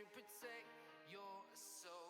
to protect your soul.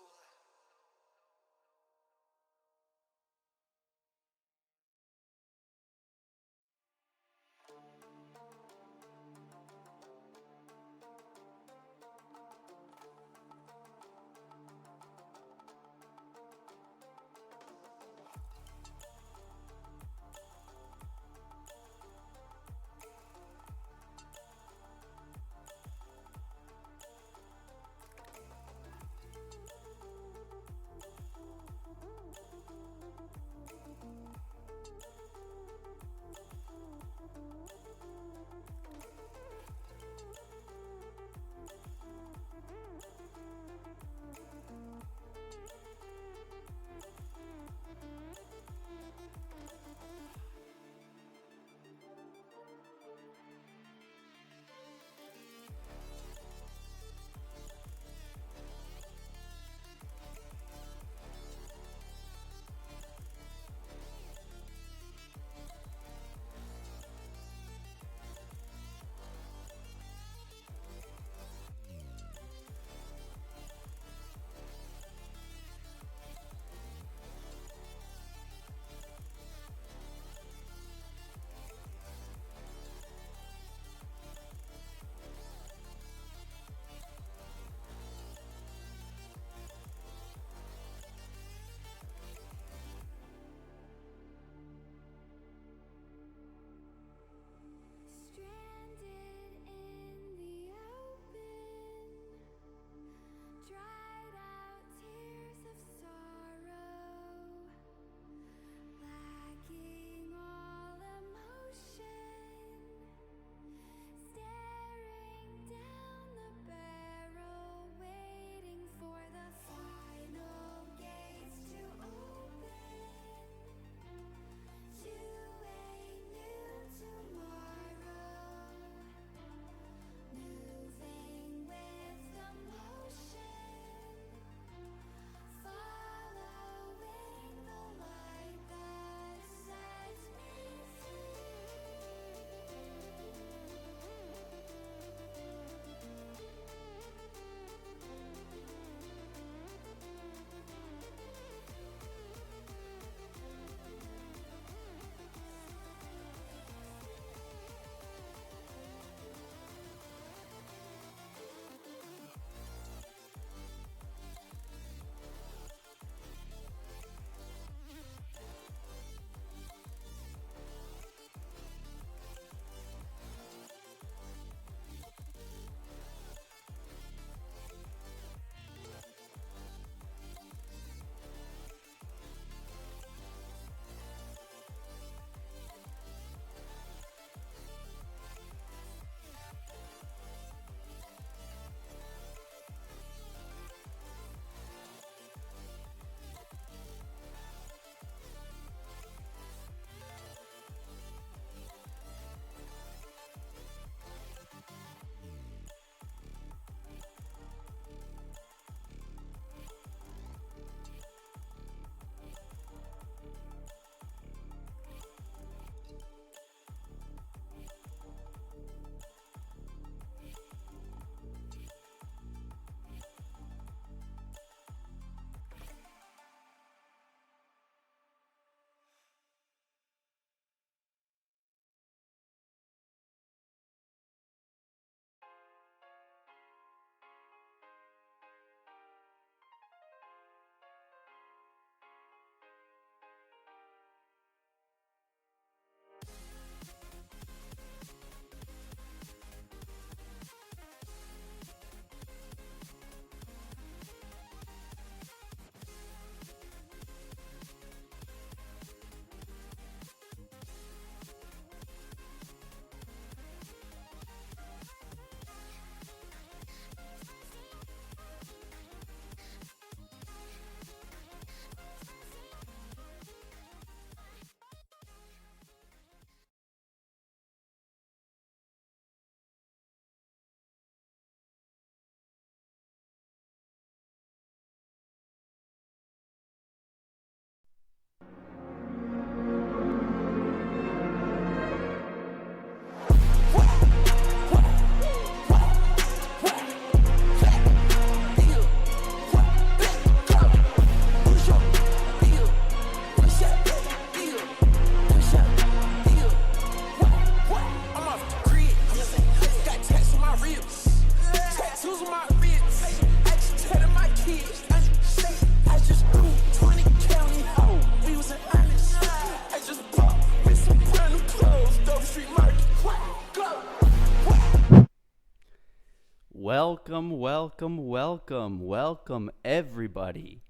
Welcome, welcome, welcome, welcome, everybody,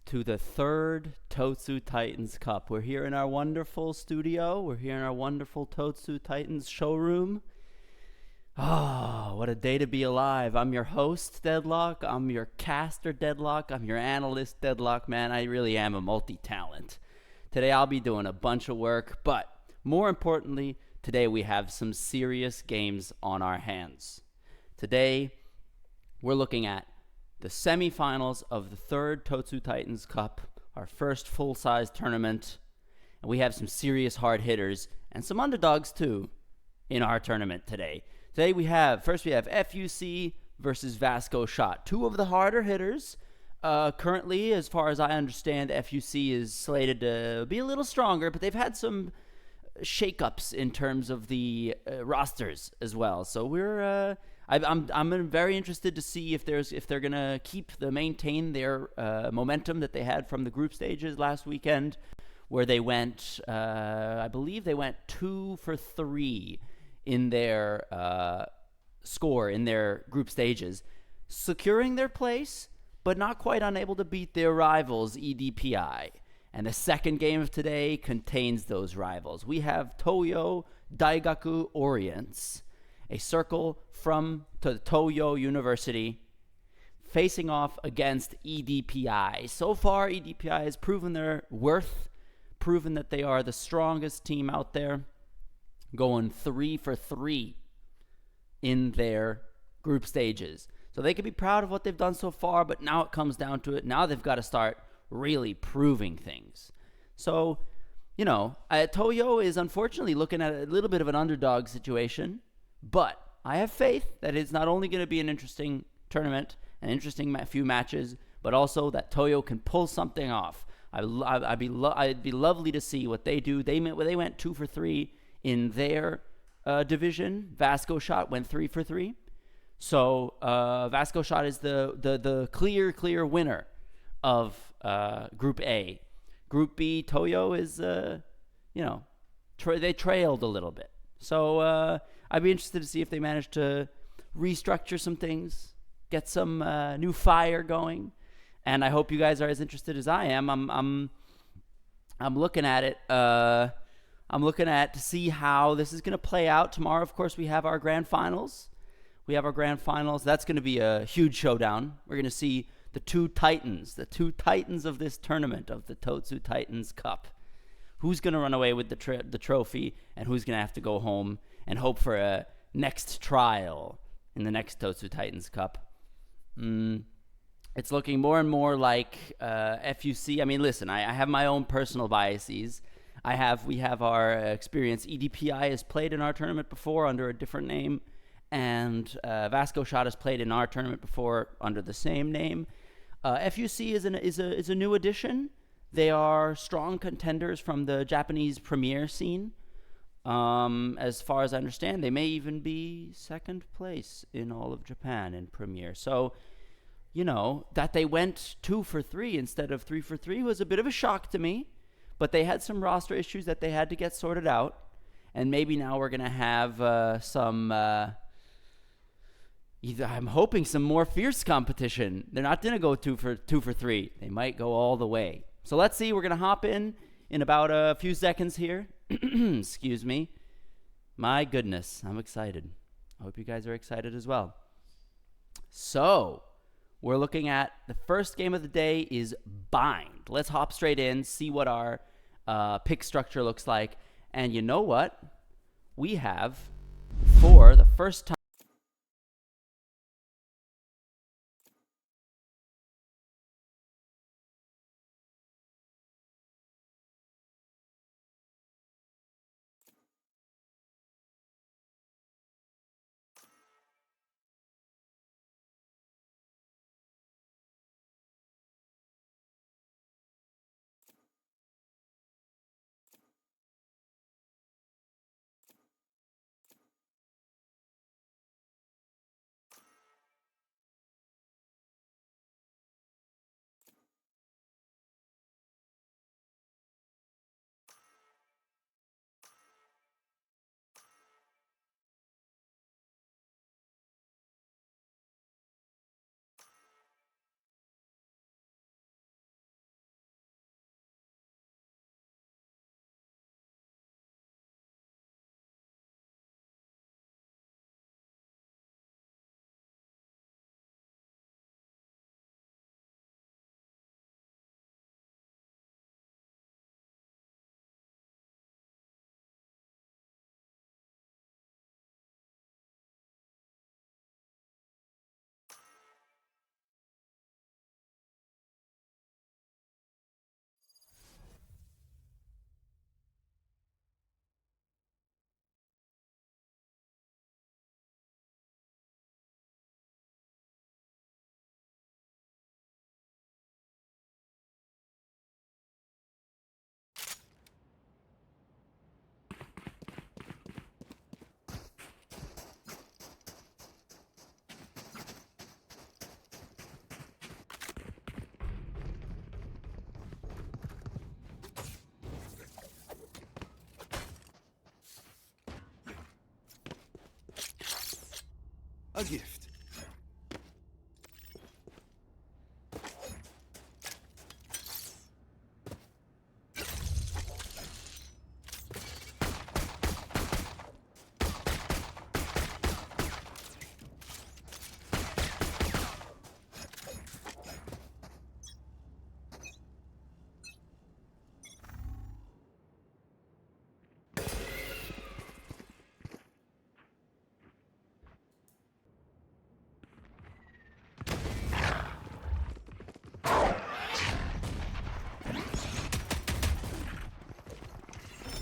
to the third Totsu Titans Cup. We're here in our wonderful studio. We're here in our wonderful Totsu Titans showroom. What a day to be alive. I'm your host, Deadlock. I'm your caster, Deadlock. I'm your analyst, Deadlock. Man, I really am a multi-talent. Today I'll be doing a bunch of work, but more importantly, today we have some serious games on our hands. Today, we're looking at the semifinals of the third Totsu Titans Cup, our first full-size tournament, and we have some serious hard hitters and some underdogs too in our tournament today. Today we have FUC versus VascoShot, two of the harder hitters. Currently, as far as I understand, FUC is slated to be a little stronger, but they've had some shakeups in terms of the rosters as well. So I'm very interested to see if they're gonna maintain their momentum that they had from the group stages last weekend, where they went, I believe they went 2 for 3 in their score in their group stages, securing their place, but not quite unable to beat their rivals eDPI. And the second game of today contains those rivals. We have Toyo Daigaku Orients, a circle from Toyo University, facing off against eDPI. So far, eDPI has proven their worth, proven that they are the strongest team out there, going 3 for 3 in their group stages. So they can be proud of what they've done so far, but now it comes down to it. Now they've got to start really proving things. So, Toyo is unfortunately looking at a little bit of an underdog situation, but I have faith that it's not only going to be an interesting tournament, an interesting few matches, but also that Toyo can pull something off. It'd be lovely to see what they do. They went 2 for 3 in their division. VascoShot went 3 for 3. So VascoShot is the clear winner of Group A. Group B, Toyo is, they trailed a little bit. So I'd be interested to see if they manage to restructure some things, get some new fire going, and I hope you guys are as interested as I am. I'm looking at it. I'm looking at to see how this is going to play out. Tomorrow, of course, we have our grand finals. That's going to be a huge showdown. We're going to see the two titans of this tournament, of the Totsu Titans Cup. Who's going to run away with the trophy, and who's going to have to go home and hope for a next trial in the next Totsu Titans Cup? It's looking more and more like FUC. I mean, listen, I have my own personal biases. We have our experience. eDPI has played in our tournament before under a different name, and VascoShot has played in our tournament before under the same name. FUC is a new addition. They are strong contenders from the Japanese premier scene. As far as I understand, they may even be second place in all of Japan in premier. So, that they went 2 for 3 instead of 3 for 3 was a bit of a shock to me. But they had some roster issues that they had to get sorted out. And maybe now we're going to have I'm hoping some more fierce competition. They're not going to go 2 for 3. They might go all the way. So let's see. We're going to hop in about a few seconds here. Excuse me. My goodness, I'm excited. I hope you guys are excited as well. So we're looking at the first game of the day is Bind. Let's hop straight in, see what our pick structure looks like. And you know what? We have, for the first time, A gift.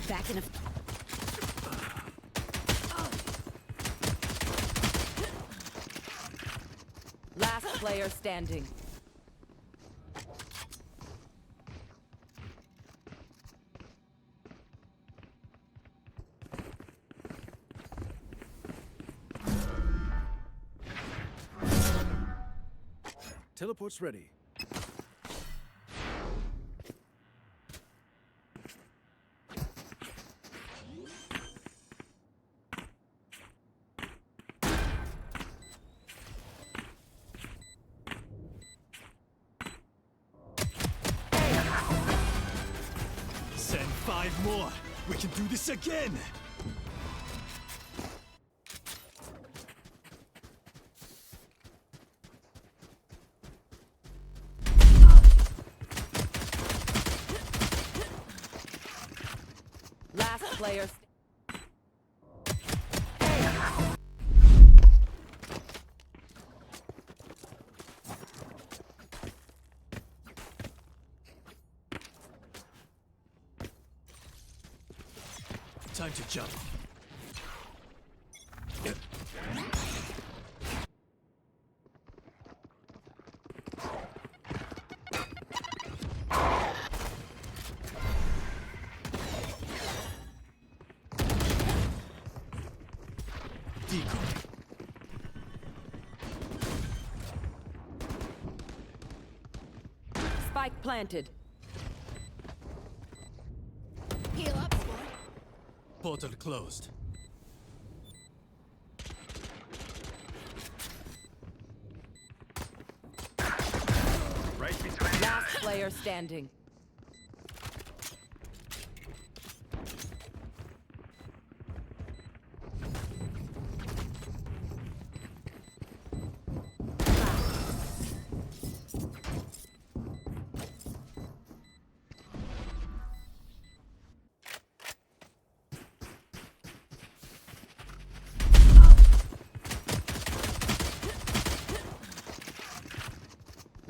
Back in a... Last player standing. Teleport's ready. Send 5 more. We can do this again. Last player. Time to jump. Decoy. Spike planted. Heal up, boy. Portal closed. Right between Last player standing.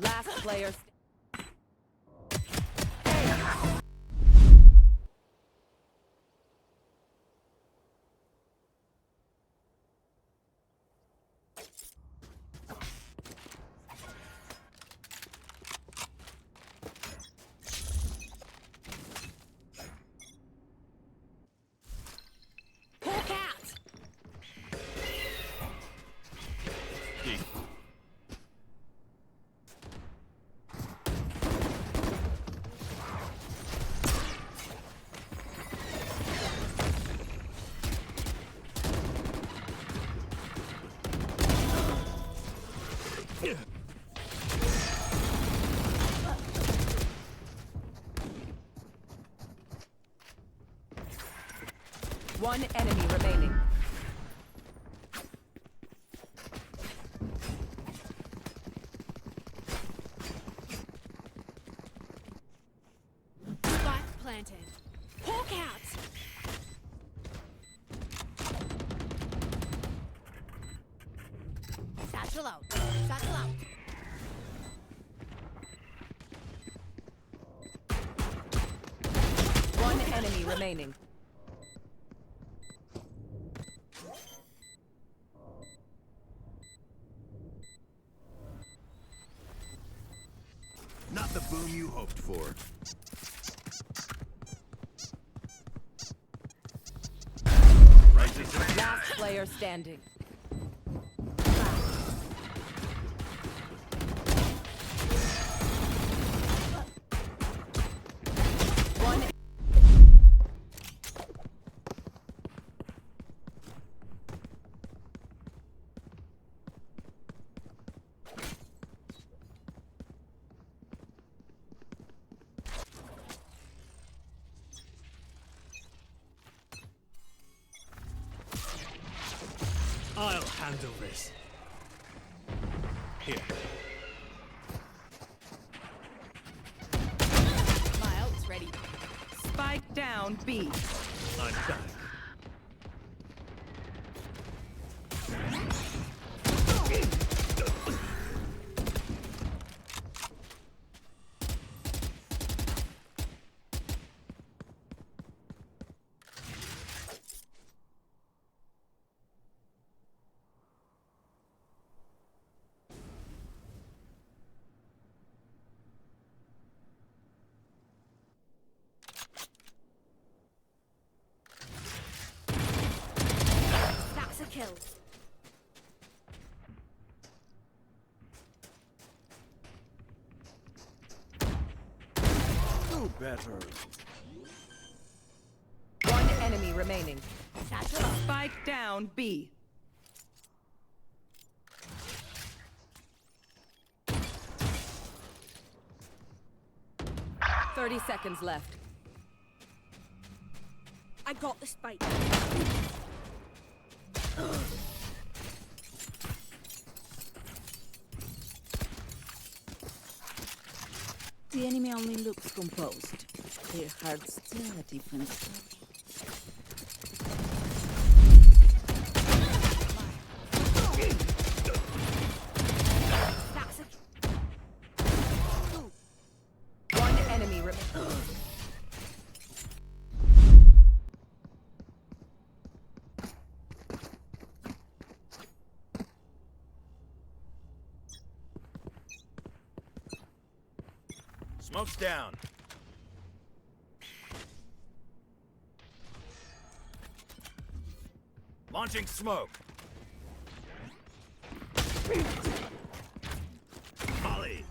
Last player. Hawk out! One enemy remaining. Spike planted. Hawk out! Satchel out. Satchel out. One enemy remaining. Not the boom you hoped for. Right into the Last player standing. One. I'll handle this. Here. My ult's ready. Spike down B. I'm back. That's a kill. Do better. One enemy remaining. Satchel out. Spike down B. Thirty seconds left. I got the spike. The enemy only looks composed. Their hearts tell a different story. That's a One enemy remaining. Smoke's down. Launching smoke. Molly.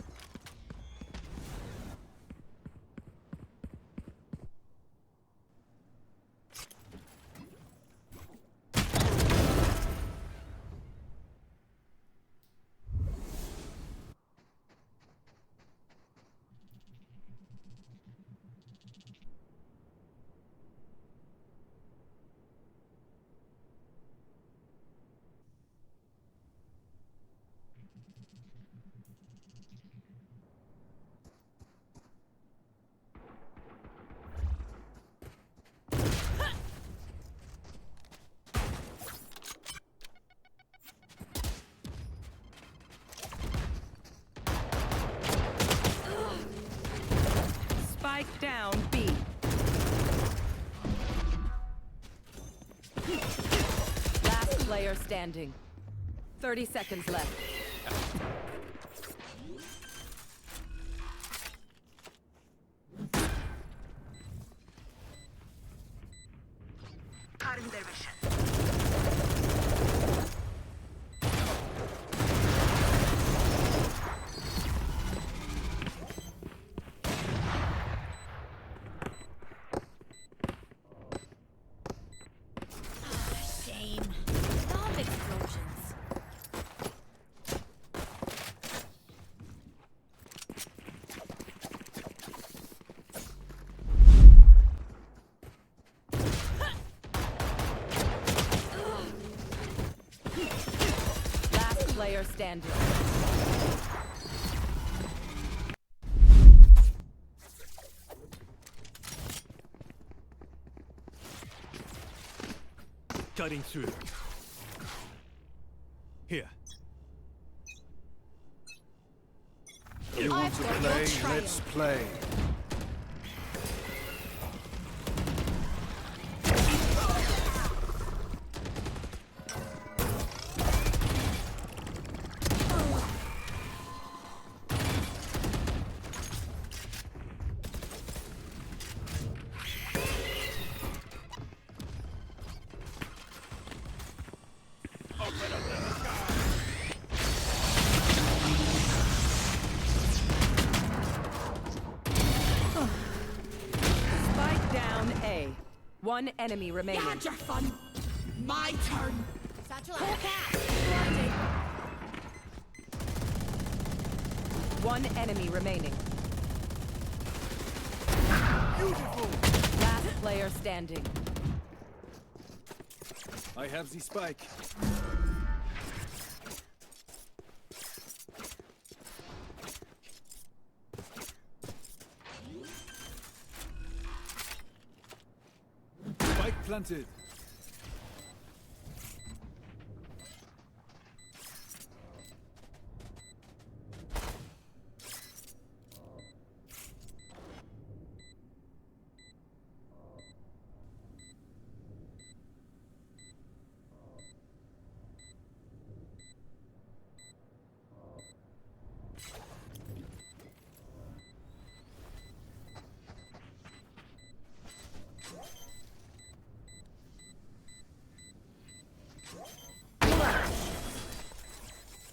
Spike down B. Last player standing. 30 seconds left. shame. Stop explosions. Last player standing. Cutting through. Here. You want I've to got play? your trail. Let's play. Spike down A. One enemy remaining. Had your fun. My turn. Satchel out. Blinded. One enemy remaining. Beautiful. Last player standing. I have the spike. planted.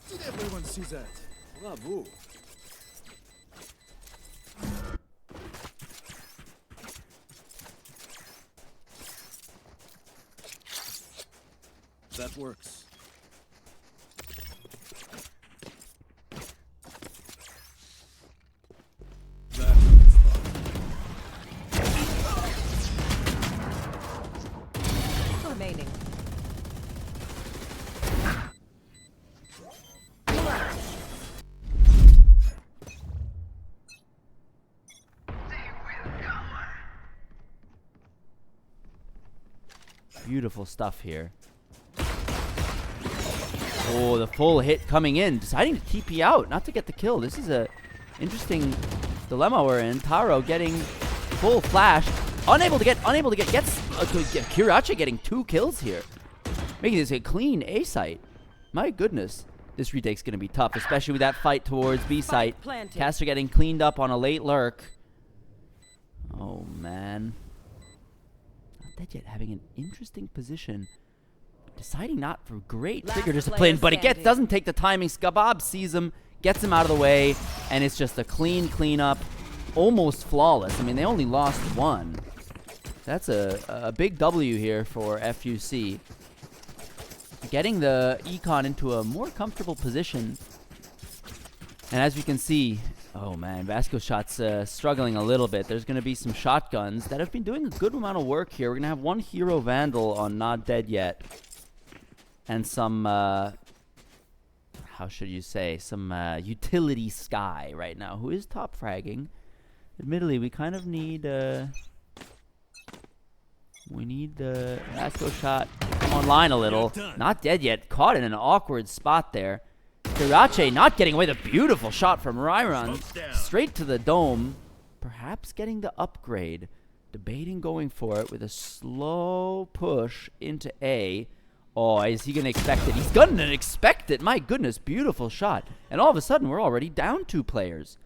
Did everyone see that? Bravo. That works. That was fun. Remaining. Beautiful stuff here. Oh, the full hit coming in. Deciding to TP out, not to get the kill. This is a interesting dilemma we're in. Taro getting full flash. Unable to get, gets Kirachi getting 2 kills here. Making this a clean A site. My goodness. This retake's going to be tough, especially with that fight towards B site. Planted. Caster getting cleaned up on a late lurk. Oh, man. Not dead yet. Having an interesting position. Deciding not for great Last trigger player discipline, but it standing. doesn't take the timing. Skabob sees him, gets him out of the way, and it's just a clean cleanup. Almost flawless. I mean, they only lost 1. That's a big W here for FUC. Getting the Econ into a more comfortable position. And as you can see, oh man, VascoShot's struggling a little bit. There's going to be some shotguns that have been doing a good amount of work here. We're going to have 1 Hero Vandal on Not Dead Yet. And some, how should you say, some utility Sky right now, who is top fragging. Admittedly, we kind of need, we need the VascoShot come online a little. Not dead yet, caught in an awkward spot there. Kirache not getting away, the beautiful shot from Ryron. Straight to the dome, perhaps getting the upgrade. Debating going for it with a slow push into A. Oh, is he going to expect it? He's going to expect it. My goodness, beautiful shot. And all of a sudden, we're already down 2 players.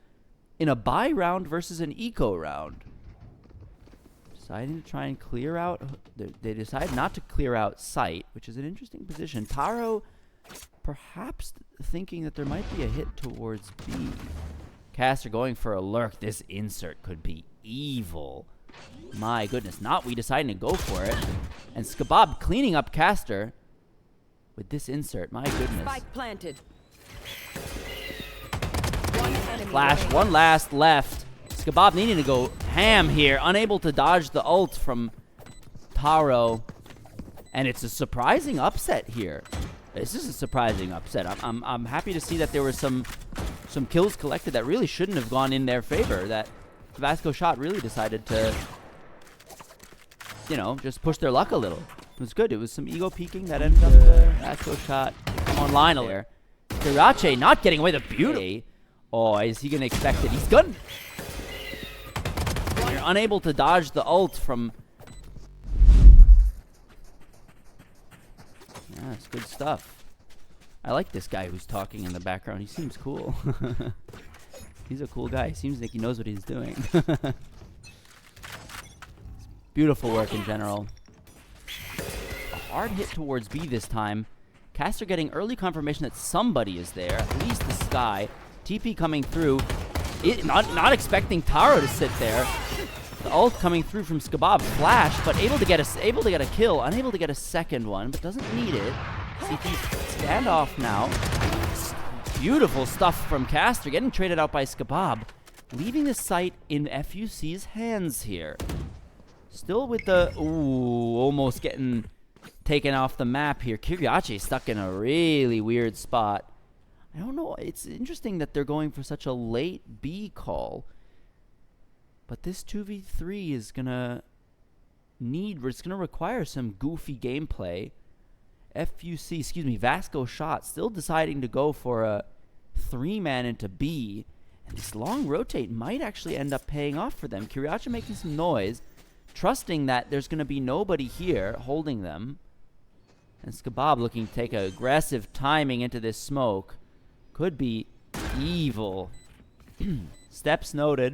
In a buy round versus an eco round. Deciding to try and clear out. They decide not to clear out site, which is an interesting position. Taro perhaps thinking that there might be a hit towards B. Caster going for a lurk. This insert could be evil. My goodness, not we deciding to go for it. And Skabob cleaning up Caster with this insert. My goodness. Spike planted. 1 enemy Flash, remaining. 1 last left. Skabob needing to go ham here. Unable to dodge the ult from Taro. And it's a surprising upset here. This is a surprising upset. I'm happy to see that there were some kills collected that really shouldn't have gone in their favor. That VascoShot really decided to, you know, just push their luck a little. It was good. It was some ego peeking that ended up VascoShot online there. Kirache not getting away the beauty. Oh, is he going to expect it? He's gone. You're unable to dodge the ult from... Yeah, it's good stuff. I like this guy who's talking in the background. He seems cool. He's a cool guy. He seems like he knows what he's doing. Beautiful work in general. A hard hit towards B this time. Caster getting early confirmation that somebody is there. At least the Sky. TP coming through. Not expecting Taro to sit there. The ult coming through from Skabob. Flash, but able to get a kill. Unable to get a second one, but doesn't need it. CT standoff now. Beautiful stuff from Caster. Getting traded out by Skabob. Leaving the site in FUC's hands here. Still with the... Ooh, almost getting taken off the map here. Kiriachi stuck in a really weird spot. I don't know. It's interesting that they're going for such a late B call. But this 2v3 is going to it's gonna require some goofy gameplay. VascoShot still deciding to go for a 3-man into B. And this long rotate might actually end up paying off for them. Kiriachi making some noise, trusting that there's going to be nobody here holding them. And Skabab looking to take aggressive timing into this smoke. Could be evil. Steps noted.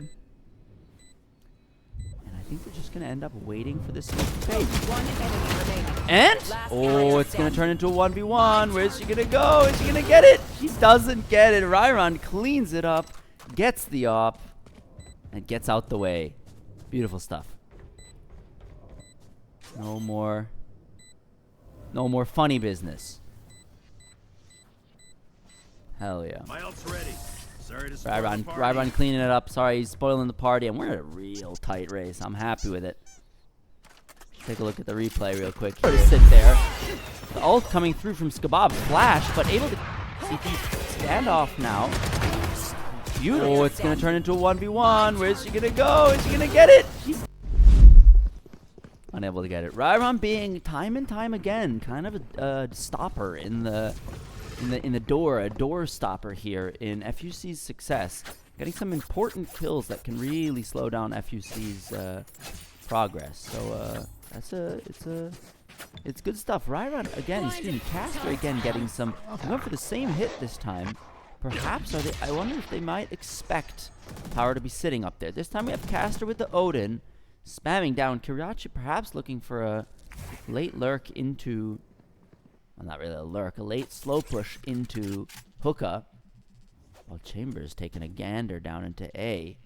And I think we're just going to end up waiting for this smoke to fade. One enemy remaining. And, it's going to turn into a 1v1. Where's she going to go? Is she going to get it? She doesn't get it. Ryron cleans it up, gets the op, and gets out the way. Beautiful stuff. No more funny business. Hell yeah. My ult's ready. Sorry to spoil the party. Ryron cleaning it up. Sorry, he's spoiling the party, and we're in a real tight race. I'm happy with it. Take a look at the replay real quick. Just sit there. The ult coming through from Skabab. Flash, but able to CT standoff now. Beautiful. Oh, it's going to turn into a 1v1. Where's she going to go? Is she going to get it? She's unable to get it. Ryron being time and time again kind of a stopper in the door, a door stopper here in FUC's success. Getting some important kills that can really slow down FUC's progress. So it's good stuff. Ryron again, Caster again getting some. He went for the same hit this time. Perhaps I wonder if they might expect Power to be sitting up there. This time we have Caster with the Odin, spamming down. Kiriachi perhaps looking for a late lurk into, well, not really a lurk, a late slow push into Hookah. While Chambers taking a gander down into A.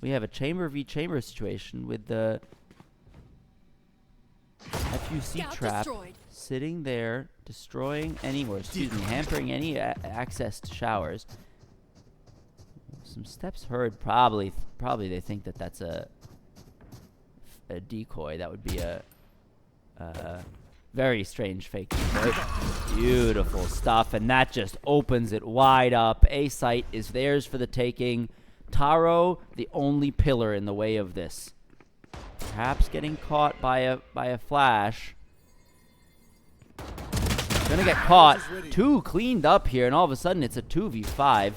We have a Chamber v Chamber situation with the FUC trap sitting there, destroying any, or excuse me, hampering any access to showers. Some steps heard. Probably they think that that's a decoy. That would be a very strange fake decoy. Beautiful stuff, and that just opens it wide up. A site is theirs for the taking. Taro, the only pillar in the way of this. Perhaps getting caught by a flash. Gonna get caught. 2 cleaned up here, and all of a sudden it's a 2v5.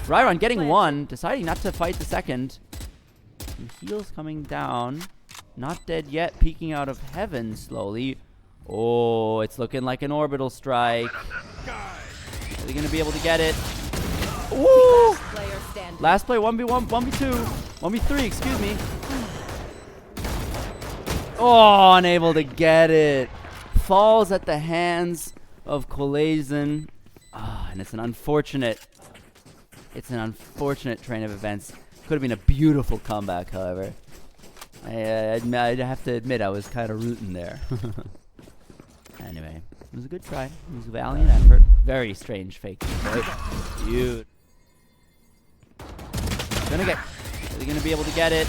Ryron getting 1, deciding not to fight the second. Some heals coming down. Not dead yet, peeking out of heaven slowly. Oh, it's looking like an orbital strike. Are they gonna be able to get it? Woo! Last play, 1v1, 1v2, 1v3, excuse me. Oh, unable to get it. Falls at the hands of Kolazen. Ah, and it's an unfortunate train of events. Could have been a beautiful comeback, however. I'd have to admit I was kind of rooting there. Anyway, it was a good try. It was a valiant effort. Very strange fake. Dude. Are they gonna be able to get it?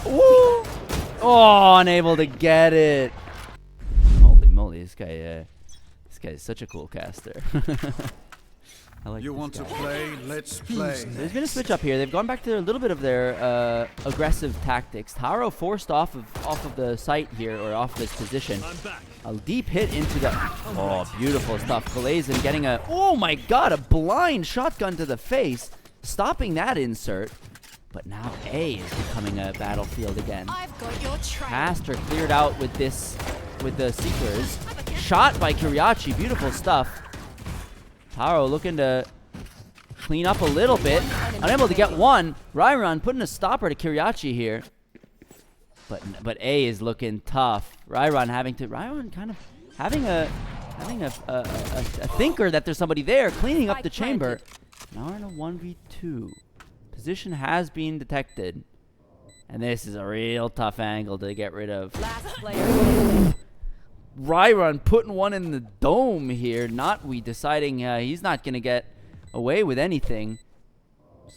Woo! Oh, unable to get it. Holy moly, this guy is such a cool caster. I like You this want guy. to play? Let's play. There's been a switch up here. They've gone back to a little bit of their aggressive tactics. Taro forced off of the site here, or off this position. I'm back. A deep hit into the... Oh, beautiful stuff. Kolazen getting a... Oh my god, a blind shotgun to the face. Stopping that insert. But now A is becoming a battlefield again. I've got your trail. Caster cleared out with the Seekers. Shot by Kiriachi. Beautiful stuff. Taro looking to clean up a little bit. Unable to get one. Ryron putting a stopper to Kiriachi here. But A is looking tough. Ryron kind of having a thinker that there's somebody there, cleaning up the chamber. Now we're in a 1v2. Position has been detected. And this is a real tough angle to get rid of. Last player. Ryron putting one in the dome here. Notwe deciding he's not going to get away with anything.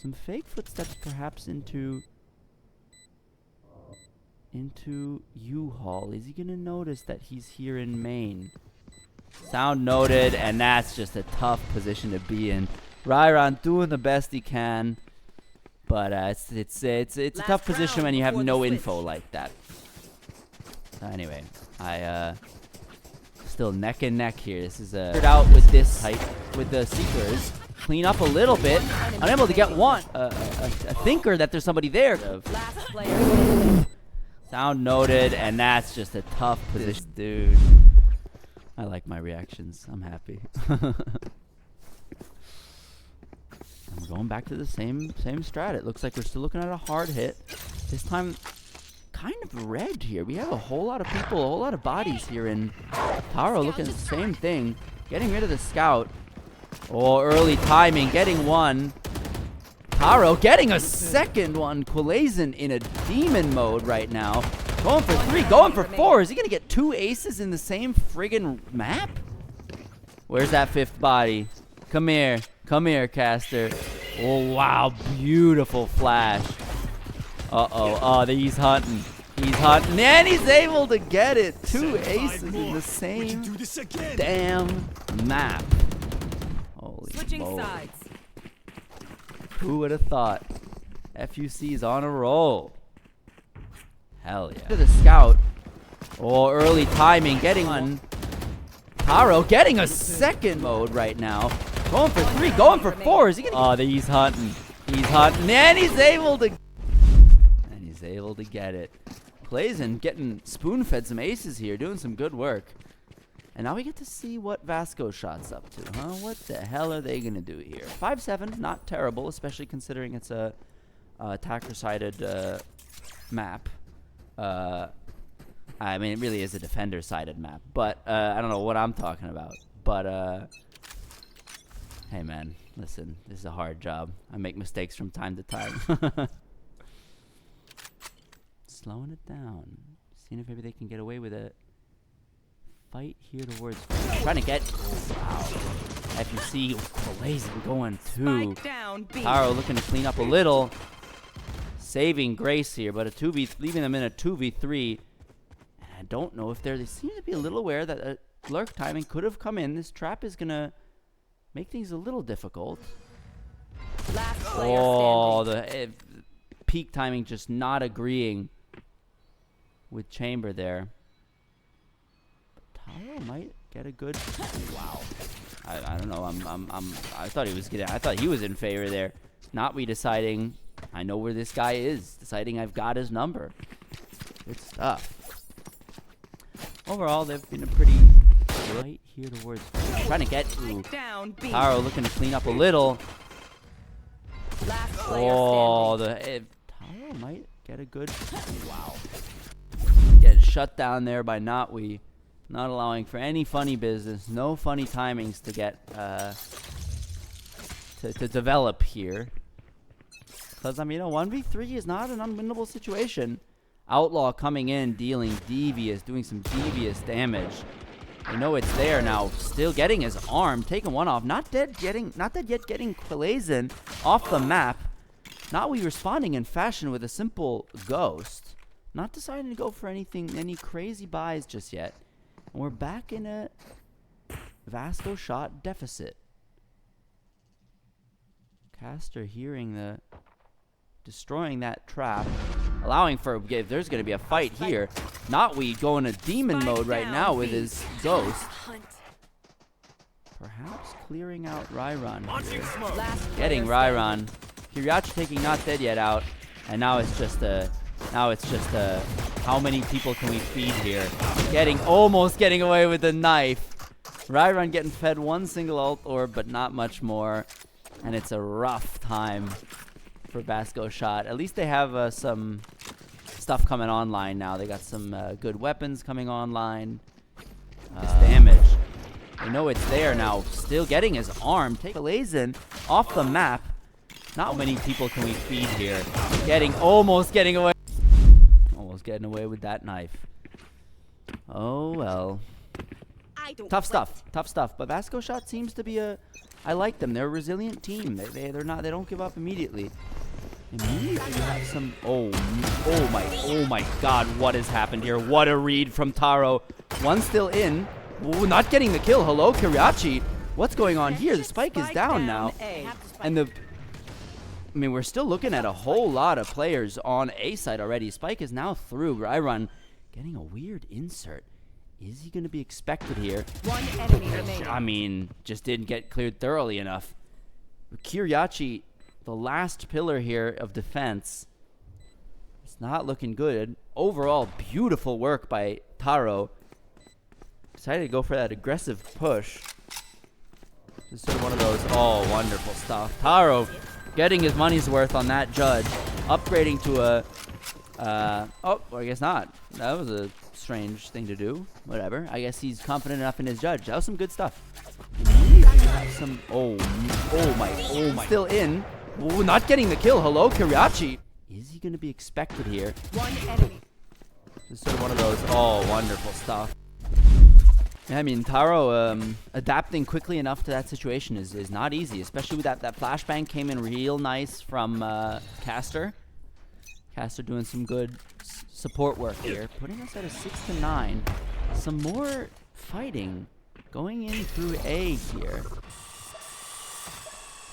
Some fake footsteps perhaps into U-Haul. Is he going to notice that he's here in main? Sound noted, and that's just a tough position to be in. Ryron doing the best he can, but it's a tough position when you have no info like that. So anyway, I still neck and neck here. This is out with this height with the seekers. Clean up a little bit. Unable to get one. A thinker that there's somebody there. Last player. Sound noted, and that's just a tough position, dude. I like my reactions. I'm happy. And we're going back to the same strat. It looks like we're still looking at a hard hit. This time, kind of red here. We have a whole lot of people, a whole lot of bodies here, and Taro looking at the same thing. Getting rid of the scout. Oh, early timing, getting one. Taro getting a second one. Quilazin in a demon mode right now. Going for 3, going for 4. Is he going to get 2 aces in the same friggin' map? Where's that 5th body? Come here. Come here, caster. Oh, wow. Beautiful flash. Uh-oh. Oh, he's hunting. He's hunting. And he's able to get it. 2 aces in the same damn map. Holy Switching moly. sides. Who would have thought? FUC's on a roll. Hell yeah. To the scout. Oh, early timing. Getting one. Taro getting a second mode right now. Going for 3, going for 4. Is he gonna? Oh, he's hunting. He's hunting. And he's able to. And he's able to get it. Quilazin getting spoon-fed some aces here. Doing some good work. And now we get to see what VascoShot's up to, huh? What the hell are they going to do here? 5-7, not terrible, especially considering it's a attacker-sided map. I mean, it really is a defender-sided map. But I don't know what I'm talking about. But, hey, man, listen, this is a hard job. I make mistakes from time to time. Slowing it down. Seeing if maybe they can get away with it. Fight here towards trying to get FUC Quilazin going too. Taro looking to clean up a little, saving Grace here, but leaving them in a 2v3. And I don't know if they seem to be a little aware that a lurk timing could have come in. This trap is gonna make things a little difficult. Last player The peak timing just not agreeing with Chamber there. Taro might get a good. Wow. I don't know. I thought he was getting. I thought he was in favor there. Not we deciding. I know where this guy is. Deciding I've got his number. Good stuff. Overall, they've been a pretty right here towards trying to get to Taro looking to clean up a little. Taro might get a good. Wow. Getting shut down there by Not we. Not allowing for any funny business. No funny timings to get to develop here. Because, I mean, a 1v3 is not an unwinnable situation. Outlaw coming in, doing some devious damage. You know it's there now. Still getting his arm, taking one off. Not dead yet getting Quilazin off the map. Not we responding in fashion with a simple ghost. Not deciding to go for any crazy buys just yet. And we're back in a VascoShot deficit. Caster hearing destroying that trap, allowing for, there's going to be a fight here. Not we going to demon mode right now with his ghost. Perhaps clearing out Rairon here. Getting Rairon. Kiriachi taking Not Dead Yet out. And now it's just how many people can we feed here? Almost getting away with the knife. Rairon getting fed one single ult orb, but not much more. And it's a rough time for VascoShot. At least they have some stuff coming online now. They got some good weapons coming online. This damage. You know it's there now. Still getting his arm. Take Quilazin off the map. Not many people can we feed here. Almost getting away. Almost getting away with that knife. Oh well. Tough stuff. But VascoShot seems to be I like them. They're a resilient team. They don't give up immediately. Immediately you have some. Oh my God! What has happened here? What a read from Taro. One still in. Ooh, not getting the kill. Hello, Kiriachi. What's going on here? The spike is down now, and I mean, we're still looking at a whole lot of players on A side already. Spike is now through. Rairon Getting a weird insert. Is he going to be expected here? One enemy remaining. I mean, just didn't get cleared thoroughly enough. Kiriachi, the last pillar here of defense, it's not looking good. Overall, beautiful work by Taro. Decided to go for that aggressive push. Just sort of one of those, oh, wonderful stuff. Taro getting his money's worth on that judge. Upgrading to a, oh, well, I guess not. That was a strange thing to do. Whatever. I guess he's confident enough in his judge. That was some good stuff. Some, oh my. Still in. Ooh, not getting the kill. Hello, Kiriachi. Is he going to be expected here? One enemy. Just sort of one of those, oh, wonderful stuff. Yeah, I mean, Taro adapting quickly enough to that situation is not easy, especially with that flashbang came in real nice from Caster. Caster doing some good support work here, putting us at a 6-9. Some more fighting going in through A here.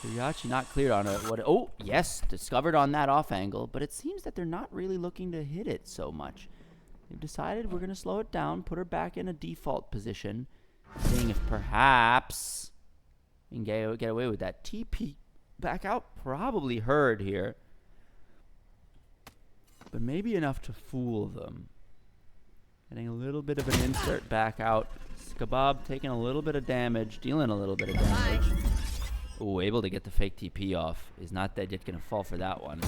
Kiriachi not cleared on it. Oh, yes, discovered on that off angle, but it seems that they're not really looking to hit it so much. They've decided we're going to slow it down, put her back in a default position, seeing if perhaps we can get away with that. TP back out, probably heard here, but maybe enough to fool them. Getting a little bit of an insert back out. Skabab taking a little bit of damage, dealing a little bit of damage. Oh, able to get the fake TP off. Is not dead yet, going to fall for that one.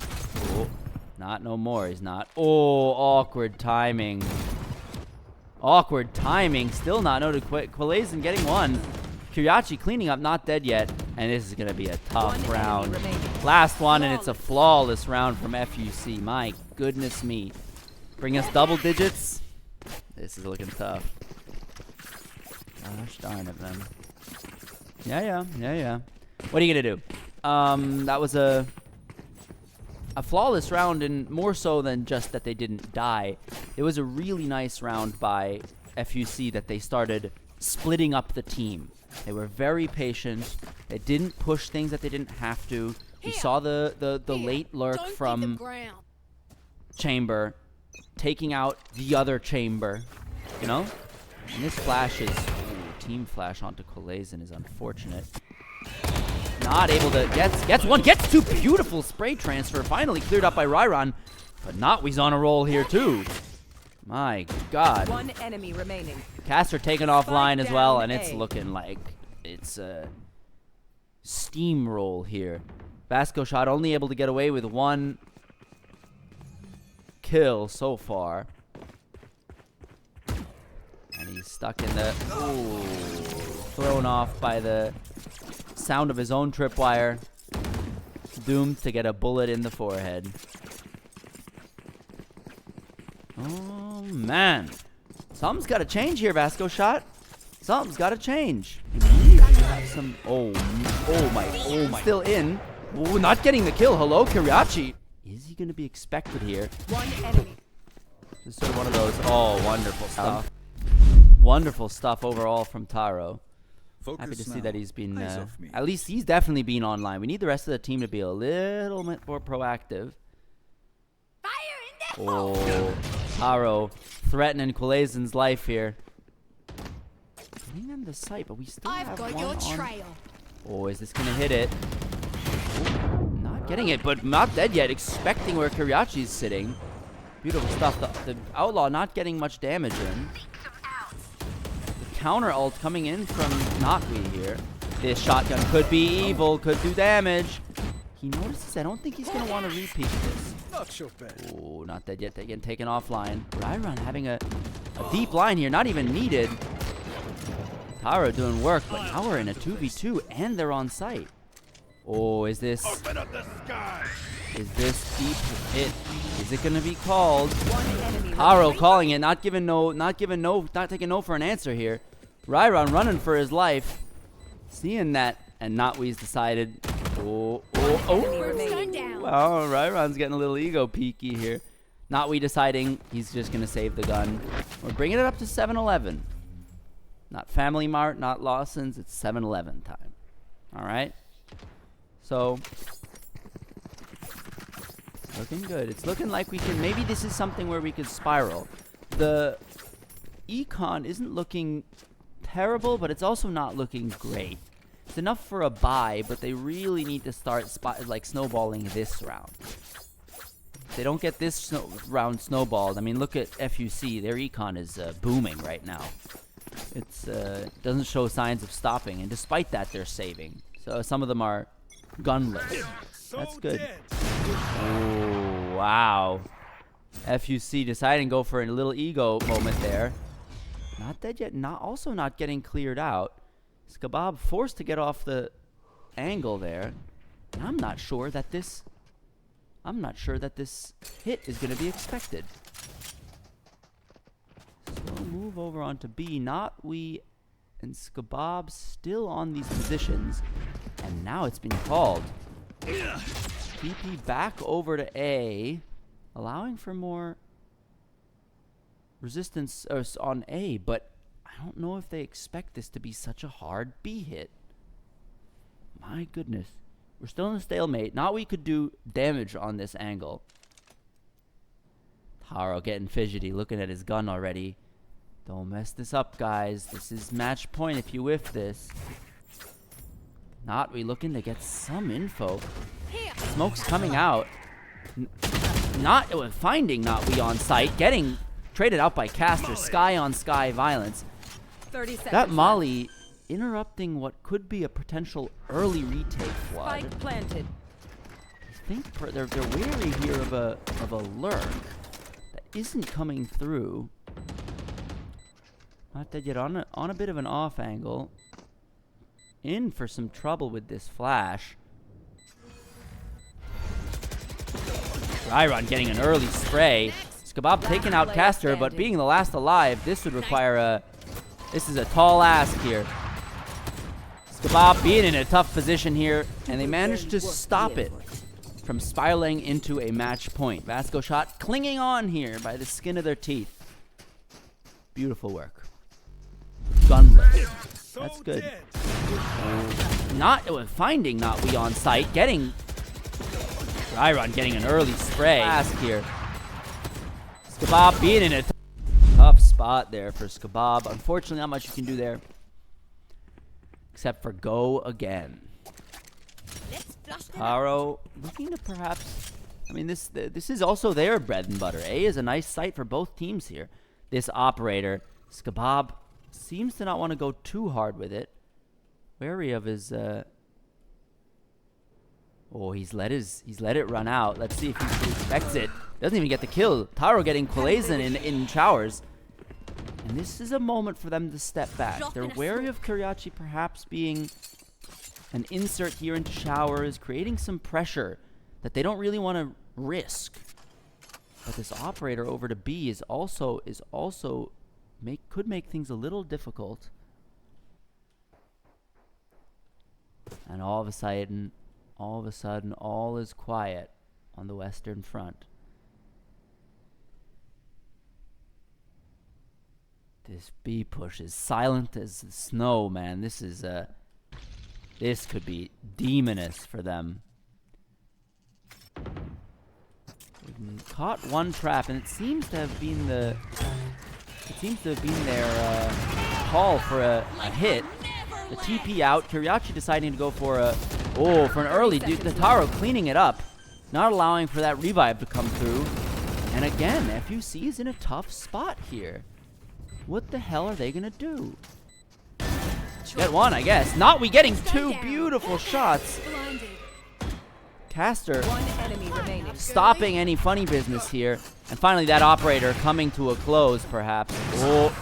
Oh. Not no more. He's not. Oh, awkward timing. Awkward timing. Still not noted. Quilazin getting one. Kiriachi cleaning up. Not dead yet. And this is going to be a tough round. Last one, and it's a flawless round from FUC. My goodness me. Bring us double digits. This is looking tough. Gosh darn it, man. Yeah. What are you going to do? That was a flawless round, and more so than just that they didn't die. It was a really nice round by FUC that they started splitting up the team. They were very patient. They didn't push things that they didn't have to. We saw the late lurk from Chamber taking out the other Chamber, you know? And this flash is, team flash onto Quilazin is unfortunate. Not able to, gets one, gets two, beautiful spray transfer, finally cleared up by Ryron, but Notwe's on a roll here too. My God. One enemy remaining. Caster taken offline as well, and it's looking like it's a steamroll here. VascoShot only able to get away with one kill so far. And he's stuck in the, ooh, thrown off by the sound of his own tripwire. Doomed to get a bullet in the forehead. Oh man, something's got to change here, VascoShot. Something's got to change. Some, oh my, still in. Ooh, not getting the kill. Hello, Kiriachi. Is he going to be expected here? One enemy. Just sort of one of those, oh, wonderful stuff. Wonderful stuff overall from Taro. Happy to see that he's been, at least he's definitely been online. We need the rest of the team to be a little bit more proactive. Fire in the Oh, Taro threatening Quilazon's life here. Getting them the sight, but we still I've have got one your on. trail. Oh, is this going to hit it? Ooh, not getting it, but not dead yet. Expecting where Kiriachi's sitting. Beautiful stuff. The Outlaw not getting much damage in. Counter ult coming in from Notwe here. This shotgun could be evil, could do damage. He notices. I don't think he's going to want to repeat this. Not so bad. Oh, not dead yet. Again, taken offline. Ryron having a deep line here, not even needed. Taro doing work, but now we're in a 2v2 and they're on site. Oh, is this... Open up the sky. Is this deep hit? Is it gonna be called? One enemy. Taro calling it, not taking no for an answer here. Ryron running for his life. Seeing that, and Notwe's decided. Oh. Stand down. Well, Ryron's getting a little ego peaky here. Notwe deciding he's just gonna save the gun. We're bringing it up to 7-11. Not Family Mart, not Lawson's. It's 7-11 time. All right. So. Looking good. It's looking like we can, maybe this is something where we could spiral. The econ isn't looking terrible, but it's also not looking great. It's enough for a bye, but they really need to start snowballing this round. If they don't get this round snowballed, I mean, look at FUC. Their econ is booming right now. It's doesn't show signs of stopping, and despite that, they're saving. So some of them are gunless. That's good. Oh, wow. FUC deciding to go for a little ego moment there. Not dead yet. Also not getting cleared out. Skabab forced to get off the angle there. And I'm not sure that this hit is going to be expected. So move over onto B. Notwe and Skabab still on these positions. And now it's been called. TP back over to A, allowing for more resistance on A, but I don't know if they expect this to be such a hard B hit. My goodness. We're still in a stalemate. Notwe could do damage on this angle. Taro getting fidgety, looking at his gun already. Don't mess this up, guys. This is match point if you whiff this. Notwe looking to get some info. Smoke's coming out. Finding Notwe on site. Getting traded out by Caster. Sky on sky violence. 30 seconds. That Molly interrupting what could be a potential early retake flood. Spike planted. I think they're wary here of a lurk that isn't coming through. Not dead yet. On a bit of an off angle. In for some trouble with this flash. Ryron getting an early spray. Skabab taking out Caster, but being the last alive, this would require this is a tall ask here. Skabab being in a tough position here, and they managed to stop it from spiraling into a match point. VascoShot clinging on here by the skin of their teeth. Beautiful work. Gunless. That's good. Finding Notwe on site, getting Ryron getting an early spray. Ask here. Skabab being in a tough spot there for Skabab. Unfortunately, not much you can do there. Except for go again. Taro looking to perhaps... I mean, this is also their bread and butter. A is a nice site for both teams here. This operator, Skabab, seems to not want to go too hard with it. Wary of his... Oh, he's let it run out. Let's see if he expects it. Doesn't even get the kill. Taro getting Quilazin in showers. And this is a moment for them to step back. They're wary of Kuriachi perhaps being an insert here into showers, creating some pressure that they don't really want to risk. But this operator over to B could make things a little difficult. And all of a sudden, all is quiet on the Western Front. This B push is silent as the snow, man. This could be demonous for them. We've caught one trap, and it seems to have been their call for a hit. The TP out. Kuriachi deciding to go for an early dude. The Taro cleaning it up, not allowing for that revive to come through. And again, FUC is in a tough spot here. What the hell are they gonna do? Get one, I guess. Notwe getting two beautiful shots. Caster stopping any funny business here. And finally that operator coming to a close, perhaps. Oh,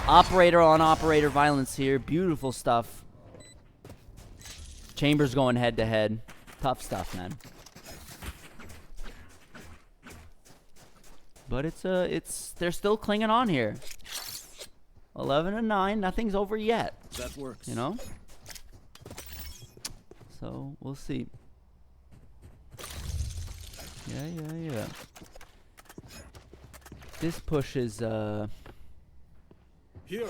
operator on operator violence here. Beautiful stuff. Chambers going head to head. Tough stuff, man. But they're still clinging on here. 11-9, nothing's over yet. That works. You know? So, we'll see. Yeah. This push is,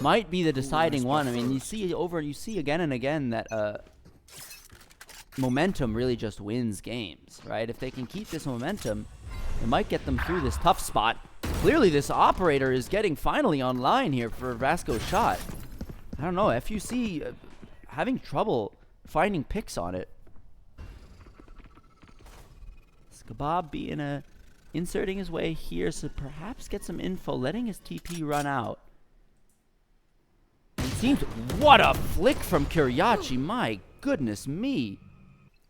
might be the deciding one. I mean, you see again and again that, momentum really just wins games, right? If they can keep this momentum, It might get them through this tough spot. Clearly, this operator is getting finally online here for VascoShot. I don't know, FUC having trouble finding picks on it. Kebab being inserting his way here, so perhaps get some info, letting his TP run out. It seems, what a flick from Kiriachi, my goodness me.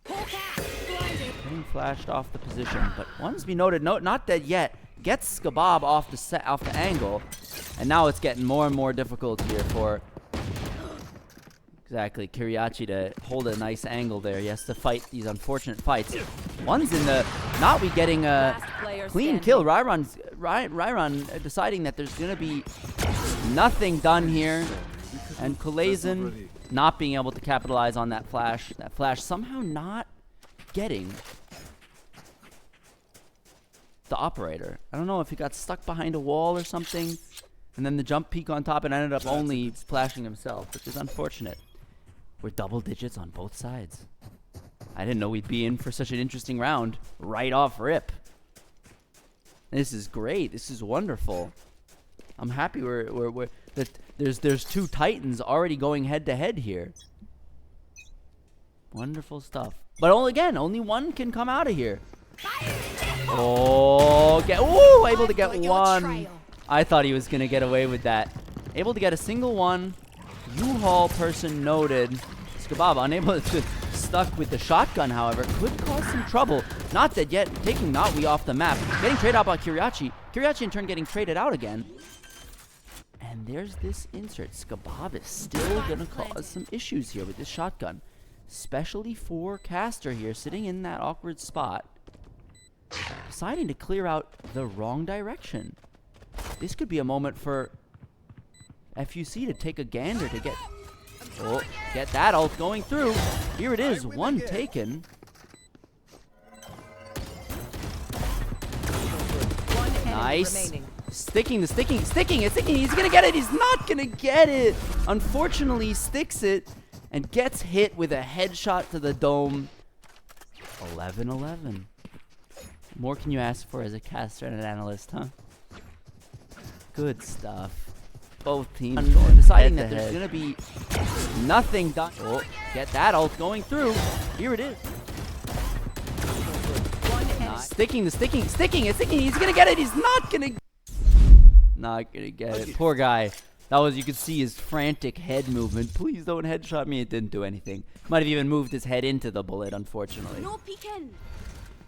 Getting flashed off the position, but one's be noted, not dead yet. Gets Kebab off the angle, and now it's getting more and more difficult here for exactly Kiriachi to hold a nice angle there. He has to fight these unfortunate fights. One's in the not we getting a clean kill. Ryron deciding that there's gonna be nothing done here, and Kulazin not being able to capitalize on that flash. That flash somehow not getting the operator. I don't know if he got stuck behind a wall or something, and then the jump peak on top and ended up only flashing himself, which is unfortunate. We're double digits on both sides. I didn't know we'd be in for such an interesting round right off rip. This is great. This is wonderful. I'm happy that there's two Titans already going head to head here. Wonderful stuff. But only one can come out of here. Oh, able to get one. I thought he was gonna get away with that. Able to get a single one. U-Haul person noted. Skabab unable to stuck with the shotgun, however, could cause some trouble. Not dead yet, taking Notwe off the map. Getting traded out by Kiriachi. Kiriachi in turn getting traded out again. And there's this insert. Skabab is still gonna cause some issues here with this shotgun. Especially for Caster here, sitting in that awkward spot. Deciding to clear out the wrong direction. This could be a moment for FUC to take a gander to get that ult going through. Here it is, one taken. Nice. Sticking. He's gonna get it. He's not gonna get it. Unfortunately, sticks it and gets hit with a headshot to the dome. 11-11. More can you ask for as a caster and an analyst, huh? Good stuff. Both teams deciding that there's gonna be nothing done. Oh, get that ult going through. Here it is. Nice. Sticking. He's gonna get it. He's not gonna get it. Poor guy. That was, you could see his frantic head movement. Please don't headshot me. It didn't do anything. Might have even moved his head into the bullet, unfortunately. No peeking.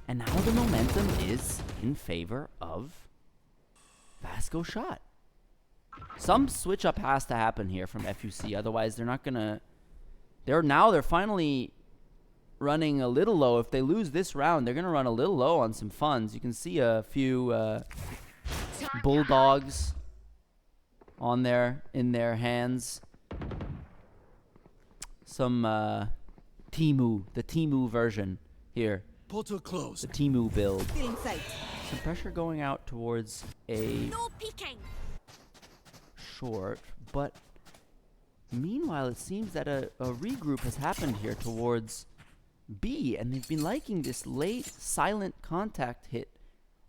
And now the momentum is in favor of VascoShot. Some switch up has to happen here from FUC, otherwise they're not gonna. They're finally running a little low. If they lose this round, they're gonna run a little low on some funds. You can see a few bulldogs on there in their hands. Some Temu, the Temu version here. Portal closed. The Temu build. Feeling safe. Some pressure going out towards a No peeking. short, but meanwhile it seems that a regroup has happened here towards B, and they've been liking this late silent contact hit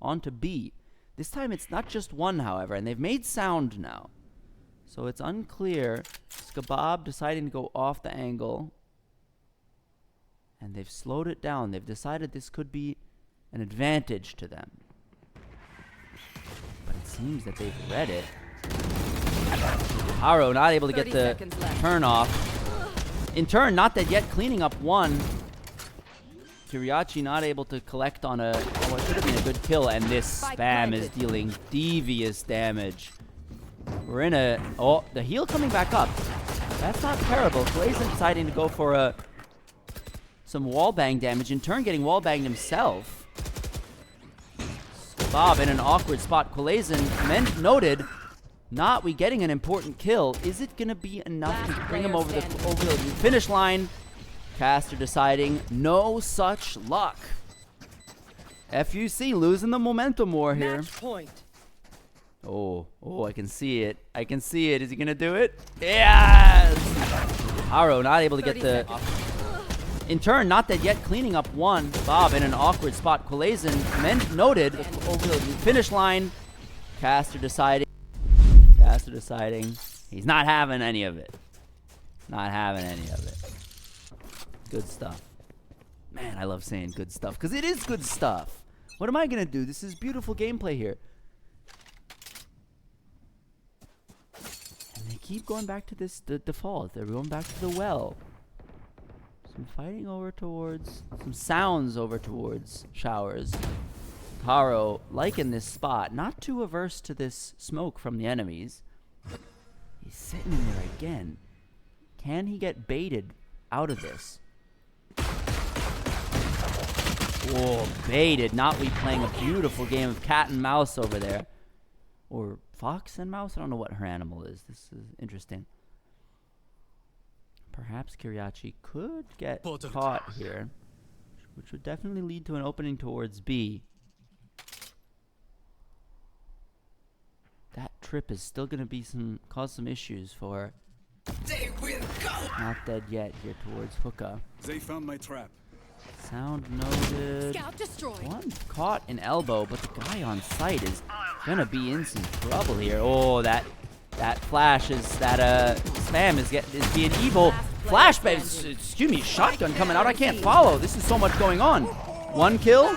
onto B. This time it's not just one, however, and they've made sound now. So it's unclear. Skabab deciding to go off the angle, and they've slowed it down. They've decided this could be an advantage to them. But it seems that they've read it. Haro not able to get the turn off. In turn, not dead yet, cleaning up one. Kiriachi not able to collect on what should have been a good kill, and this spam is dealing devious damage. We're in the heal coming back up. That's not terrible. Glazen deciding to go for some wallbang damage. In turn, getting wallbanged himself. Bob in an awkward spot. Kulazin noted. We getting an important kill. Is it gonna be enough to bring him over the finish line? Caster deciding no such luck. FUC losing the momentum war here. Match point. Oh, I can see it. Is he gonna do it? Yes! Haro not able to get the In turn, Not Dead Yet cleaning up one. Bob in an awkward spot. Quilazin noted over the finish line. Caster deciding. He's not having any of it. Not having any of it. Good stuff. Man, I love saying good stuff because it is good stuff. What am I going to do? This is beautiful gameplay here. And they keep going back to the default. They're going back to the well. Some fighting over towards, some sounds over towards showers. Taro, liking this spot, not too averse to this smoke from the enemies. He's sitting there again. Can he get baited out of this? Whoa, baited. Not we playing a beautiful game of cat and mouse over there. Or fox and mouse? I don't know what her animal is. This is interesting. Perhaps Kiriachi could get caught here, which would definitely lead to an opening towards B. That trip is still going to cause some issues for Not Dead Yet here towards Hookah. They found my trap. Sound noted. Scout destroyed. One caught in elbow, but the guy on site is going to be in some trouble here. Oh, that flash is, spam is being evil. Flashbang, excuse me, shotgun coming out. I can't follow. This is so much going on. One kill.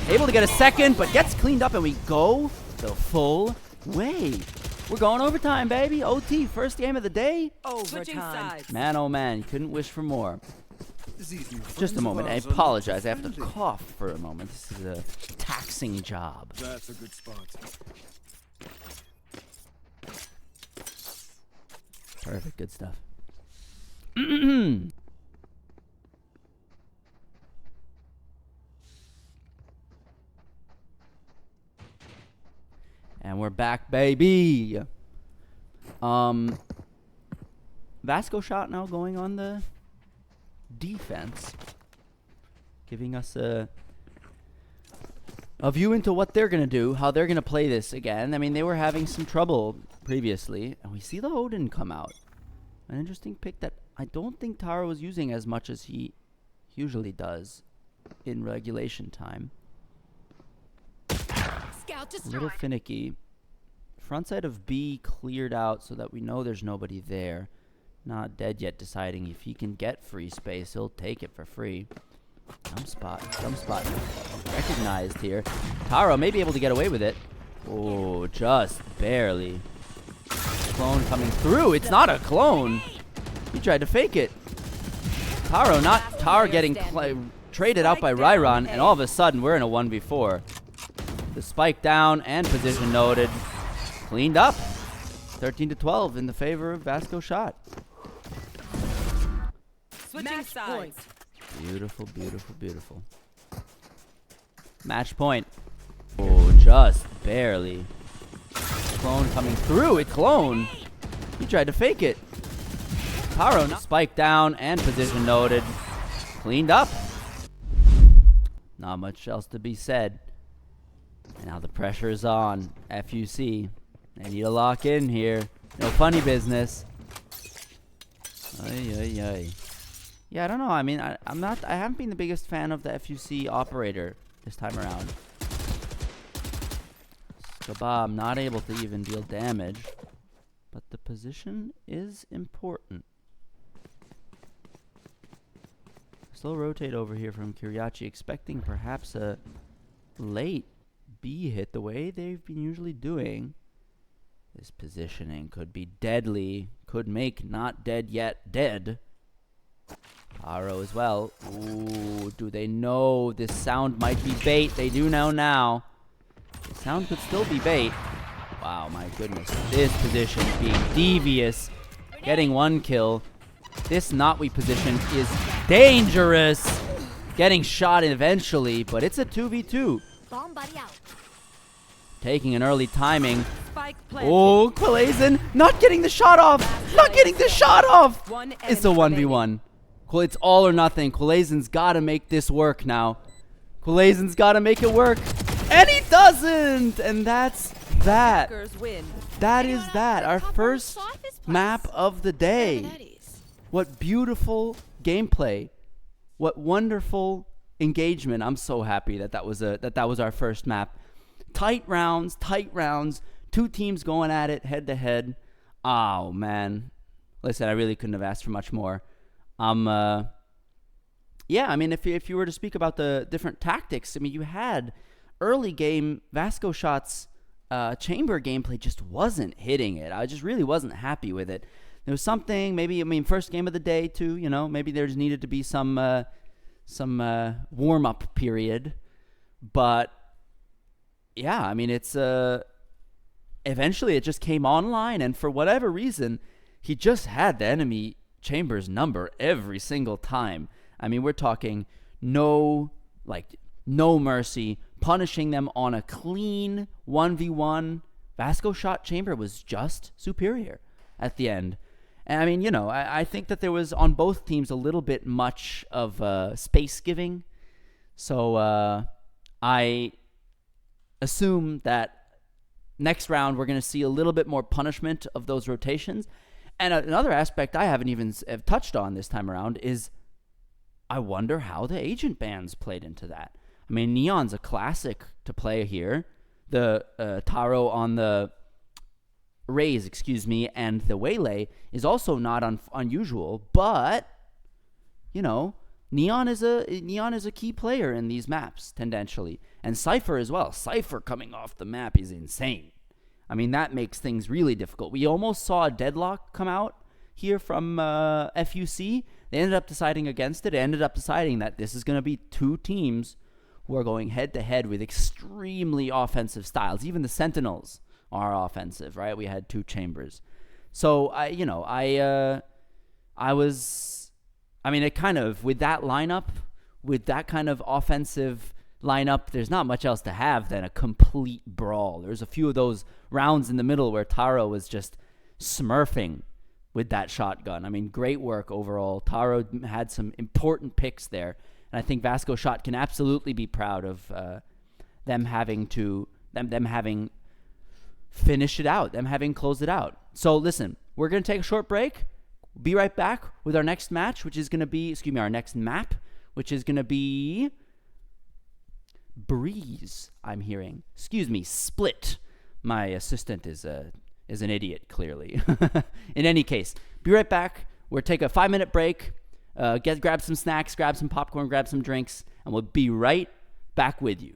Able to get a second, but gets cleaned up, and we go the full way. We're going overtime, baby. OT, first game of the day. Overtime. Man, oh man, you couldn't wish for more. Just a moment. I apologize. I have to cough for a moment. This is a taxing job. That's a good spot. Perfect. Good stuff. And we're back, baby. VascoShot now going on the defense, giving us a view into what they're going to do, how they're going to play this again. I mean, they were having some trouble previously, and we see the Odin come out. An interesting pick that I don't think Taro was using as much as he usually does in regulation time. Scout A little finicky. Front side of B cleared out so that we know there's nobody there. Not Dead Yet deciding if he can get free space, he'll take it for free. Dumb spot recognized here. Taro may be able to get away with it. Oh, just barely. Clone coming through. It's not a clone. He tried to fake it. Taro getting traded out by Rairon, and all of a sudden we're in a 1v4. The spike down and position noted. Cleaned up. 13-12 in the favor of VascoShot. Switching sides. Beautiful, beautiful, beautiful. Match point. Oh, just barely. Clone coming through. It clone. He tried to fake it. Taro spike down and position noted. Cleaned up. Not much else to be said. Now the pressure is on. FUC. They need to lock in here. No funny business. Ay, ay, ay. Yeah, I don't know. I mean, I haven't been the biggest fan of the FUC operator this time around. Skabab not able to even deal damage. But the position is important. Slow rotate over here from Kiriachi, expecting perhaps a late B hit the way they've been usually doing. This positioning could be deadly. Could make Not Dead Yet dead. Taro as well. Ooh, do they know this sound might be bait? They do know now. The sound could still be bait. Wow, my goodness. This position being devious. Getting one kill. This not we position is dangerous. Getting shot eventually, but it's a 2v2. Bomb buddy out. Taking an early timing. Spike planted. Oh, Quilazin not getting the shot off. Not getting the shot off. One It's a enemy 1v1. It's all or nothing. Quilazin got to make this work now. Quilazin got to make it work. And he doesn't. And that's that. Attackers win. That is that. Our first map of the day. What beautiful gameplay. What wonderful engagement. I'm so happy that was our first map. Tight rounds. 2 teams going at it head to head. Oh man. Listen, I really couldn't have asked for much more. Yeah, I mean, if you were to speak about the different tactics, I mean, you had early game VascoShot's chamber gameplay just wasn't hitting it. I just really wasn't happy with it. There was something, maybe, I mean, first game of the day too, you know, maybe there just needed to be some warm-up period. But yeah, I mean, it's eventually it just came online, and for whatever reason, he just had the enemy chamber's number every single time. I mean, we're talking no mercy, punishing them on a clean 1v1. VascoShot chamber was just superior at the end. And I mean, you know, I think that there was on both teams a little bit much of space giving. So I assume that next round we're going to see a little bit more punishment of those rotations. And another aspect I haven't even touched on this time around is I wonder how the agent bans played into that. I mean, Neon's a classic to play here. The Taro on the Raze, and the Waylay is also not unusual, but you know, Neon is a key player in these maps tendentially, and Cypher as well. Cypher coming off the map is insane. I mean, that makes things really difficult. We almost saw a deadlock come out here from FUC. They ended up deciding against it. They ended up deciding that this is going to be 2 teams who are going head-to-head with extremely offensive styles. Even the Sentinels are offensive, right? We had 2 chambers. So, I mean, it kind of, with that lineup, with that kind of offensive lineup, there's not much else to have than a complete brawl. There's a few of those rounds in the middle where Taro was just smurfing with that shotgun. I mean, great work overall. Taro had some important picks there, and I think VascoShot can absolutely be proud of them having finished it out, them having closed it out. So listen, we're going to take a short break. Be right back with our next match, which is going to be, our next map, which is going to be Breeze, I'm hearing. Split. My assistant is an idiot, clearly. In any case, be right back. We'll take a 5-minute break, grab some snacks, grab some popcorn, grab some drinks, and we'll be right back with you.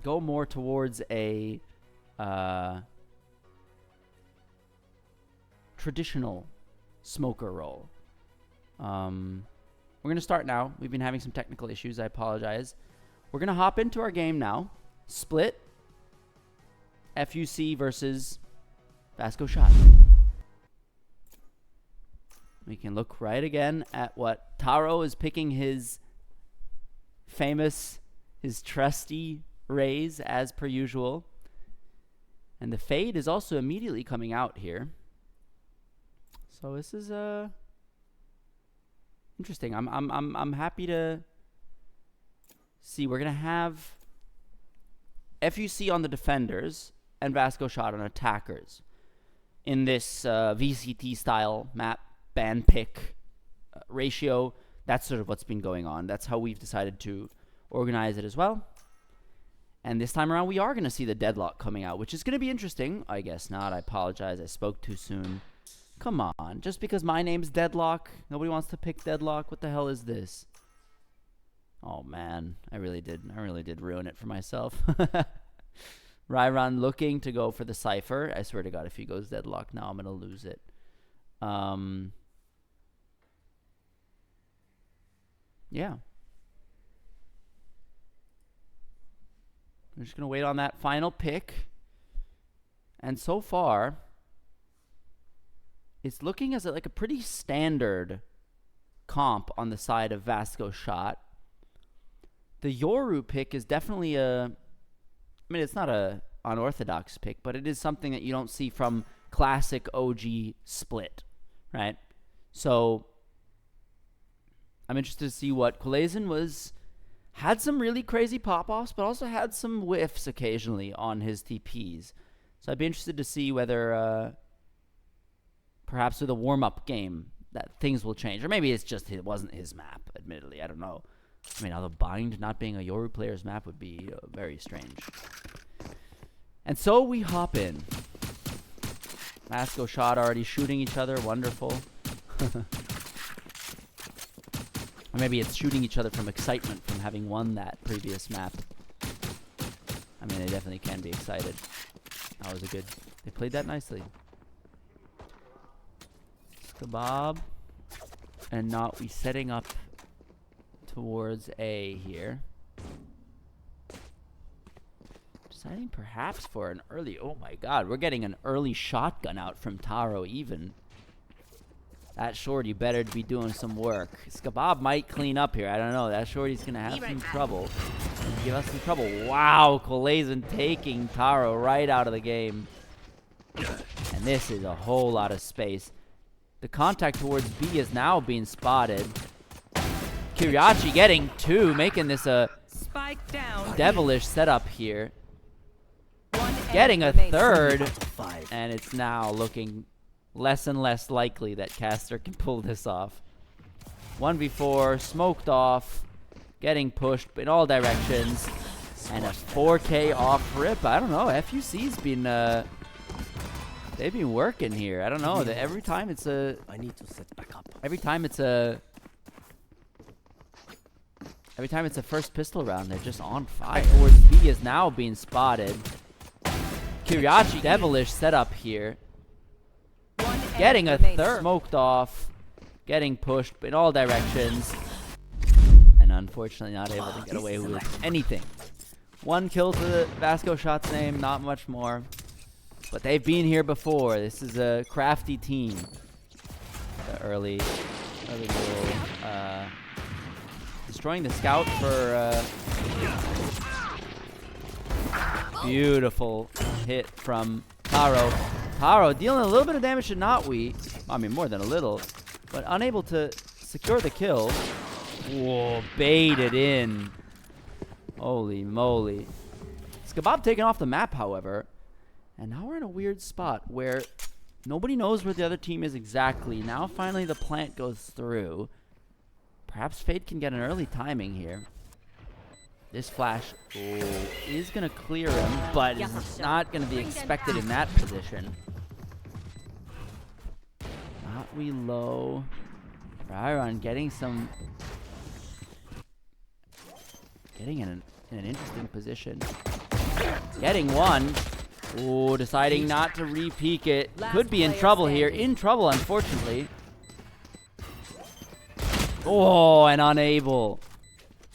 Go more towards a traditional smoker roll. We're going to start now. We've been having some technical issues. I apologize. We're going to hop into our game now. Split. FUC versus VascoShot. We can look right again at what Taro is picking his famous, his trusty raise as per usual. And the fade is also immediately coming out here. So this is interesting. I'm happy to see. We're gonna have FUC on the defenders and VascoShot on attackers in this VCT style map ban pick ratio. That's sort of what's been going on. That's how we've decided to organize it as well. And this time around, we are going to see the deadlock coming out, which is going to be interesting. I guess not. I apologize. I spoke too soon. Come on. Just because my name's Deadlock, nobody wants to pick Deadlock. What the hell is this? Oh, man. I really did ruin it for myself. Ryron looking to go for the Cypher. I swear to God, if he goes Deadlock now, I'm going to lose it. Yeah. We're just going to wait on that final pick. And so far, it's looking as like a pretty standard comp on the side of VascoShot. The Yoru pick is definitely I mean, it's not a unorthodox pick, but it is something that you don't see from classic OG Split, right? So I'm interested to see what Kulazin had some really crazy pop-offs, but also had some whiffs occasionally on his TPs. So I'd be interested to see whether perhaps with a warm-up game that things will change. Or maybe it's just it wasn't his map, admittedly. I don't know. I mean, although Bind not being a Yoru player's map would be very strange. And so we hop in. VascoShot already shooting each other. Wonderful. Or maybe it's shooting each other from excitement from having won that previous map. I mean, they definitely can be excited. That was a good... They played that nicely. Kebab and not we setting up towards A here. Deciding perhaps for an early, oh my god, we're getting an early shotgun out from Taro even. That shorty better be doing some work. Kebab might clean up here, I don't know. That shorty's gonna have some trouble. Give us some trouble. Wow, Kolazin taking Taro right out of the game. And this is a whole lot of space. The contact towards B is now being spotted. Kiriachi getting 2, making this a Spike down. devilish setup here. One Getting a enemy third, and it's now looking less and less likely that Caster can pull this off. 1v4, smoked off, getting pushed in all directions, and a 4K off rip. I don't know, FUC's been, they've been working here. I don't know, every time it's a... I need to set back up. Every time it's a first pistol round, they're just on fire. Towards B is now being spotted. Kiriachi, devilish setup here. One Getting a enemy third. Smoked off. Getting pushed in all directions. And unfortunately not able to get away with anything. 1 kill to the VascoShot's name, not much more. But they've been here before. This is a crafty team. The early little, destroying the scout for, beautiful hit from Taro. Taro dealing a little bit of damage to Notwe. I mean, more than a little. But unable to secure the kill. Whoa, baited in. Holy moly. Kebab taken off the map, however. And now we're in a weird spot where nobody knows where the other team is exactly. Now finally the plant goes through. Perhaps Fade can get an early timing here. This flash is going to clear him, but it's not going to be expected in that position. Not we low. Ryron getting some... Getting in an interesting position. Getting 1. Ooh, deciding not to re-peek it. Could be in trouble here. In trouble, unfortunately. Oh, and unable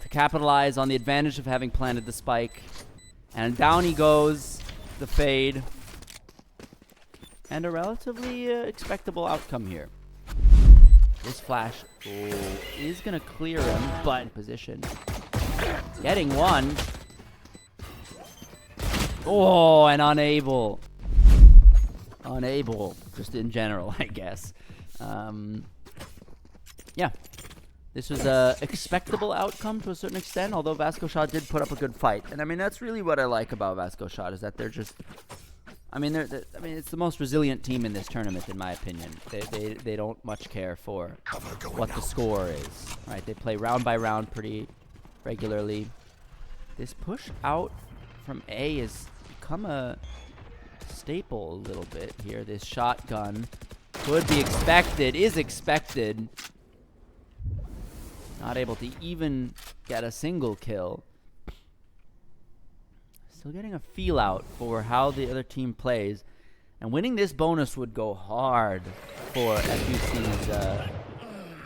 to capitalize on the advantage of having planted the spike. And down he goes, the Fade. And a relatively expectable outcome here. This flash is going to clear him, but in position. Getting 1. Oh, and unable. Unable, just in general, I guess. Yeah. This was a expectable outcome to a certain extent, although VascoShot did put up a good fight. And I mean, that's really what I like about VascoShot, is that they're just... I mean, it's the most resilient team in this tournament, in my opinion. They don't much care for what the score is, right? They play round by round pretty regularly. This push out from A has become a staple a little bit here. This shotgun could be expected, is expected. Not able to even get a single kill. Still getting a feel out for how the other team plays. And winning this bonus would go hard for FUC's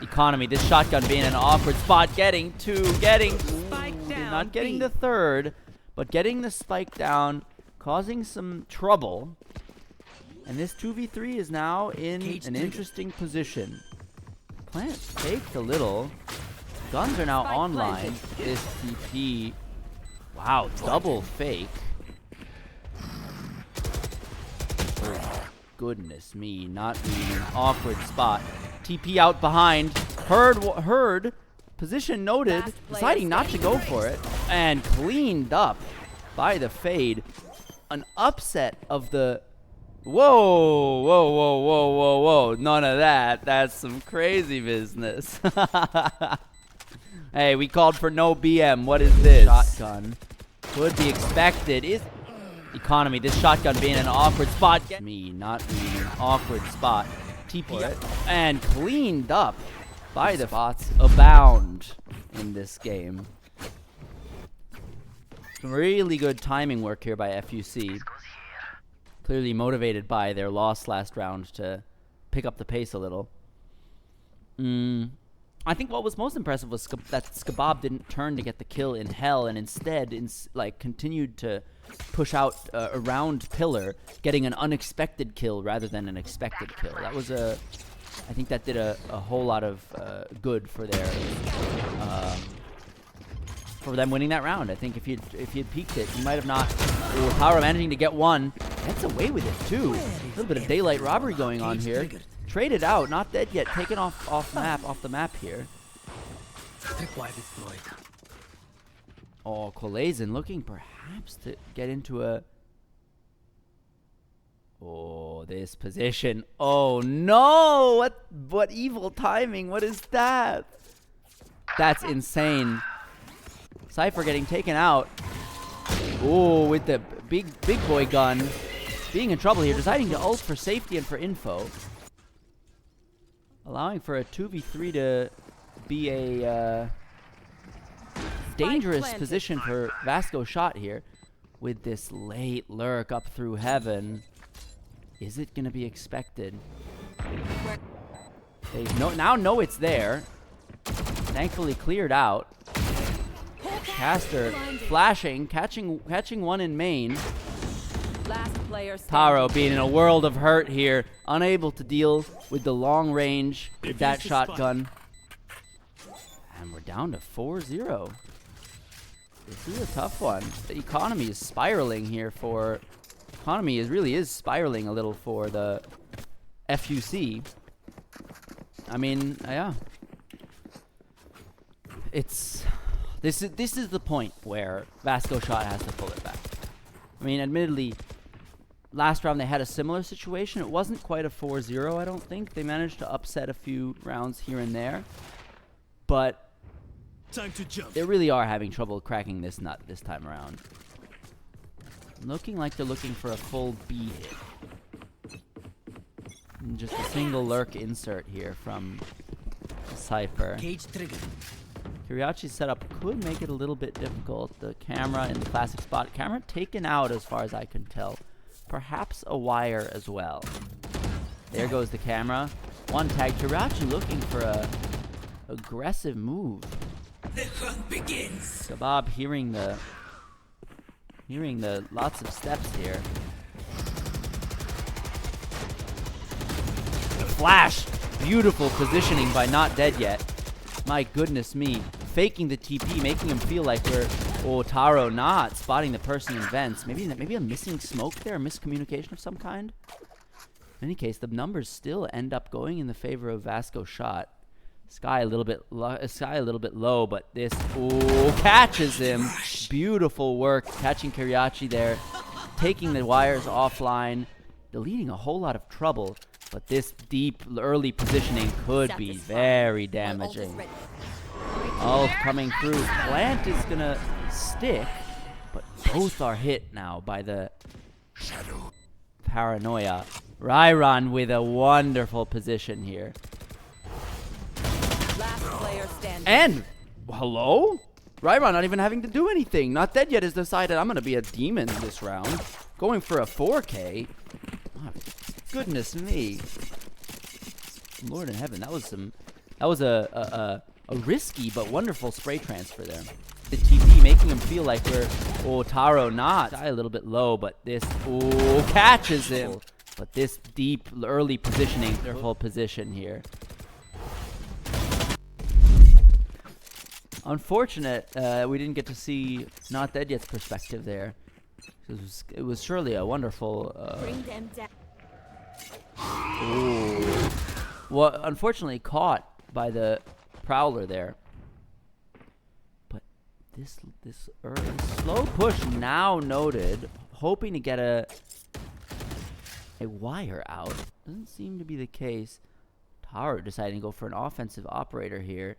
economy. This shotgun being an awkward spot. Getting 2, getting... Spike down, not getting B. the third, but getting the spike down, causing some trouble. And this 2v3 is now in an interesting position. Plant faked a little. Guns are now Spike online. planted. This TP... Wow, double fake. Oh, goodness me, not being an awkward spot. TP out behind. Heard. Position noted. Deciding not to go for it. And cleaned up by the Fade. An upset of the... Whoa, whoa, whoa, whoa, whoa, whoa. None of that. That's some crazy business. Hey, we called for no BM. What is this? Shotgun. Could be expected. Is economy. This shotgun being an awkward spot. Me, not being an awkward spot. TP and cleaned up by the spots abound in this game. Some really good timing work here by FUC. Clearly motivated by their loss last round to pick up the pace a little. I think what was most impressive was that Skabab didn't turn to get the kill in Hell, and instead, continued to push out around Pillar, getting an unexpected kill rather than an expected kill. That was I think that did a whole lot of good for their for them winning that round. I think if he had peeked it, he might have not. Ooh, Power managing to get one. Gets away with it too. A little bit of daylight robbery going on here. Traded out, not dead yet. Taken off the map here. Oh, Kolazin looking perhaps to get into a. Oh, this position. Oh no! What evil timing? What is that? That's insane. Cypher getting taken out. Oh, with the big boy gun. Being in trouble here. Deciding to ult for safety and for info. Allowing for a 2v3 to be a dangerous position for VascoShot here. With this late lurk up through heaven. Is it going to be expected? They now know it's there. Thankfully cleared out. Caster flashing, catching one in main. Last player Taro being in a world of hurt here, unable to deal with the long range with that shotgun. And we're down to 4-0. This is a tough one. The economy is spiraling here for... Economy really is spiraling a little for the FUC. I mean, yeah. This is the point where VascoShot has to pull it back. I mean, admittedly, last round they had a similar situation. It wasn't quite a 4-0, I don't think. They managed to upset a few rounds here and there. But Time to jump. they really are having trouble cracking this nut this time around. Looking like they're looking for a full B hit. And just a single lurk insert here from Cypher. Cage trigger. Kiriachi's setup could make it a little bit difficult. The camera in the classic spot. Camera taken out as far as I can tell. Perhaps a wire as well. There goes the camera. One tag. Kiriachi looking for a aggressive move. The hunt begins. Kebab hearing the lots of steps here. The flash! Beautiful positioning by Not Dead Yet. My goodness me. Faking the TP, making him feel like we're... Oh, Taro not spotting the person in vents. Maybe a missing smoke there, a miscommunication of some kind. In any case, the numbers still end up going in the favor of VascoShot. Sky a little bit low, but this catches him. Beautiful work catching Kiriachi there, taking the wires offline, deleting a whole lot of trouble. But this deep early positioning could be very damaging. Ult coming through. Plant is gonna stick, but both are hit now by the paranoia. Rairon with a wonderful position here. Last player standing. And, hello? Rairon not even having to do anything. Not Dead Yet has decided I'm going to be a demon this round. Going for a 4K. Oh, goodness me. Lord in heaven, that was a risky but wonderful spray transfer there. The TP making him feel like we're, Taro not. A little bit low, but this, catches him. But this deep early positioning, their whole position here. Unfortunate, we didn't get to see Not Dead Yet's perspective there. It was surely a wonderful. Bring them down. Well, unfortunately, caught by the Prowler there. But this slow push now noted, hoping to get a wire out. Doesn't seem to be the case. Taro deciding to go for an offensive operator here.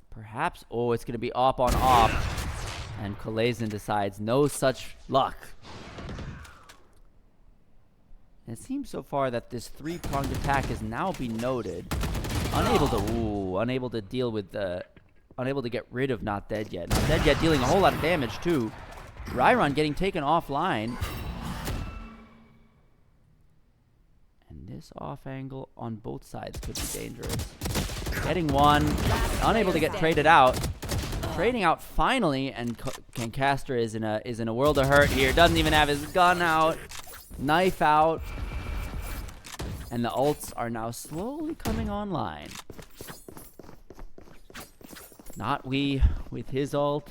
Perhaps, it's going to be op on op. And Kolazin decides no such luck. And it seems so far that this three-pronged attack has now been noted. Unable to deal with the... Unable to get rid of Not Dead Yet. Not Dead Yet dealing a whole lot of damage, too. Rairon getting taken offline. And this off angle on both sides could be dangerous. Getting one. Unable to get traded out. Trading out finally, and Caster is in a world of hurt here. Doesn't even have his gun out. Knife out. And the ults are now slowly coming online. Not we with his ult.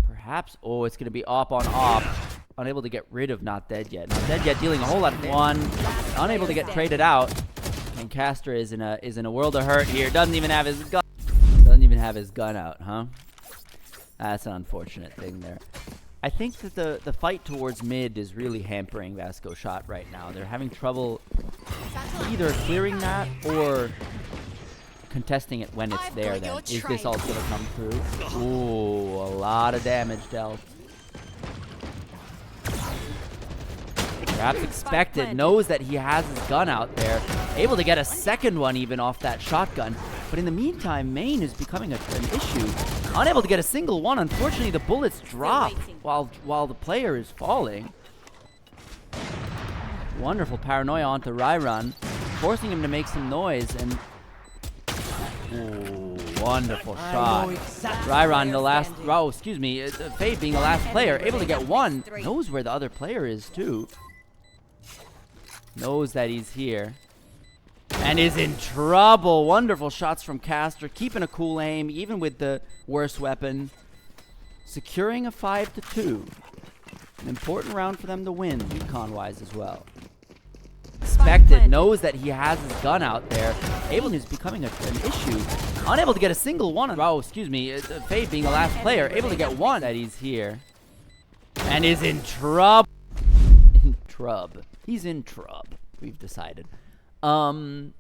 Perhaps. Oh, it's going to be op on op. Unable to get rid of Not Dead Yet. Not Dead Yet dealing a whole lot of one. Unable to get traded out. And Caster is in a world of hurt here. Doesn't even have his gun. Doesn't even have his gun out, huh? That's an unfortunate thing there. I think that the fight towards mid is really hampering VascoShot right now. They're having trouble either clearing that or contesting it when it's there then. Is this ult gonna come through? Ooh, a lot of damage dealt. Perhaps expected, knows that he has his gun out there. Able to get a second one even off that shotgun. But in the meantime, main is becoming an issue. Unable to get a single one. Unfortunately, the bullets drop while the player is falling. Wonderful paranoia onto Ryrun, forcing him to make some noise. And ooh, wonderful shot. Ryrun, the last. Oh, excuse me. Fade being the last player, able to get one. Knows where the other player is too. Knows that he's here. And is in trouble. Wonderful shots from Caster. Keeping a cool aim, even with the worst weapon. Securing a 5-2. An important round for them to win, recon-wise as well. Expected. Knows that he has his gun out there. Able is becoming an issue. Unable to get a single one. Oh, excuse me. Fade being the last player. Able to get one. That he's here. And is in trouble. In trub. He's in trub, we've decided. The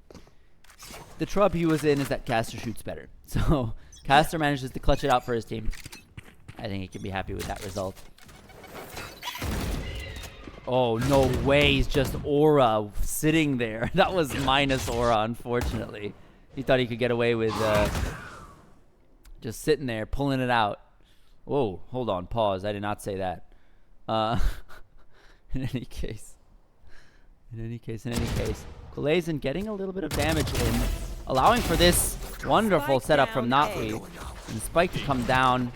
trub he was in is that Caster shoots better. So, Caster manages to clutch it out for his team. I think he can be happy with that result. Oh, no way. He's just aura sitting there. That was minus aura, unfortunately. He thought he could get away with just sitting there, pulling it out. Whoa, hold on, pause. I did not say that. In any case. In any case. Kulazin getting a little bit of damage in, allowing for this wonderful setup from Notwe. And Spike to come down.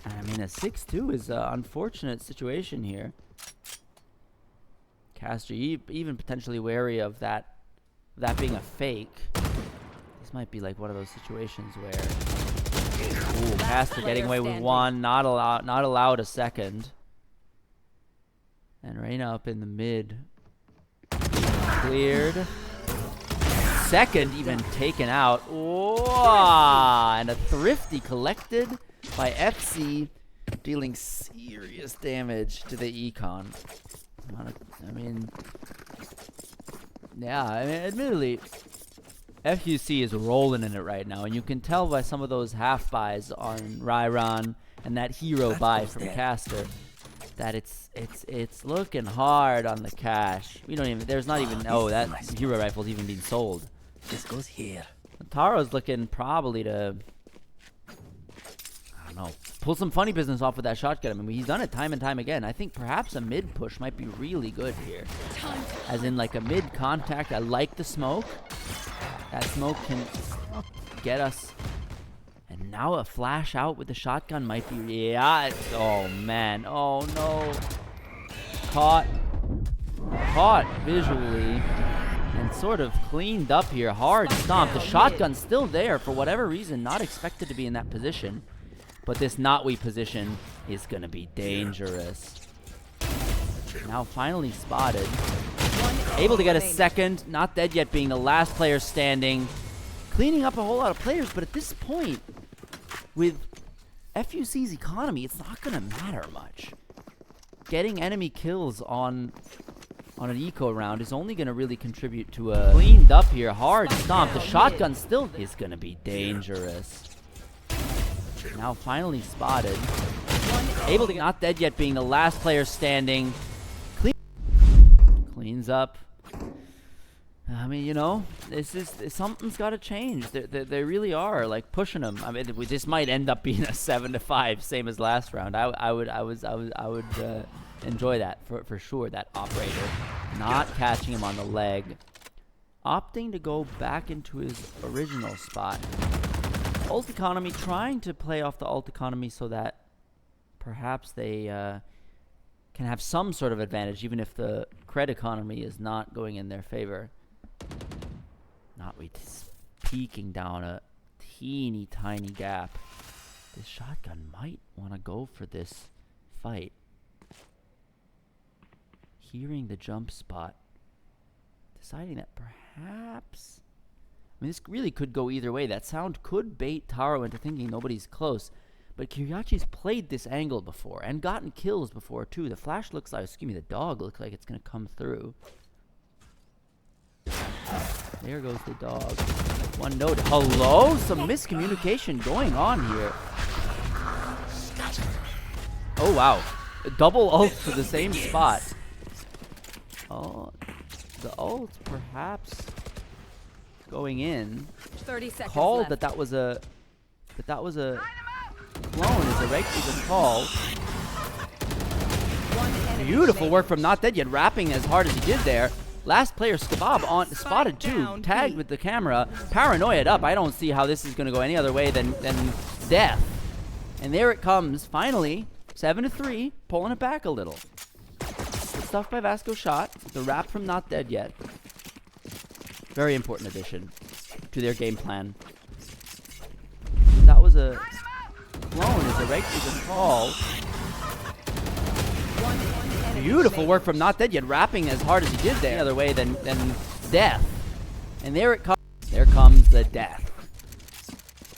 I mean, a 6-2 is an unfortunate situation here. Caster even potentially wary of that being a fake. This might be like one of those situations where, ooh, Caster getting away with one, not allowed a second. And Reyna up in the mid. Cleared. Second even taken out. Oh, and a thrifty collected by FC, dealing serious damage to the econ. Admittedly, FUC is rolling in it right now, and you can tell by some of those half buys on Ryrun and that hero buy from Caster that it's looking hard on the cash. We don't even, there's not even, oh, that hero rifle's even being sold. This goes here. Taro's looking probably to, I don't know, pull some funny business off with that shotgun. I mean, he's done it time and time again. I think perhaps a mid push might be really good here. As in like a mid contact. I like the smoke. That smoke can get us. And now a flash out with the shotgun might be, yeah. Oh man, oh no. Caught visually. And sort of cleaned up here. Hard stomp. The shotgun's still there for whatever reason. Not expected to be in that position. But this Notwe position is going to be dangerous. Now finally spotted. Able to get a second. Not dead yet, being the last player standing. Cleaning up a whole lot of players. But at this point, with FUC's economy, it's not going to matter much. Getting enemy kills on an eco round is only going to really contribute to a cleaned up here. Hard stomp. The shotgun still is going to be dangerous. Now finally spotted. Able to, not dead yet, being the last player standing. Cleans up. I mean, you know, something's got to change. They really are like pushing them. I mean, this might end up being a 7-5, same as last round. I would enjoy that for sure. That operator not catching him on the leg, opting to go back into his original spot. Ult economy, trying to play off the ult economy so that perhaps they can have some sort of advantage, even if the cred economy is not going in their favor. Not peeking down a teeny tiny gap. This shotgun might want to go for this fight. Hearing the jump spot, deciding that perhaps, I mean, this really could go either way. That sound could bait Taro into thinking nobody's close, but Kiryachi's played this angle before and gotten kills before too. The flash looks like, excuse me, the dog looks like it's gonna come through. There goes the dog. One note. Hello? Some miscommunication going on here. Oh, wow. A double ult to the same spot. Oh, the ult perhaps going in. 30 seconds Called left. that was a clone is a regular call. Beautiful work from Not Dead Yet, rapping as hard as he did there. Last player, Skabab, on spotted too, tagged with the camera, paranoid up. I don't see how this is going to go any other way than death. And there it comes, finally, 7-3, pulling it back a little. Good stuff by VascoShot, the rap from Not Dead Yet. Very important addition to their game plan. That was a clone, is a regular call. Beautiful work from Not Dead Yet, rapping as hard as he did there. Any other way than death. And there it comes. There comes the death.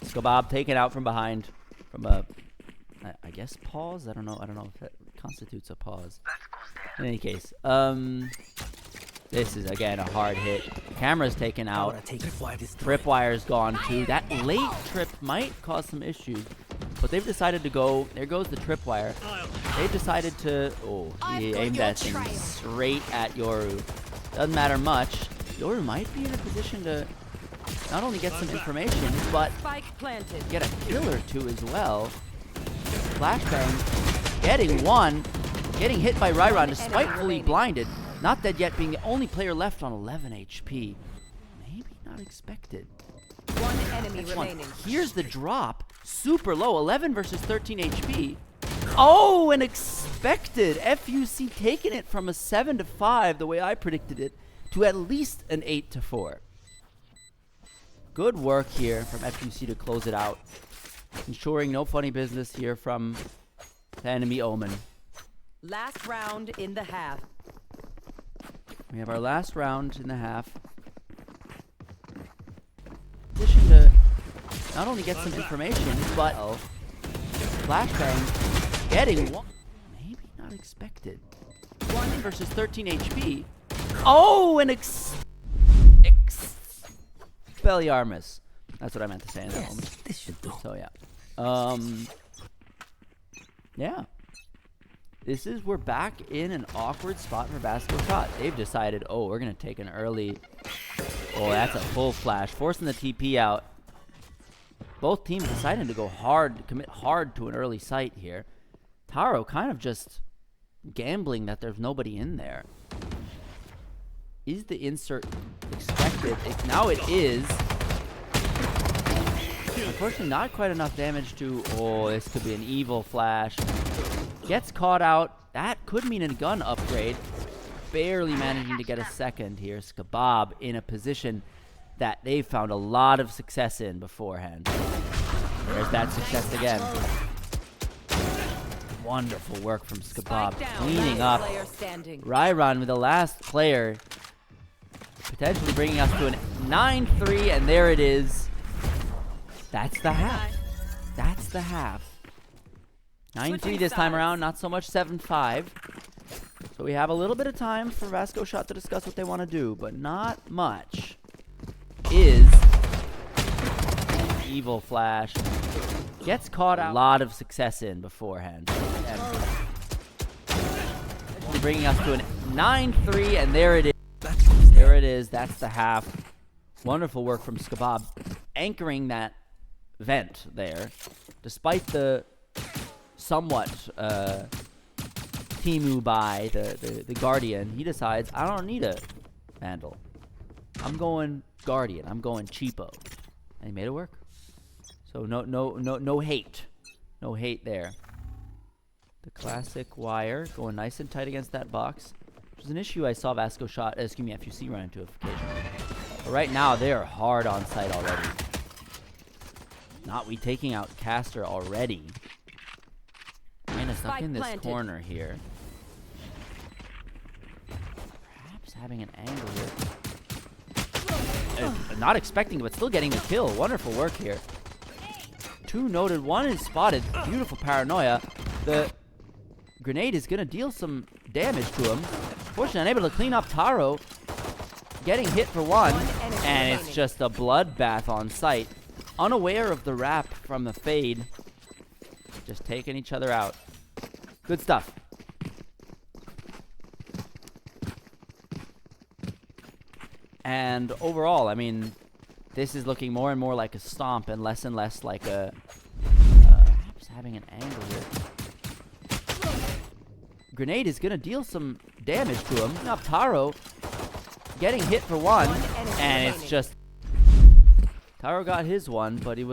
Skabab taken out from behind from a, I guess, pause. I don't know if that constitutes a pause. In any case, this is again a hard hit. Camera's taken out. Tripwire's gone too. That late trip might cause some issues. But they've decided to go. There goes the tripwire. They've decided to. Oh, he aimed that thing straight at Yoru. Doesn't matter much. Yoru might be in a position to not only get some information, but get a kill or two as well. Flashbang, getting one, getting hit by Ryron despite fully blinded. Not Dead Yet being the only player left on 11 HP. Maybe not expected. One enemy remaining. Here's the drop. Super low. 11 versus 13 HP. Oh, and expected. FUC taking it from a 7-5, the way I predicted it, to at least an 8-4. Good work here from FUC to close it out. Ensuring no funny business here from the enemy Omen. Last round in the half. We have our last round in the half. Position to not only get some information, but flashbang, getting one. Maybe not expected. 1 versus 13 HP. Oh, and Expelliarmus. That's what I meant to say in that moment. This should do. So yeah. Yeah. We're back in an awkward spot for VascoShot. They've decided, oh, we're gonna take an early. Oh, that's a full flash, forcing the TP out. Both teams deciding to go hard, commit hard to an early sight here. Taro kind of just gambling that there's nobody in there. Is the insert expected? Now it is. Unfortunately, not quite enough damage to. Oh, this could be an evil flash. Gets caught out. That could mean a gun upgrade. Barely managing to get a second here. Skabab in a position that they've found a lot of success in beforehand. There's that success again. Wonderful work from Skabab. Cleaning up. Ryron with the last player. Potentially bringing us to a 9-3, and there it is. That's the half. That's the half. 9-3 this time around, not so much 7-5. So we have a little bit of time for VascoShot to discuss what they want to do, but not much. Is evil flash. Gets caught out. A lot of success in beforehand. Bringing us to a 9-3, and there it is. There it is. That's the half. Wonderful work from Skabab, anchoring that vent there. Despite the somewhat Timu by the Guardian, he decides, I don't need a Vandal. I'm going Guardian. I'm going cheapo. And he made it work. So no hate. No hate there. The classic wire going nice and tight against that box. Which is an issue I saw VascoShot, FUC run into occasionally. But right now, they are hard on site already. Not we taking out Caster already. Man, it's stuck in this corner here. Perhaps having an angle here. Not expecting it, but still getting the kill. Wonderful work here. 2 noted, 1 is spotted. Beautiful paranoia. The grenade is going to deal some damage to him. Fortunately, unable to clean up Taro. Getting hit for 1. And it's just a bloodbath on site. Unaware of the wrap from the fade. Just taking each other out. Good stuff. And overall, I mean, this is looking more and more like a stomp and less like a... perhaps having an angle here. Grenade is going to deal some damage to him. Now Taro getting hit for 1. And it's just... Taro got his 1, but he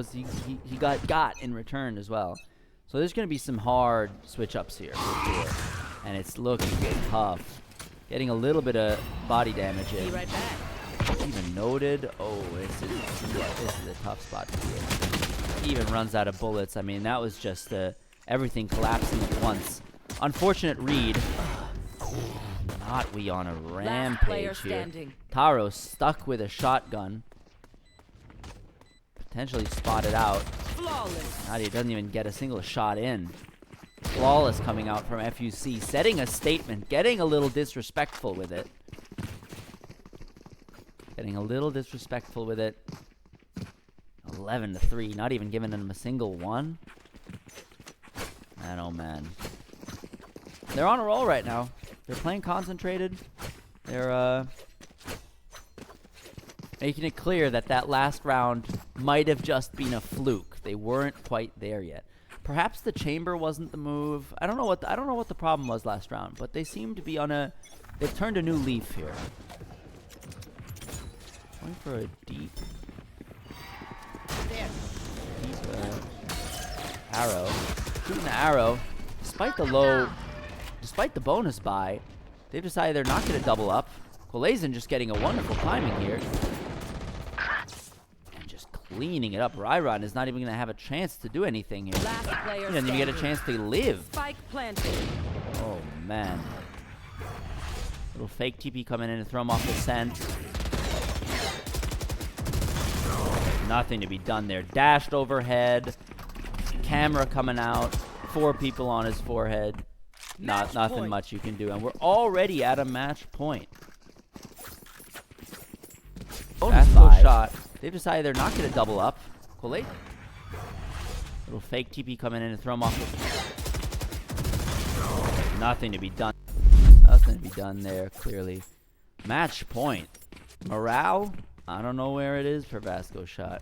got in return as well. So there's going to be some hard switch-ups here for sure. And it's looking tough. Getting a little bit of body damage in. Be right back. Even noted. Oh, this is a tough spot to be in. He even runs out of bullets. I mean, that was just everything collapsing at once. Unfortunate read. Not we on a rampage here. Taro stuck with a shotgun. Potentially spotted out. Flawless. He doesn't even get a single shot in. Flawless coming out from FUC. Setting a statement. Getting a little disrespectful with it. Getting a little disrespectful with it. 11-3. Not even giving him a single 1. Man, oh man. They're on a roll right now. They're playing concentrated. They're making it clear that last round might have just been a fluke. They weren't quite there yet. Perhaps the chamber wasn't the move. I don't know what the problem was last round, but they seem to be on a... They've turned a new leaf here. Going for a deep arrow. Shooting the arrow. Despite the bonus buy, they've decided they're not going to double up. Kolazin just getting a wonderful timing here. And just cleaning it up. Ryron is not even going to have a chance to do anything here. He doesn't even get a chance to live. Spike planted. Oh, man. Little fake TP coming in to throw him off the scent. Nothing to be done there. Dashed overhead. Camera coming out. 4 people on his forehead. Nothing much you can do. And we're already at a match point. VascoShot. They've decided they're not going to double up. Little fake TP coming in to throw him off. Nothing to be done. Nothing to be done there, clearly. Match point. Morale? I don't know where it is for VascoShot.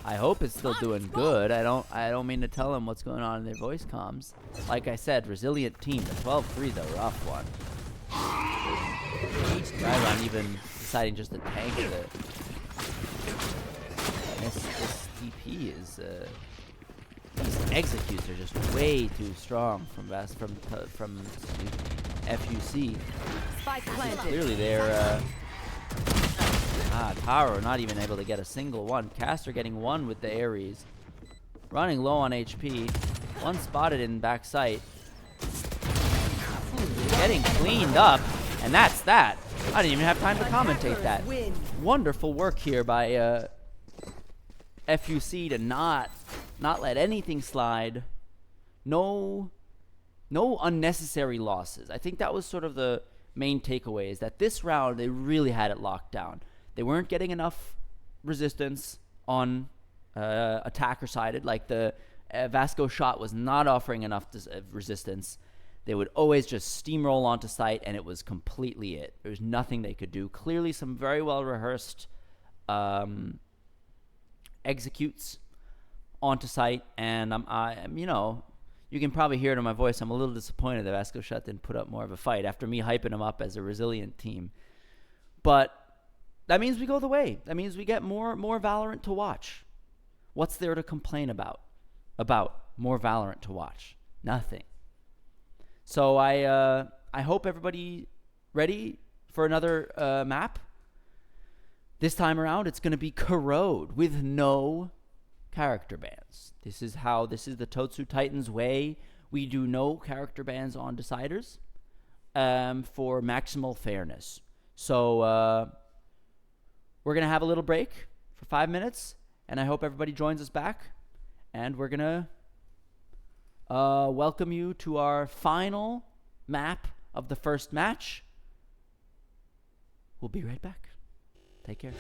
I hope it's still doing good. I don't mean to tell them what's going on in their voice comms. Like I said, resilient team. The 12-3 is a rough one. Ryron even deciding just to tank it. This DP is these executes are just way too strong from FUC. Spike planted. Clearly they're Taro not even able to get a single 1. Caster getting 1 with the Ares. Running low on HP. 1 spotted in back sight. Getting cleaned up. And that's that. I didn't even have time to commentate that. Wonderful work here by FUC to not let anything slide. No unnecessary losses. I think that was sort of the main takeaway, is that this round they really had it locked down. They weren't getting enough resistance on attacker sided. Like the VascoShot was not offering enough resistance. They would always just steamroll onto site, and it was completely it. There was nothing they could do. Clearly some very well-rehearsed executes onto site, and I'm you know, you can probably hear it in my voice. I'm a little disappointed that VascoShot didn't put up more of a fight after me hyping them up as a resilient team. But that means we go the way. That means we get more Valorant to watch. What's there to complain about? About more Valorant to watch? Nothing. So I hope everybody ready for another map. This time around, it's going to be Corrode with no character bans. This is the Totsu Titans way. We do no character bans on deciders for maximal fairness. So we're going to have a little break for 5 minutes, and I hope everybody joins us back. And we're going to welcome you to our final map of the first match. We'll be right back. Take care.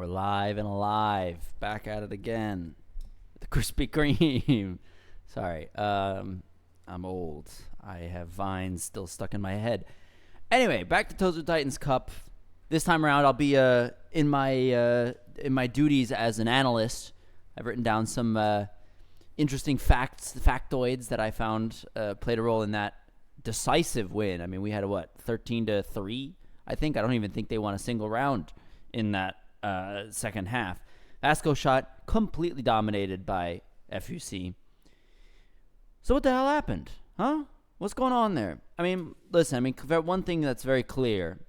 we're live and alive. Back at it again. The Krispy Kreme. Sorry. I'm old. I have vines still stuck in my head. Anyway, back to Totsu Titans Cup. This time around, I'll be in my duties as an analyst. I've written down some interesting factoids that I found played a role in that decisive win. I mean, we had 13-3. I think. I don't even think they won a single round in that second half. VascoShot completely dominated by FUC. So what the hell happened? Huh? What's going on there? I mean, listen, one thing that's very clear,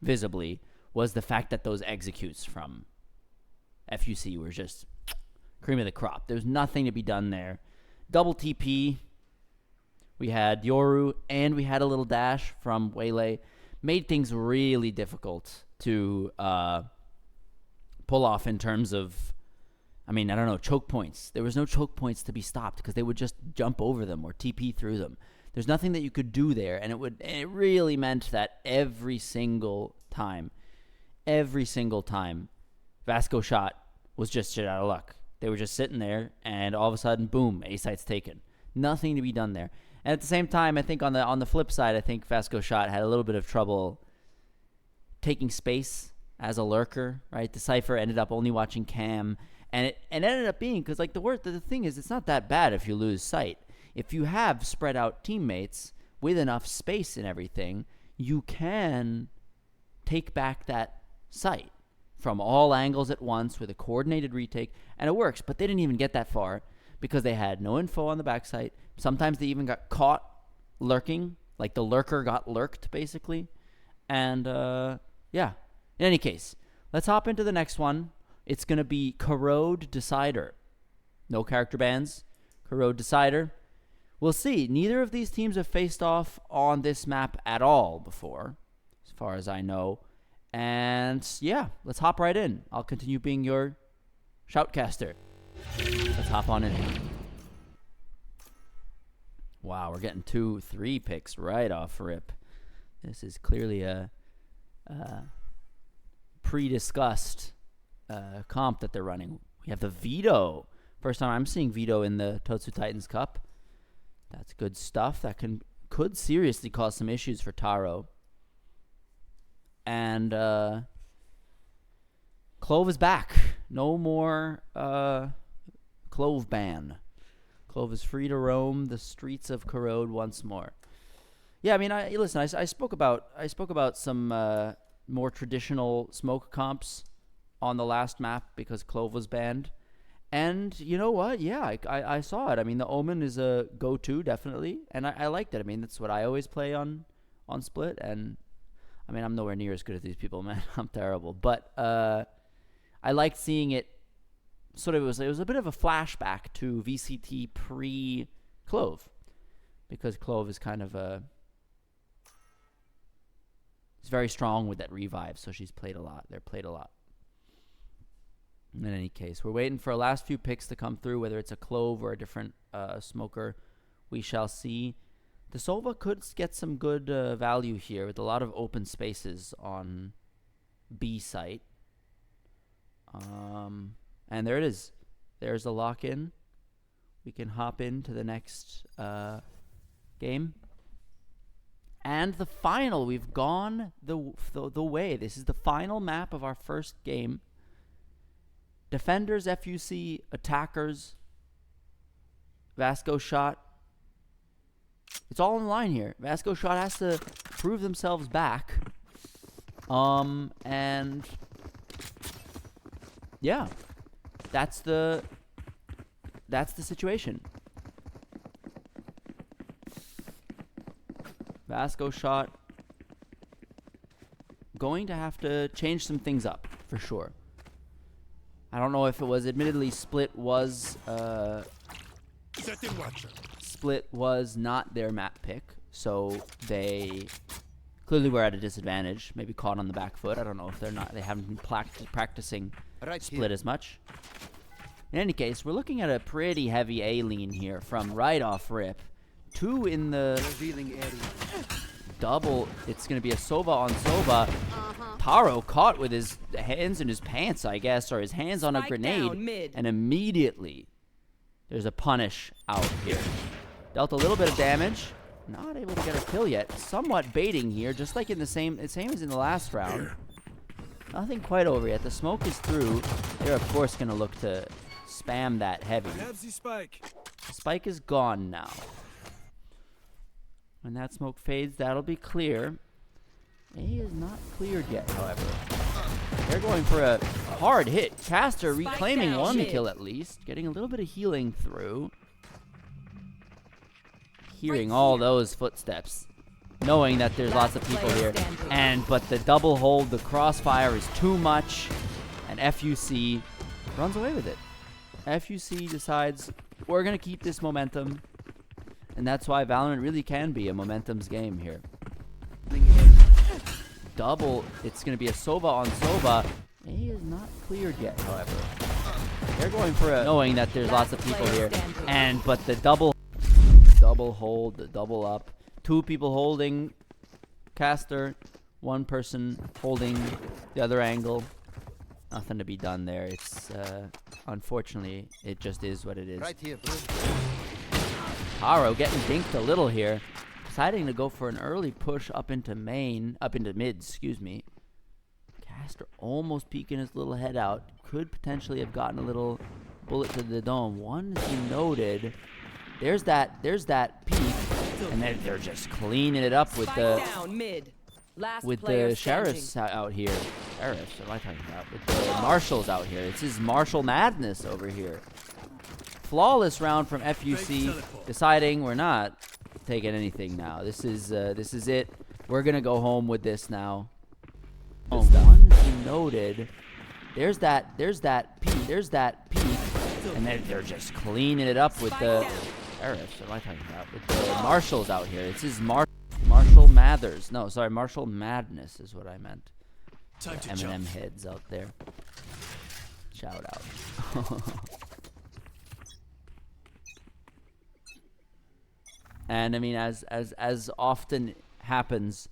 visibly, was the fact that those executes from FUC were just cream of the crop. There's nothing to be done there. Double TP. We had Yoru, and we had a little dash from Waylay. Made things really difficult to pull off in terms of, choke points. There was no choke points to be stopped because they would just jump over them or TP through them. There's nothing that you could do there, and it really meant that every single time, VascoShot was just shit out of luck. They were just sitting there, and all of a sudden, boom, A site's taken. Nothing to be done there. And at the same time, I think on the flip side, I think VascoShot had a little bit of trouble taking space as a lurker, right? The Cypher ended up only watching Cam, and it ended up being, because the thing is, it's not that bad if you lose sight. If you have spread out teammates with enough space and everything, you can take back that sight from all angles at once with a coordinated retake, and it works. But they didn't even get that far because they had no info on the backside. Sometimes they even got caught lurking, like the lurker got lurked, basically. And, yeah. In any case, let's hop into the next one. It's going to be Corrode Decider. No character bans. Corrode Decider. We'll see. Neither of these teams have faced off on this map at all before, as far as I know. And, yeah, let's hop right in. I'll continue being your shoutcaster. Let's hop on in. Wow, we're getting 2-3 picks right off rip. This is clearly a pre-discussed comp that they're running. We have the Veto. First time I'm seeing Veto in the Totsu Titans Cup. That's good stuff. That could seriously cause some issues for Taro. And Clove is back. No more Clove ban. Clove is free to roam the streets of Corrode once more. Yeah, I spoke about some more traditional smoke comps on the last map because Clove was banned. And you know what? Yeah, I saw it. The Omen is a go-to, definitely. And I liked it. That's what I always play on Split. And, I'm nowhere near as good as these people, man. I'm terrible. But I liked seeing it. It was a bit of a flashback to VCT pre-Clove. Because Clove is kind of it's very strong with that revive. So she's played a lot. They're played a lot. In any case, we're waiting for our last few picks to come through, whether it's a Clove or a different smoker. We shall see. The Sova could get some good value here with a lot of open spaces on B site. And there it is. There's the lock-in. We can hop into the next game. And the final. We've gone the way. This is the final map of our first game. Defenders, FUC, attackers, VascoShot. It's all in line here. VascoShot has to prove themselves back. And yeah, that's the situation. VascoShot going to have to change some things up for sure. I don't know if it was, admittedly, Split was not their map pick, so they clearly were at a disadvantage, maybe caught on the back foot. I don't know if they haven't been practicing Split as much. In any case, we're looking at a pretty heavy A lean here from right off rip. 2 in the double. It's going to be a Sova on Sova. Taro caught with his hands in his pants, I guess, or his hands on a Spike grenade, down mid. and immediately there's a punish out here. Dealt a little bit of damage, not able to get a kill yet. Somewhat baiting here, just like in the same as in the last round. Nothing quite over yet. The smoke is through. They're of course gonna look to spam that heavy. Have the spike. The spike is gone now. When that smoke fades, that'll be clear. A is not cleared yet, however. They're going for a hard hit. Caster Spike reclaiming down one mid. kill at least. Getting a little bit of healing through. Hearing all those footsteps. Knowing that there's lots of people here. But the double hold, the crossfire is too much. And FUC runs away with it. FUC decides, we're going to keep this momentum. And that's why Valorant really can be a momentum's game here. Double, it's going to be a Sova on Sova. A is not cleared yet, however. They're going for a, knowing that there's lots of people here. But the double hold, the double up. Two people holding caster, one person holding the other angle. Nothing to be done there. It's unfortunately, it just is what it is. Right here, bro. Taro getting dinked a little here. Deciding to go for an early push up into mid, excuse me. Caster almost peeking his little head out. Could potentially have gotten a little bullet to the dome. One is noted. There's that peek. And they're just cleaning it up with Spike down mid. Last the player sheriffs out here. Sheriffs, what am I talking about? With the marshals out here. It's his marshal madness over here. Flawless round from FUC. Deciding we're not taking anything now. This is it. We're gonna go home with this now. One noted. There's that peek. And they're just cleaning it up with the sheriffs. What am I talking about? With the marshals out here. It's his Marshall Mathers. No, sorry, Marshall Madness is what I meant. Time to Eminem jump. heads out there. Shout out. And I mean, as often happens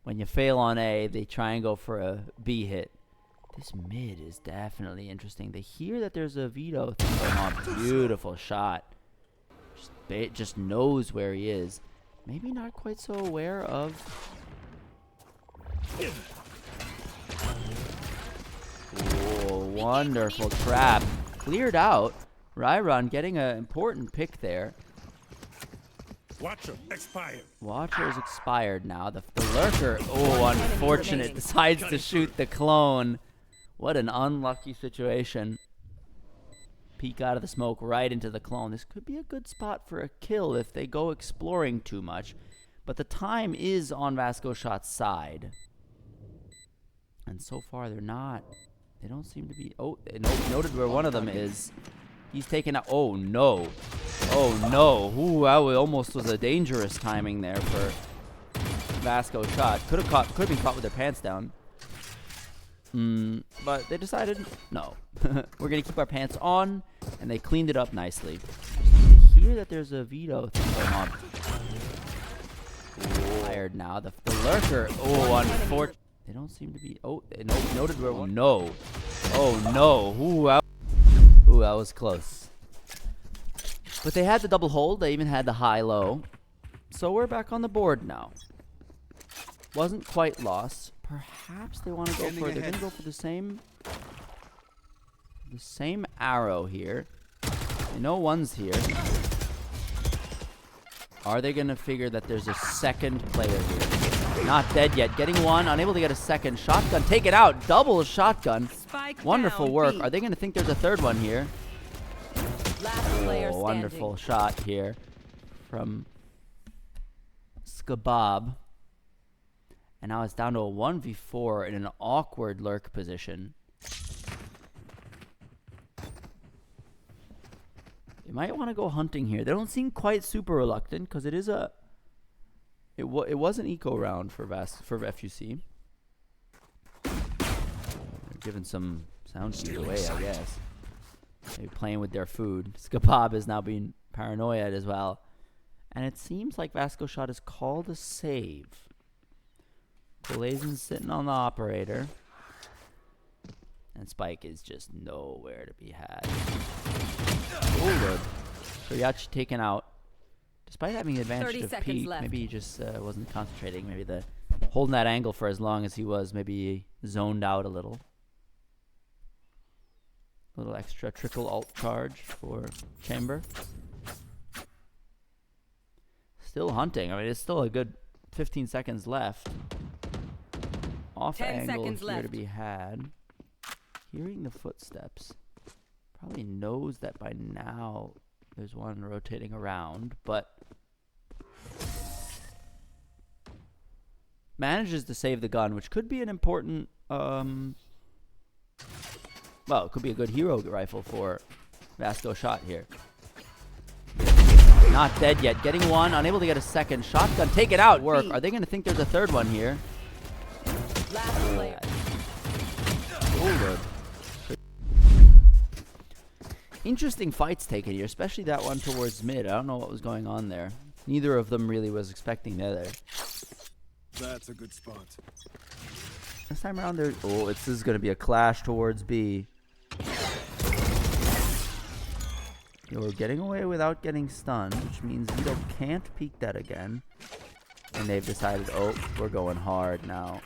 when you fail on A, they try and go for a B hit. This mid is definitely interesting. They hear that there's a veto thing going on. Beautiful shot. Just knows where he is. Maybe not quite so aware of. Oh, wonderful trap. Cleared out. Ryron getting an important pick there. Watcher expired. Watcher is expired now. The lurker, oh, unfortunate, decides to shoot the clone. What an unlucky situation. Peek out of the smoke right into the clone. This could be a good spot for a kill if they go exploring too much. But the time is on VascoShot's side. And so far they're not. They don't seem to be. Oh, noted where one of them is. He's taken out. Oh no. Oh no. Ooh, that almost was a dangerous timing there for VascoShot. Could have been caught with their pants down. But they decided, no. We're going to keep our pants on, and they cleaned it up nicely. They hear that there's a veto thing going on. Fired now. The lurker, oh, unfortunate. They don't seem to be, oh, noted where, no. Oh, no. Ooh, that was close. But they had the double hold. They even had the high-low. So we're back on the board now. Wasn't quite lost. Perhaps they want to go for. They're gonna go for the same arrow here. They know one's here. Are they gonna figure that there's a second player here? Not dead yet. Getting one, unable to get a second. Shotgun, take it out. Double shotgun. Spike Wonderful down work. B. Are they gonna think there's a third one here? Last player Oh, wonderful shot here from Skabob. And now it's down to a 1v4 in an awkward lurk position. You might want to go hunting here. They don't seem quite super reluctant because it is a. It was an eco round for FUC. They're giving some sound cues away, I guess. Maybe playing with their food. Skabob is now being paranoid as well. And it seems like VascoShot has called a save. Blazon's sitting on the operator. And Spike is just nowhere to be had. Oh, good. Toriachi taken out. Despite having the advantage 30 of seconds peak, left. maybe he just wasn't concentrating. Maybe holding that angle for as long as he was, maybe he zoned out a little. A little extra trickle alt charge for Chamber. Still hunting. I mean, it's still a good 15 seconds left. Off 10 angle seconds here left. to be had. Hearing the footsteps. Probably knows that by now there's one rotating around, but manages to save the gun, which could be an important, well, it could be a good hero rifle for VascoShot here. Not dead yet. Getting one, unable to get a second. Shotgun, take it out. Work. Are they going to think there's a third one here? Last player. Oh, good. Interesting fights taken here, especially that one towards mid. I don't know what was going on there. Neither of them really was expecting the other. That's a good spot. This time around, this is going to be a clash towards B. You're getting away without getting stunned, which means Vito can't peek that again. And they've decided, oh, we're going hard now.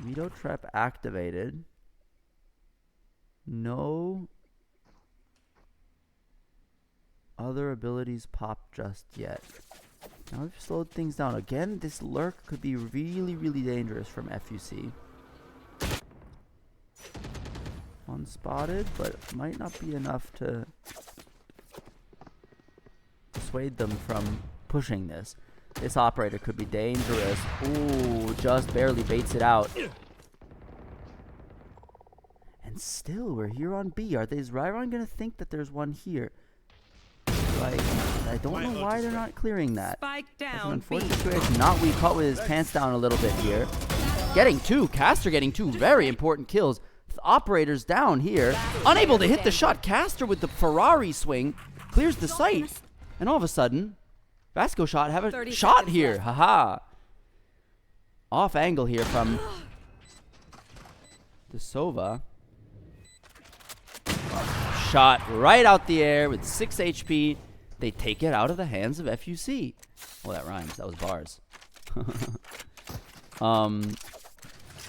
Vito trap activated. No other abilities pop just yet. Now we've slowed things down. Again, this lurk could be really, really dangerous from FUC. Unspotted, but might not be enough to dissuade them from pushing this. This operator could be dangerous. Ooh, just barely baits it out. And still, we're here on B. Is Ryron going to think that there's one here? Like, I don't know why they're not clearing that. Spike That's an down. unfortunate situation. Not we caught with his pants down a little bit here. Getting two. Caster getting two very important kills. The operator's down here. Unable to hit the shot. Caster with the Ferrari swing clears the site. And all of a sudden, VascoShot have a 30 shot seconds here. left. Haha. Off angle here from the Sova. Shot right out the air with 6 HP. They take it out of the hands of FUC. Well, that rhymes. That was bars.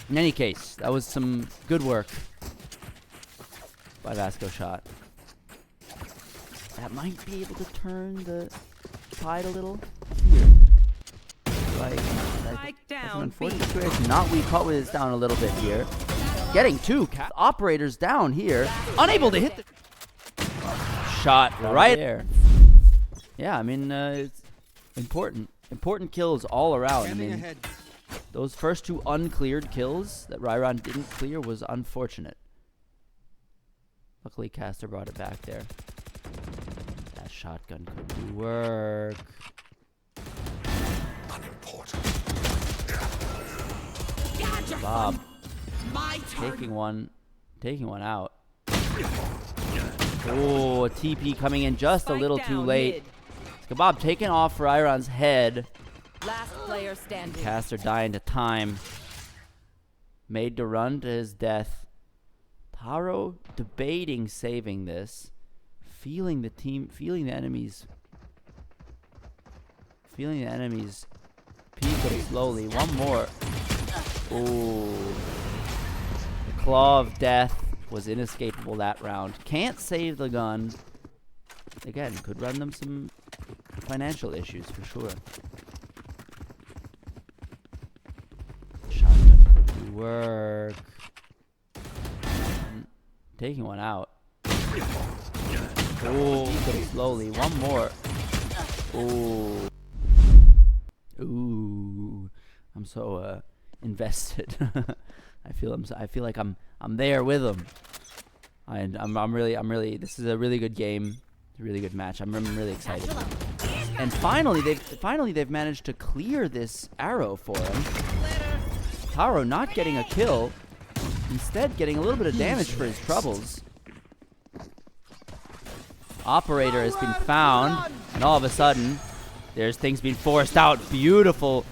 In any case, that was some good work by VascoShot. That might be able to turn the tide a little here. Like, that's an unfortunate situation. Not we caught with his down a little bit here. Getting two. Operators down here. Unable to hit the shot right there. Yeah, I mean, it's important. Important kills all around. I mean, those first two uncleared kills that Ryron didn't clear was unfortunate. Luckily, Caster brought it back there. That shotgun could do work. Bob taking one out. Oh, a TP coming in just a little too late. Kebab taking off Ryron's head. Last player standing. Caster dying to time. Made to run to his death. Taro debating saving this. Feeling the enemies peeking slowly. One more. Ooh. The claw of death was inescapable that round. Can't save the gun. Again, could run them some financial issues for sure. Shotgun could do work. Taking one out. Ooh, slowly. One more. Ooh. Ooh. I'm so invested. I feel like I'm there with them. And I'm really this is a really good game. It's a really good match. I'm really excited. And finally they've managed to clear this arrow for him. Taro not getting a kill, instead getting a little bit of damage for his troubles. Operator has been found, and all of a sudden there's things being forced out. Beautiful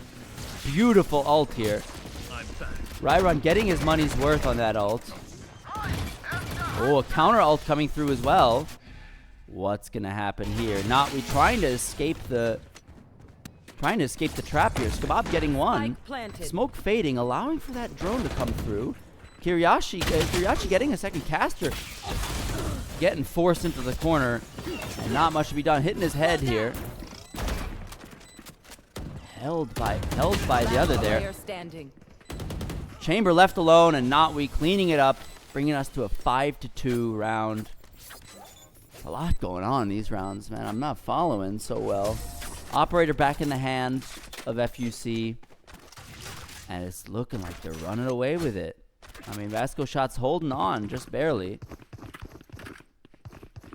beautiful ult here. I'm back. Ryrun getting his money's worth on that ult. Oh, a counter ult coming through as well. What's gonna happen here? We trying to escape the trap here. Skabab getting one. Spike planted. Smoke fading, allowing for that drone to come through. Kiriachi getting a second caster. Getting forced into the corner. And not much to be done. Hitting his head here. Held by the other there. Player standing. Chamber left alone and Notwe cleaning it up, bringing us to a 5-2 round. A lot going on in these rounds, man. I'm not following so well. Operator back in the hand of FUC. And it's looking like they're running away with it. I mean, VascoShot's holding on, just barely.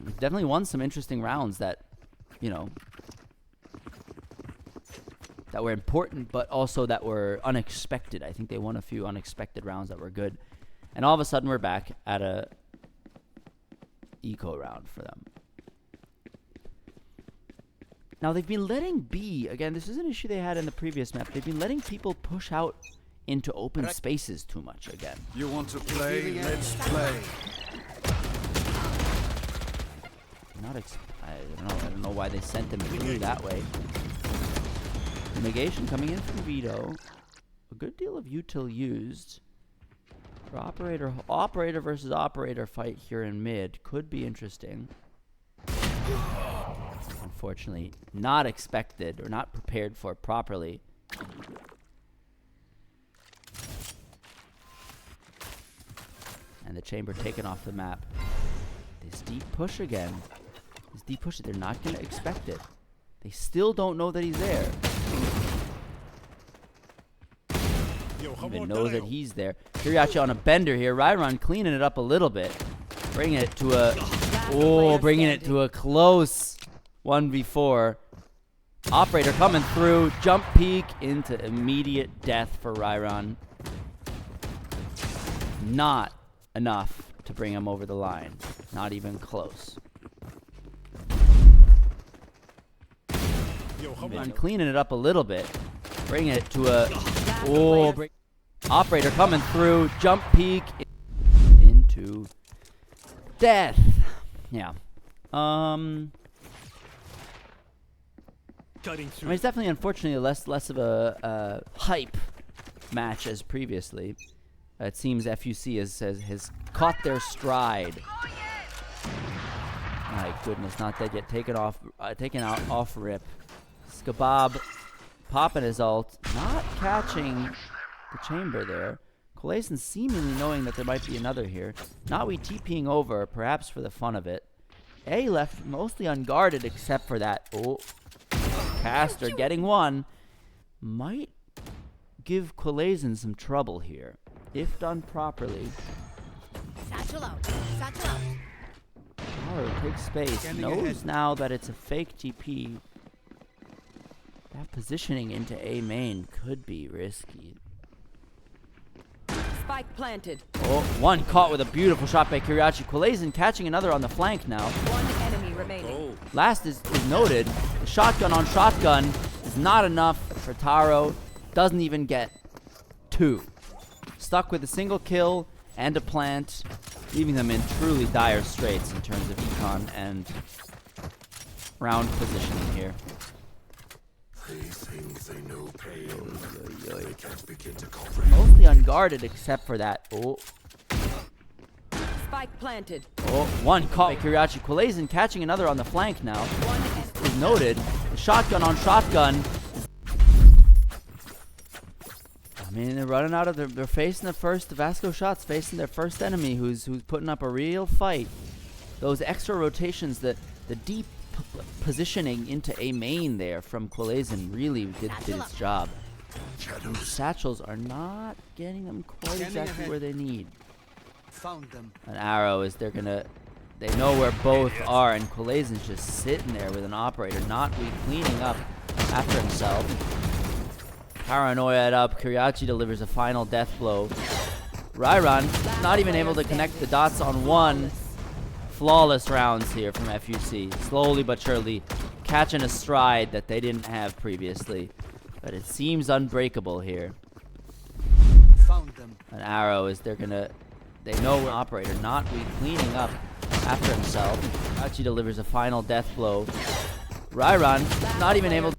We've definitely won some interesting rounds that, you know, that were important, but also that were unexpected. I think they won a few unexpected rounds that were good. And all of a sudden, we're back at a eco round for them. Now, they've been letting B, again, this is an issue they had in the previous map. They've been letting people push out into open spaces too much again. You want to play? Let's play. I don't know why they sent them through that way. Negation coming in from Vito. A good deal of util used. For operator versus operator fight here in mid could be interesting. Unfortunately, not expected or not prepared for properly. And the chamber taken off the map. This deep push again. This deep push, they're not going to expect it. They still don't know that he's there. Even know that he's there. Kiriachi on a bender here. Ryrun cleaning it up a little bit. Bringing it to a close 1v4. Operator coming through. Jump peek into immediate death for Ryrun. Not enough to bring him over the line. Not even close. Been cleaning it up a little bit. Bringing it to a... Operator coming through. Jump peek into death. Yeah. Cutting I through. mean, it's definitely, unfortunately, less of a hype match as previously. It seems FUC has caught their stride. My goodness, not dead yet. Taken out off rip. Skabab popping his ult, not catching the chamber there. Kolason seemingly knowing that there might be another here. Notwe TPing over, perhaps for the fun of it. A left mostly unguarded except for that. Oh, caster getting one. Might give Kolason some trouble here, if done properly. Satchel out. Satchel out. Tower takes space. Knows now that it's a fake TP. That positioning into A main could be risky. Spike planted. Oh, one caught with a beautiful shot by Kiriachi. Kolason catching another on the flank now. One enemy remaining. Last is noted. The shotgun on shotgun is not enough for Taro. Doesn't even get two. Stuck with a single kill and a plant, leaving them in truly dire straits in terms of econ and round positioning here. Mostly unguarded except for that. Oh. Spike planted. Oh, one caught by Kiriachi. Kolason catching another on the flank now. Is noted. The shotgun on shotgun. I mean, they're running out of they're facing the VascoShot's facing their first enemy who's putting up a real fight. Those extra rotations, the deep positioning into A main there from Kolason really did its job. And the satchels are not getting them quite exactly where they need. Found them. An arrow is they know where both are, and Kolason's just sitting there with an operator, not cleaning up after himself. Paranoia it up. Kiriachi delivers a final death blow. Ryrun not even able to connect the dots on one. Flawless rounds here from FUC. Slowly but surely catching a stride that they didn't have previously. But it seems unbreakable here. Found them. An arrow is they know an operator not be cleaning up after himself. Hachi delivers a final death blow. Rairan not even able to.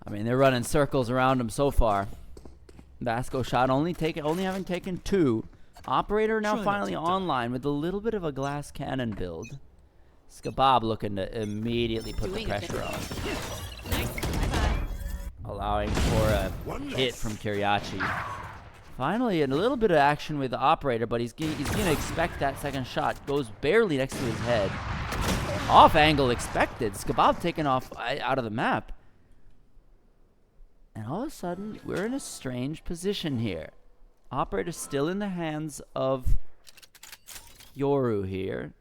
I mean, they're running circles around him so far. VascoShot only having taken 2. Operator now finally online with a little bit of a glass cannon build. Skabab looking to immediately put the pressure on. Allowing for a hit from Kiriachi. Finally, a little bit of action with the operator, but he's going to expect that second shot. Goes barely next to his head. Off angle expected. Skabab taken off out of the map. And all of a sudden, we're in a strange position here. Operator still in the hands of Yoru here.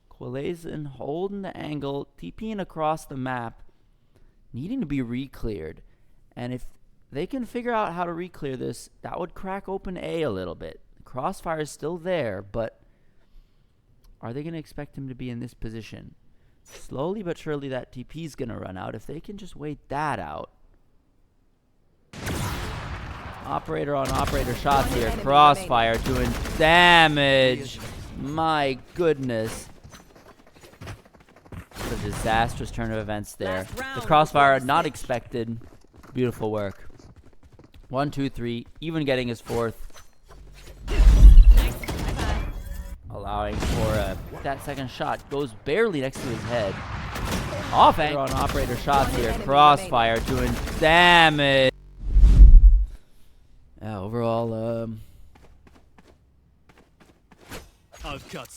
Quilazin holding the angle, TPing across the map, needing to be re-cleared. And if they can figure out how to re-clear this, that would crack open A a little bit. The crossfire is still there, but are they going to expect him to be in this position? Slowly but surely that TP is going to run out. If they can just wait that out. Operator on operator shots here. Crossfire doing damage. My goodness. What a disastrous turn of events there. The crossfire not expected. Beautiful work. 1, 2, 3. Even getting his 4th. Allowing for that second shot. Goes barely next to his head. Off angle on operator shots here. Crossfire doing damage. Yeah, overall,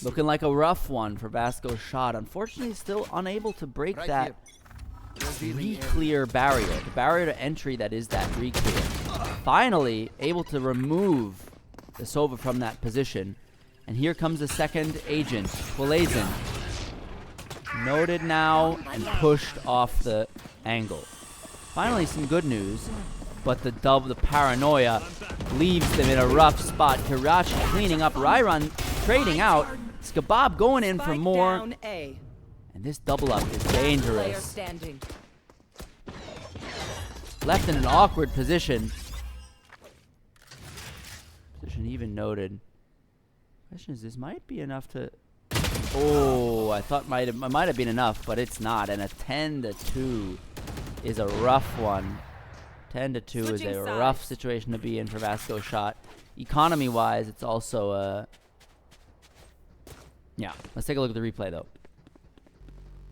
looking like a rough one for VascoShot. Unfortunately, still unable to break that re-clear barrier. The barrier to entry that is that re-clear. Finally, able to remove the Sova from that position. And here comes the second agent, Quilazin. Noted now and pushed off the angle. Finally, some good news. But the paranoia leaves them in a rough spot. Kirachi cleaning up. Rairan trading out. Skabab going in for more. And this double up is dangerous. Left in an awkward position. Position even noted. Question is, this might be enough to... Oh, I thought it might have been enough, but it's not. And a 10-2 is a rough one. 10-2 is a rough situation to be in for VascoShot. Economy-wise, it's also yeah. Let's take a look at the replay, though.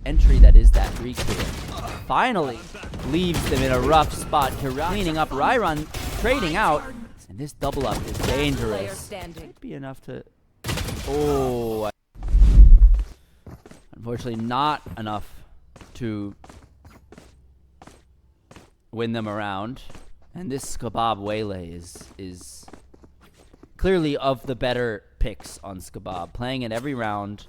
Entry that is that re-clear. Finally, leaves them in a rough spot. Cleaning up. Rairan trading out. And this double up is dangerous. Might be enough to... Oh. Unfortunately, not enough to... win them around. And this Skabab Waylay is clearly of the better picks on Skabab. Playing it every round.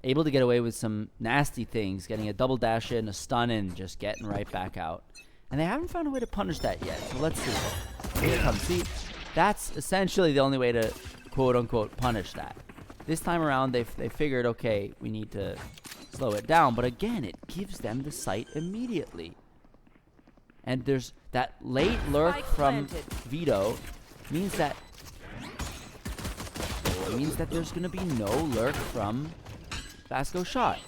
Able to get away with some nasty things. Getting a double dash in, a stun in, just getting right back out. And they haven't found a way to punish that yet. So let's see. Here it comes. See, that's essentially the only way to quote-unquote punish that. This time around, they figured, okay, we need to slow it down. But again, it gives them the sight immediately. And there's that late lurk from Vito means that there's going to be no lurk from VascoShot.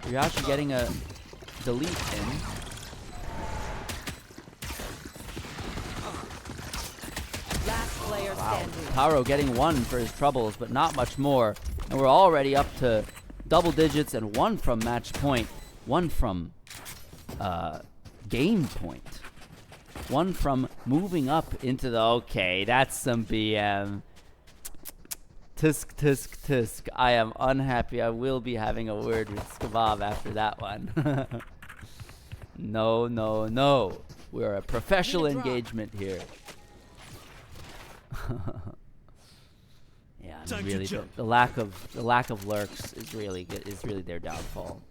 Ryashi getting a delete in. Wow. Taro getting 1 for his troubles, but not much more. And we're already up to double digits and 1 from match point. 1 from game point. 1 from moving up into the... Okay, that's some BM. Tisk, tisk, tisk. I am unhappy. I will be having a word with Skabab after that one. No, no, no. We're a professional engagement here. Yeah, I mean, really, the lack of lurks is really good. Is really their downfall.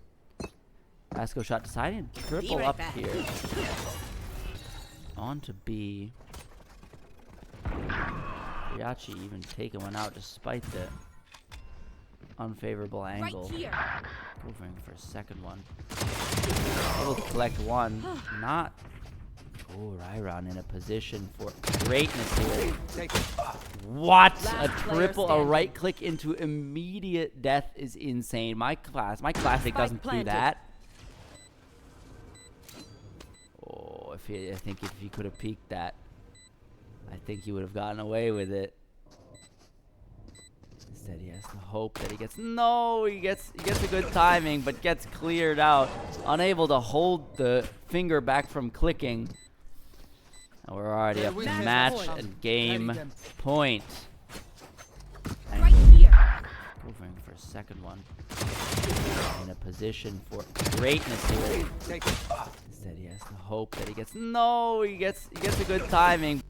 VascoShot deciding to triple up here. On to B. Ryachi even taking one out despite the unfavorable angle. Going for a second one. A little collect one. Not. Oh, Rhyron in a position for greatness here. What? A triple, a right click into immediate death is insane. My classic doesn't do that. Oh, I think if he could have peeked that, I think he would have gotten away with it. Instead, he has to hope that he gets. No, he gets a good timing, but gets cleared out. Unable to hold the finger back from clicking. And we're already up to match and game point. Right here. Going for a second one. In a position for greatness here. Instead, he has to hope that he gets. No, he gets a good timing.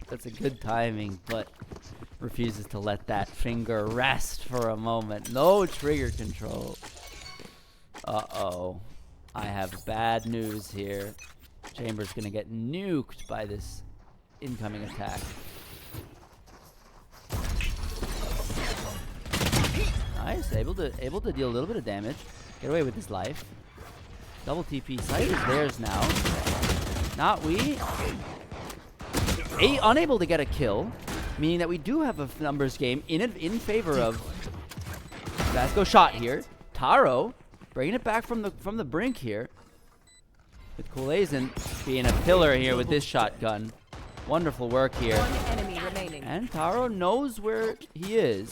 That's a good timing, but refuses to let that finger rest for a moment. No trigger control. Uh-oh. I have bad news here. Chamber's gonna get nuked by this incoming attack. Nice, able to deal a little bit of damage. Get away with his life. Double TP. Sight is theirs now. Not we. Unable to get a kill, meaning that we do have a numbers game in favor of VascoShot here. Taro bringing it back from the brink here. With Kulazin being a pillar here with this shotgun. Wonderful work here. One enemy remaining. And Taro knows where he is.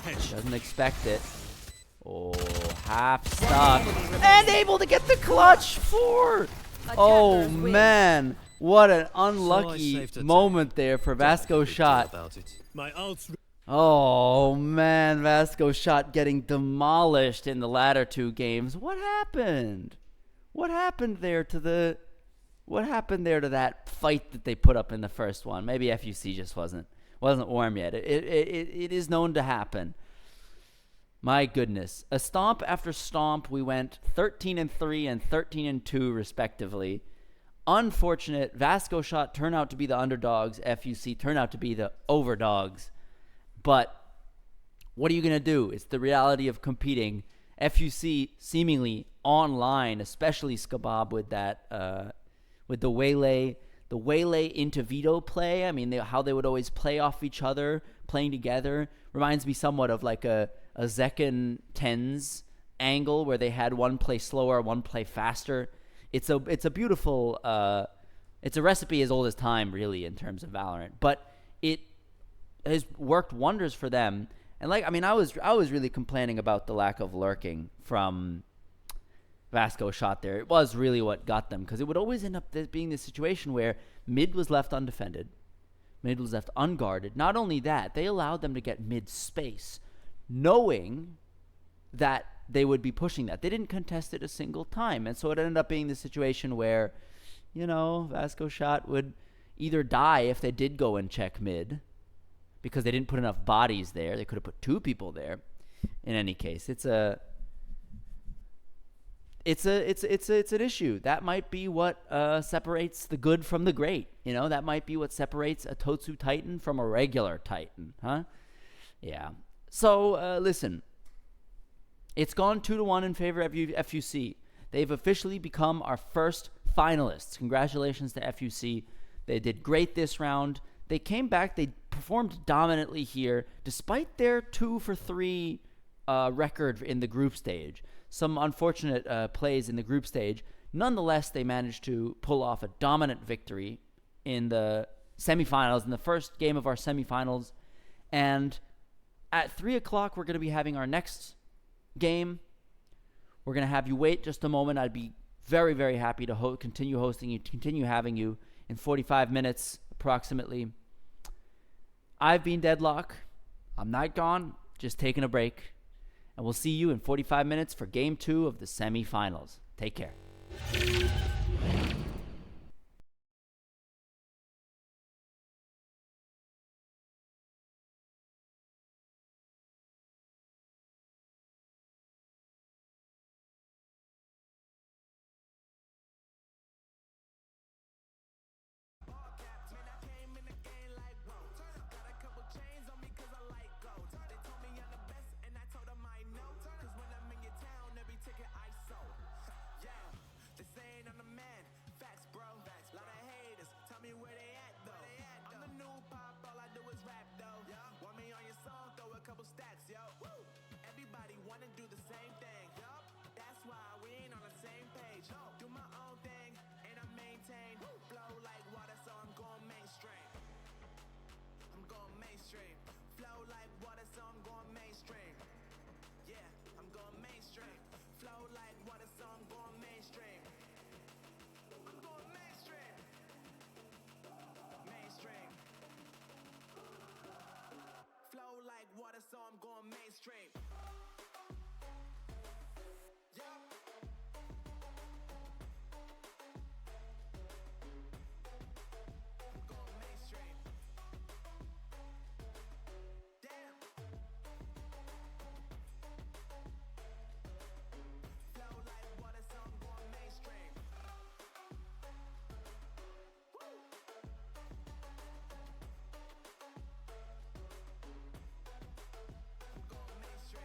Doesn't expect it. Oh, half stuck. And able to get the clutch for. Oh, man. What an unlucky moment there for VascoShot. My ult's Oh, man. VascoShot getting demolished in the latter two games. What happened? What happened there to that fight that they put up in the first one? Maybe FUC just wasn't warm yet. It is known to happen. My goodness. A stomp after stomp, we went 13-3 and 13-2 respectively. Unfortunate. VascoShot turned out to be the underdogs. FUC turned out to be the overdogs. But what are you going to do? It's the reality of competing. FUC seemingly online, especially Skabab with that, with the Waylay into veto play. I mean, how they would always play off each other, playing together. Reminds me somewhat of like a Zekken Tens angle where they had one play slower, one play faster. It's a beautiful, it's a recipe as old as time, really, in terms of Valorant. But it has worked wonders for them. And I was really complaining about the lack of lurking from VascoShot there. It was really what got them, because it would always end up being this situation where mid was left undefended, mid was left unguarded. Not only that, they allowed them to get mid space, knowing that they would be pushing that. They didn't contest it a single time, and so it ended up being the situation where, VascoShot would either die if they did go and check mid, because they didn't put enough bodies there. They could have put two people there. In any case, it's an issue. That might be what separates the good from the great. That might be what separates a Totsu Titan from a regular Titan, huh? Yeah. So listen, it's gone 2-1 in favor of FUC. They've officially become our first finalists. Congratulations to FUC. They did great this round. They came back. They performed dominantly here, despite their 2-for-3 record in the group stage. Some unfortunate plays in the group stage. Nonetheless, they managed to pull off a dominant victory in the semifinals, in the first game of our semifinals. And at 3 o'clock, we're going to be having our next game. We're going to have you wait just a moment. I'd be very, very happy to continue hosting you, continue having you in 45 minutes approximately. I've been Deadlock. I'm not gone, just taking a break. And we'll see you in 45 minutes for Game 2 of the semifinals. Take care. yo. Woo! Everybody wanna do the same thing, yup. That's why we ain't on the same page. No, do my own thing and I maintain. Flow like water, so I'm going mainstream. I'm going mainstream. Flow like water, so I'm going mainstream. Yeah, I'm going mainstream. Flow like water, so I'm going mainstream. I'm going mainstream. Mainstream. Flow like water, so I'm going mainstream. Yeah. I'm going mainstream. Damn. Flow like water, so I'm going mainstream. Woo. I'm going mainstream.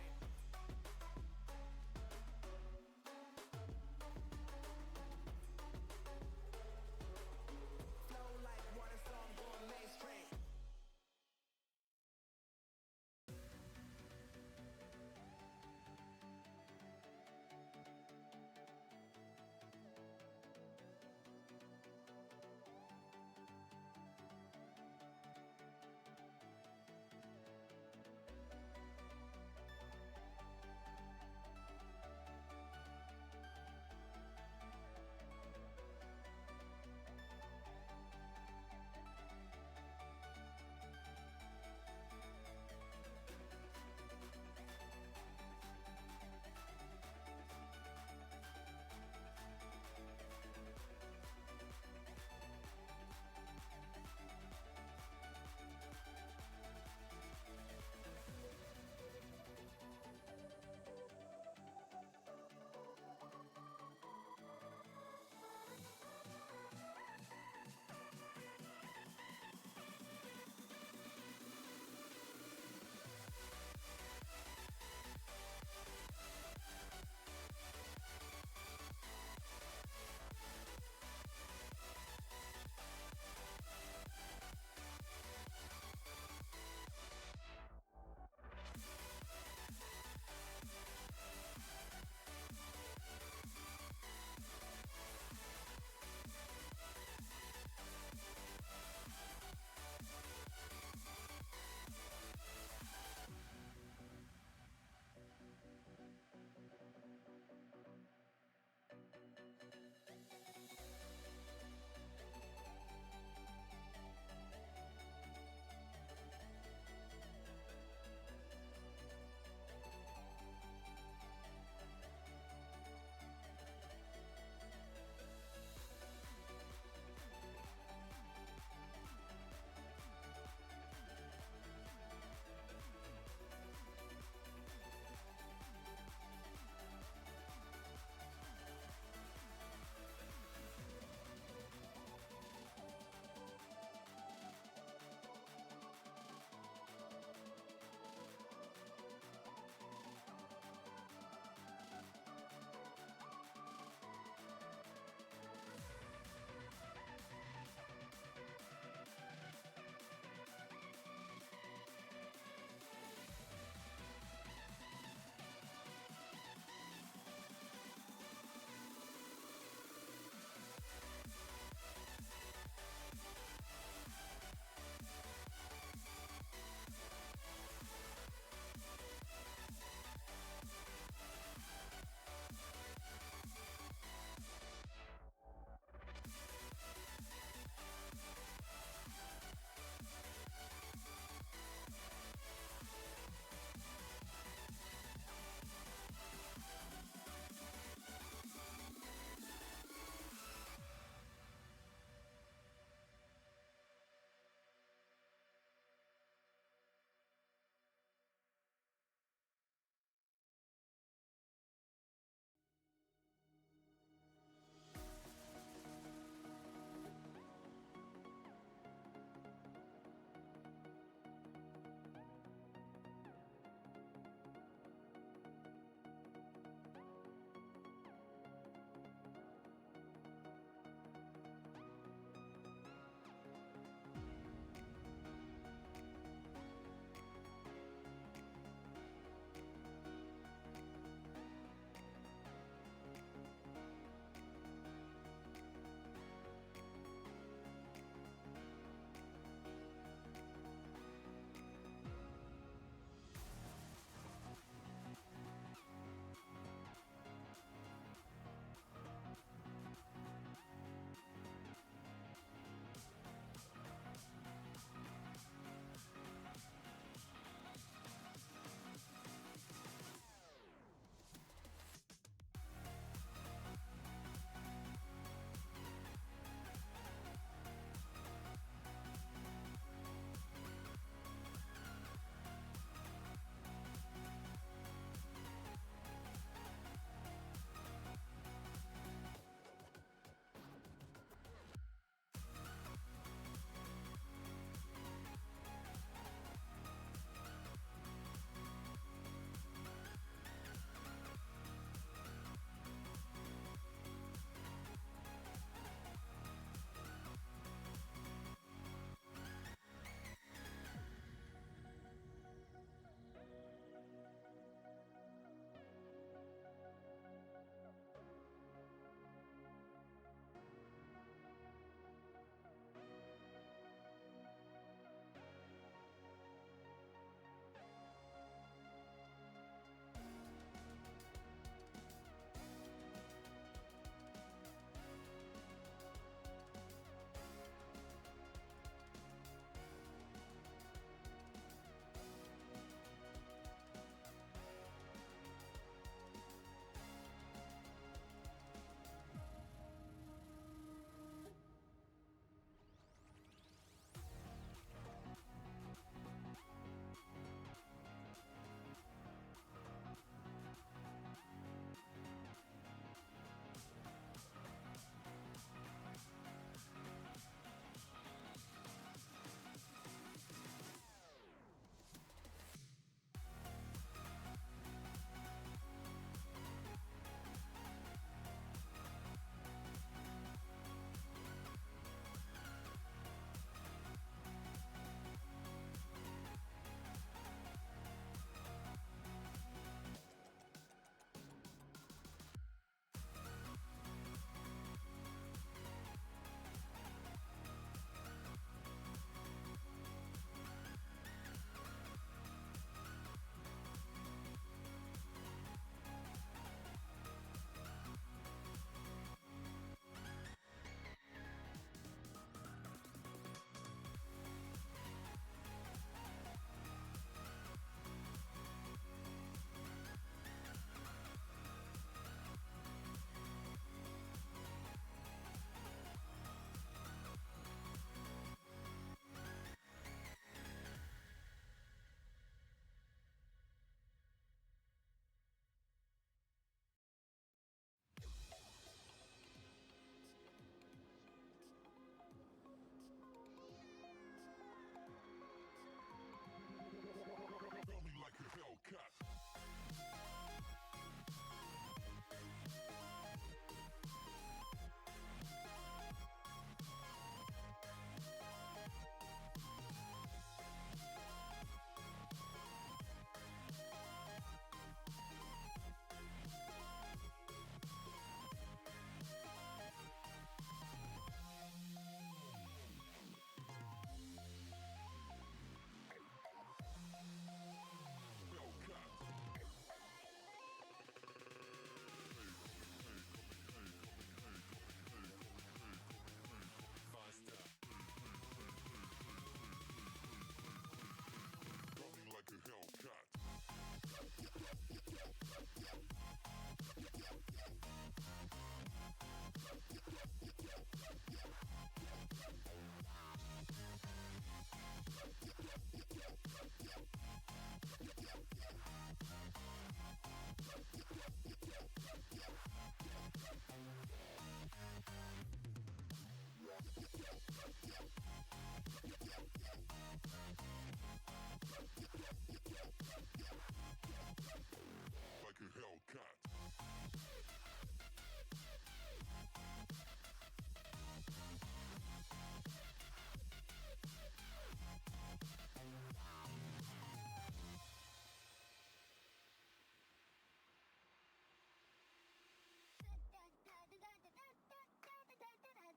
Like a Hellcat. Coming like a hell.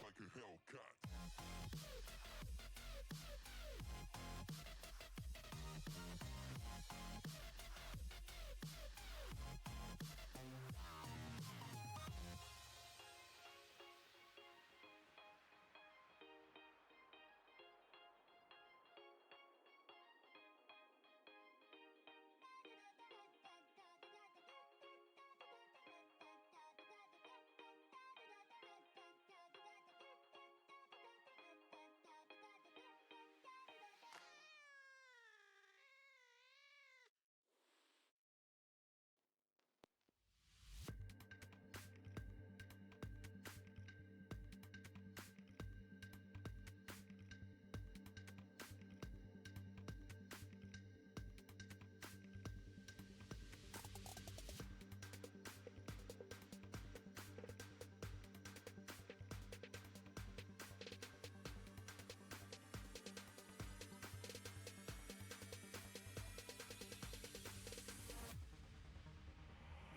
Like a Hellcat.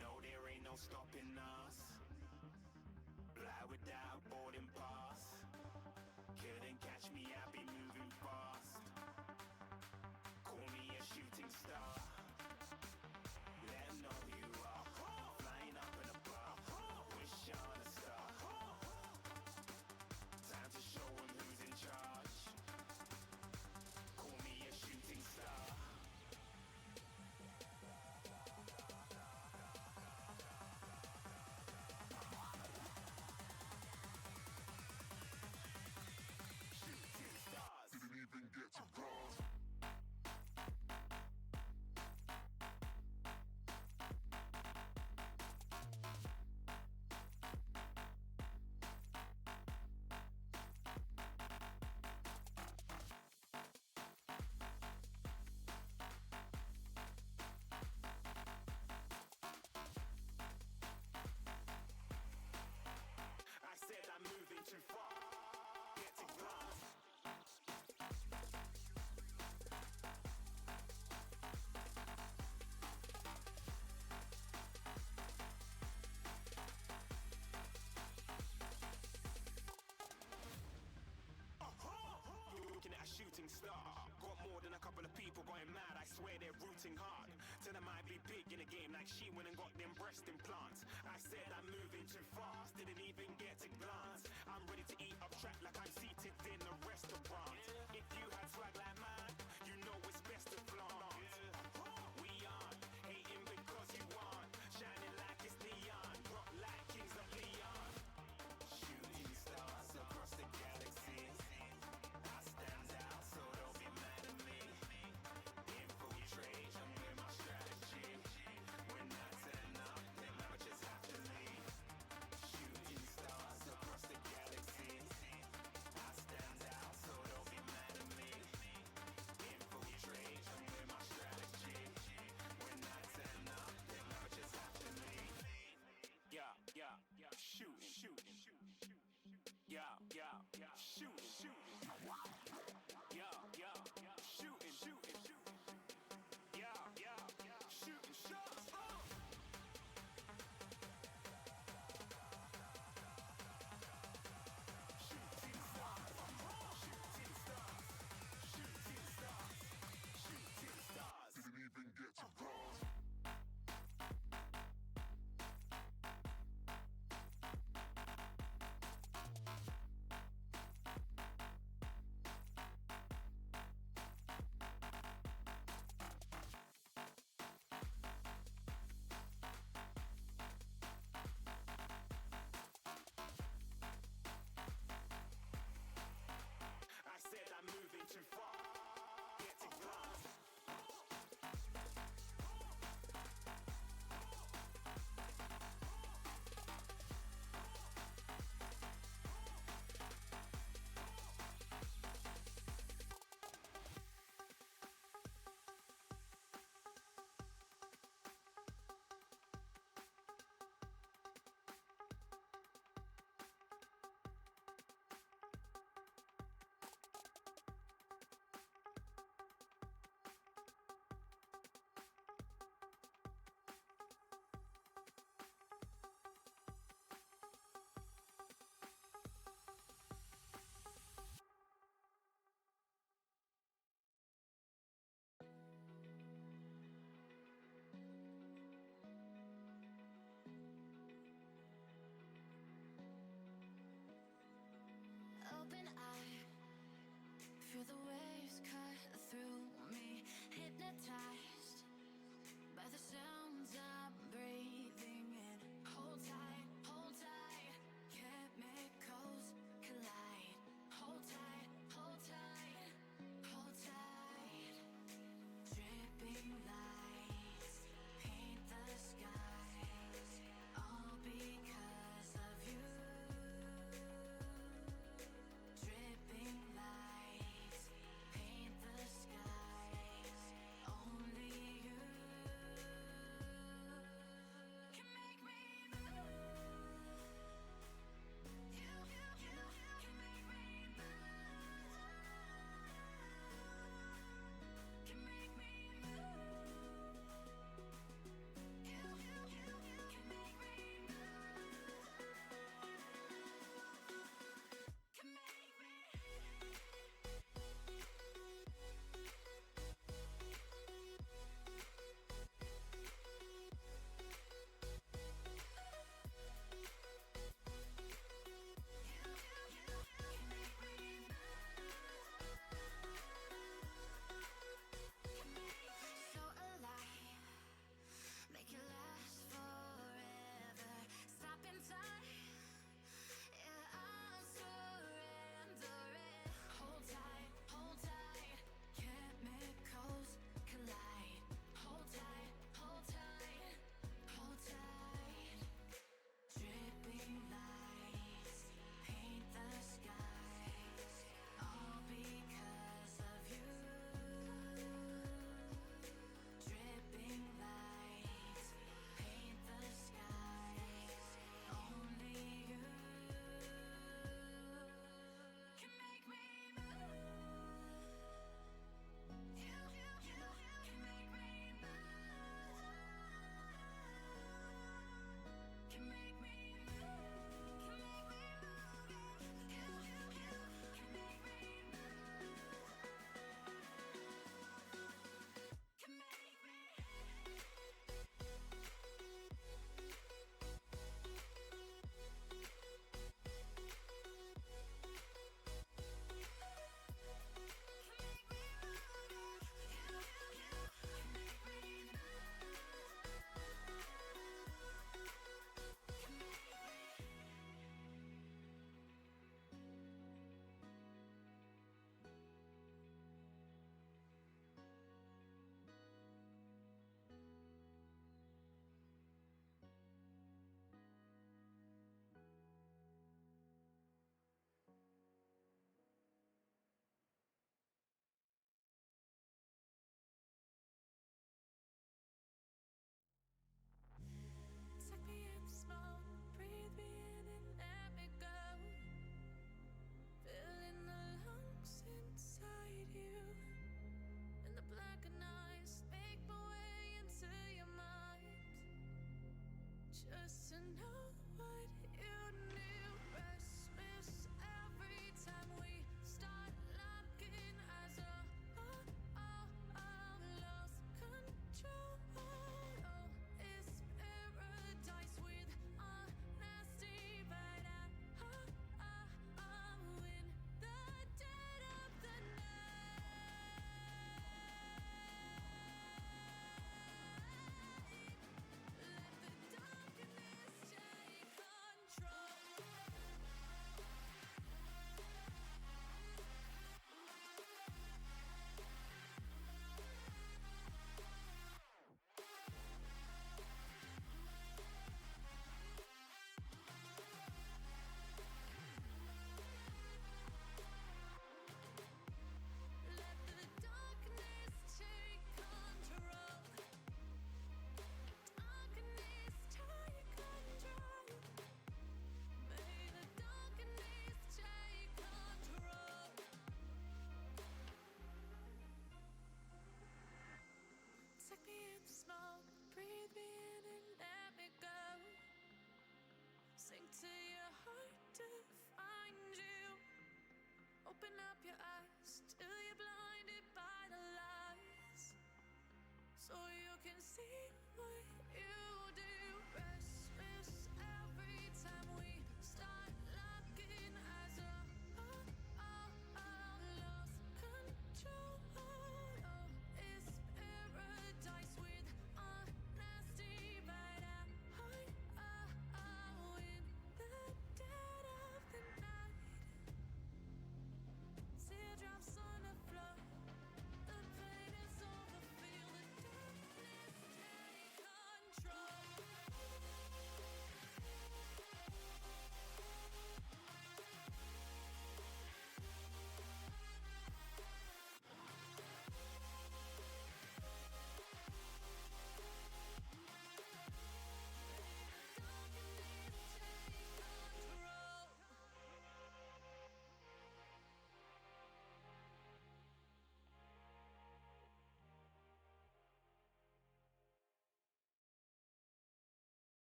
No, there ain't no stopping us. Fly without a boarding pass. Couldn't catch me, I be moving fast. Call me a shooting star. Let 'em know who you are. Flying up in a bar. Wish on a star. Time to show 'em who's in charge. Call me a shooting star. Didn't even get to bronze. I said I'm moving too far. Get to glance. Looking at a shooting star. Got more than a couple of people going mad. I swear they're rooting hard. Tell them I be big in the game like she went and got them breast implants. I said I'm moving too fast. Didn't even get a glance. I'm ready to eat up track like I'm seated in a restaurant. If you had swag like mine, you know it's best to flaunt. We on, hating because you want. Shining like it's neon. Rock like kings of Leon. Open up your eyes till you're blinded by the lies, so you can see what you do. Restless every time we start locking eyes. Lost control. Oh, it's paradise with a nasty bite at heart. In the dead of the night, teardrops on the floor. The pain is over. Feel the darkness take control.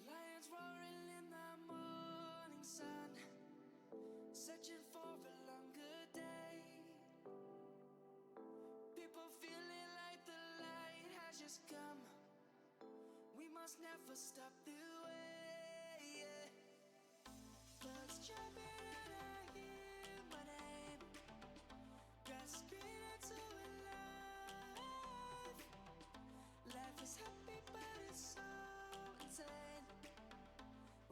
Lions roaring in the morning sun, searching for a longer day. People feeling like the light has just come. We must never stop the way. Yeah. Birds jumping and I hear my name, grasping into a life. Life is happy but it's so insane.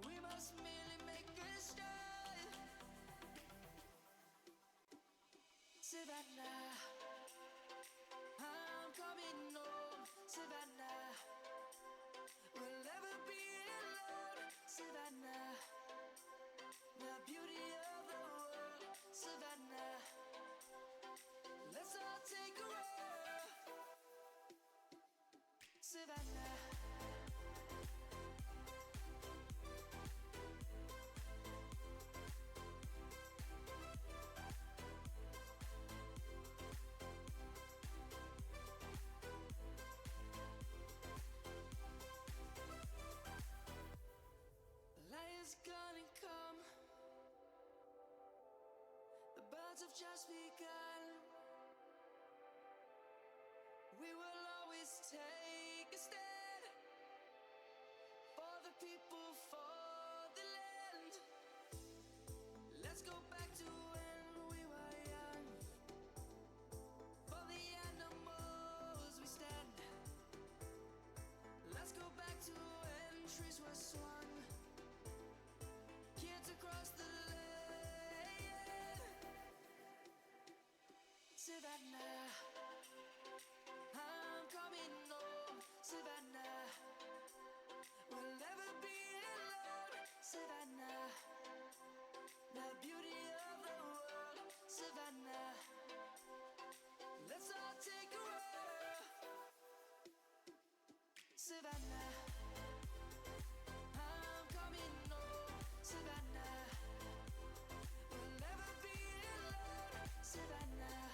We must merely make a start. Savannah, I'm coming home. Savannah, we'll never be alone. Savannah, the beauty of the world. Savannah, let's all take a roll. Savannah. Lion's gonna come. The birds have just begun. We will always take a stand for the people, for the land. Let's go back to when we were young. For the animals we stand. Let's go back to when trees were swung. Kids across the land. Savannah, I'm coming home. Savannah, we'll never be alone. Savannah, the beauty of the world. Savannah, let's all take a roll. Savannah, I'm coming home. Savannah, we'll never be alone. Savannah,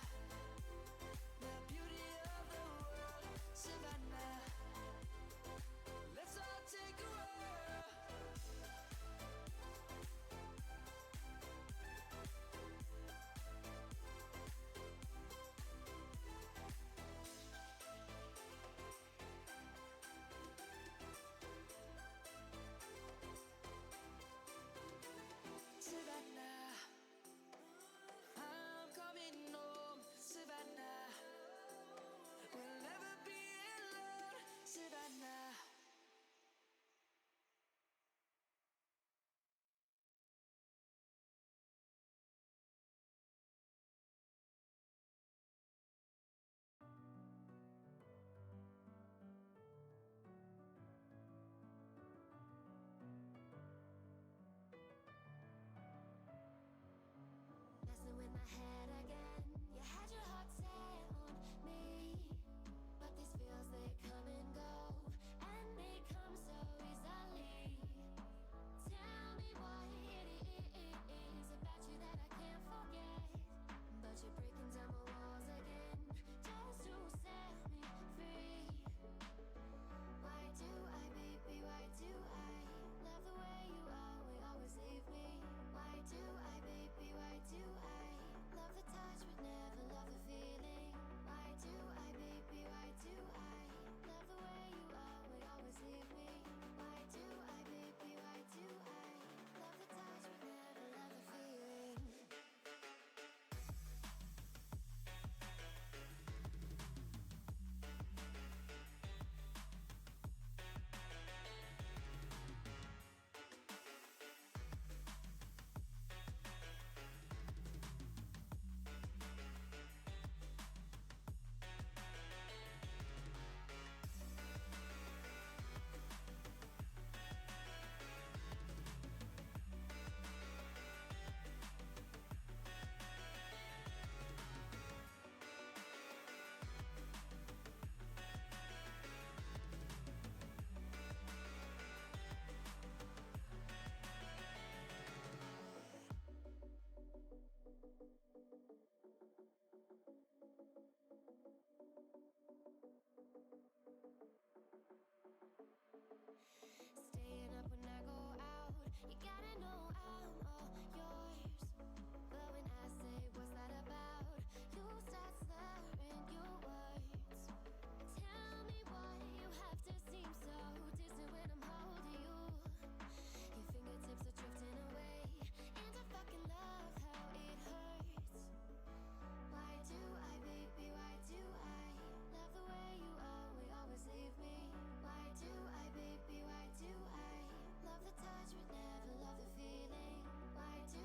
the beauty of the world. Savannah, let's all take a roll. You gotta know I'm all yours. But when I say what's that about, you start slurring your words. Tell me why you have to seem so distant when I'm holding you. Your fingertips are drifting away, and I fucking love how it hurts. Why do I, baby, why do I love the way you always leave me? Why do I, baby, why do I love the touch but never love the feeling? Why do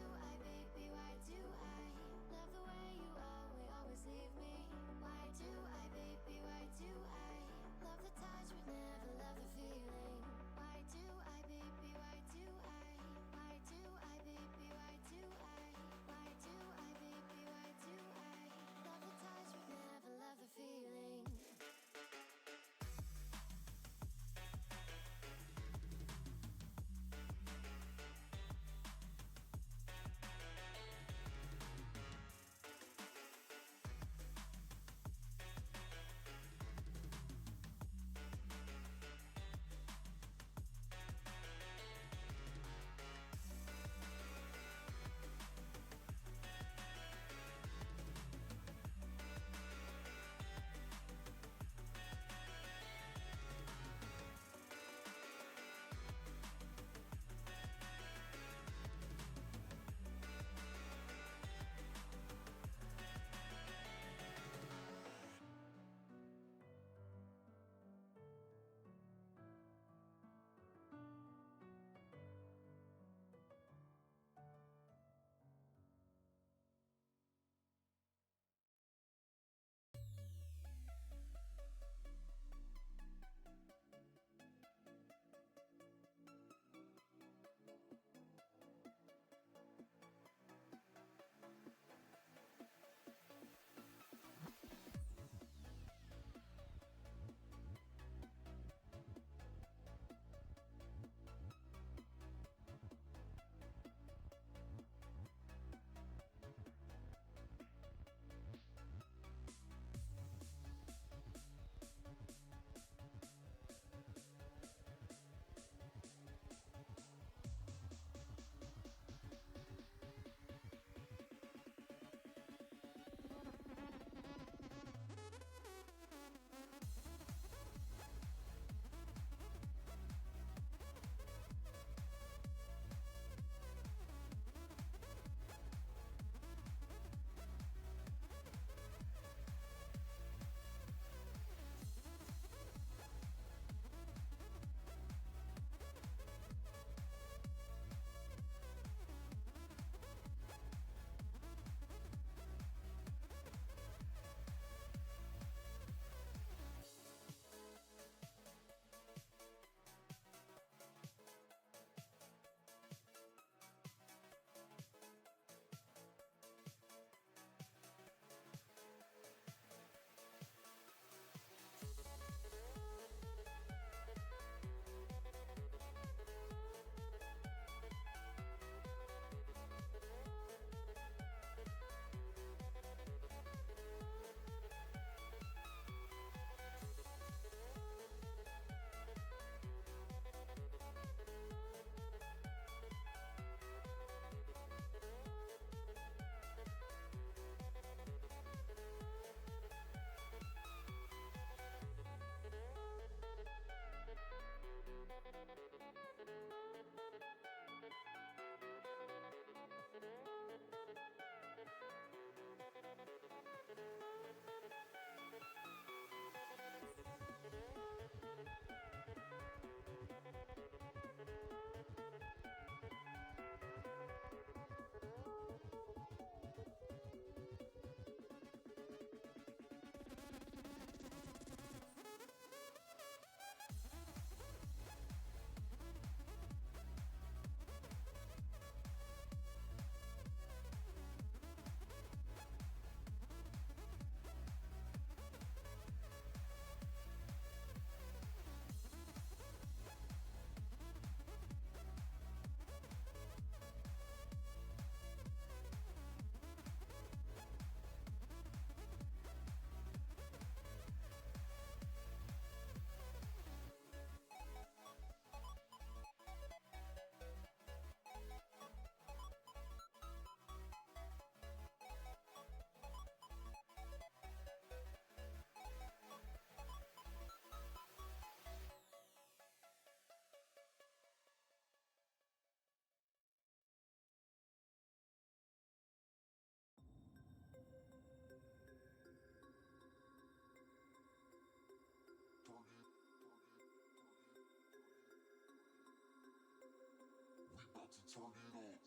turn it on.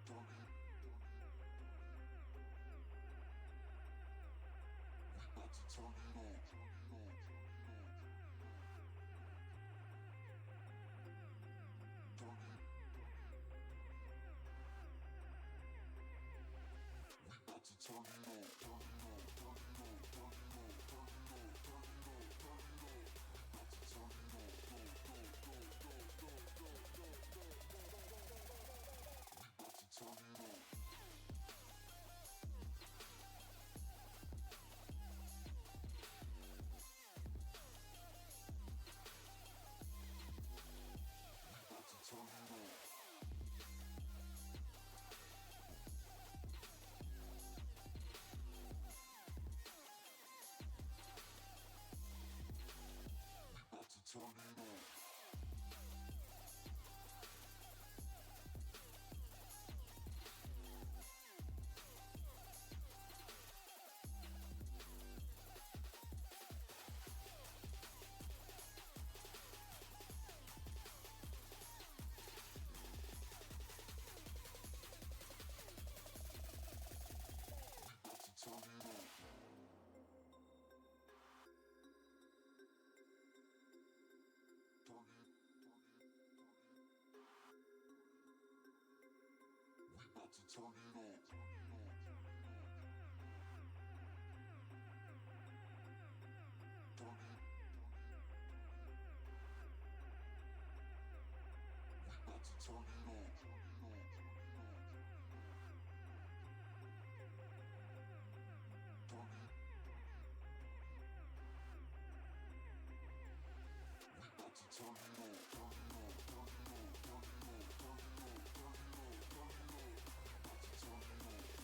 Turn it. We about to turn it on. Turn it. We about to turn it on. Turn it on. Turn it on. Turn it on. Turn it on. Turn it on. Turn it on. We about to turn it on. Go, go, go, go, go, go, go, go, go. We about to turn it on. Turn it on. We about to turn it on. Turn it on. Turn it. We about to turn it on. Turn it. We about to turn it on. Turn it. We about to turn it on. Turn it on. Turn it on. Turn it on. Turn it on. Turn it on. Turn it on. We about to turn it on.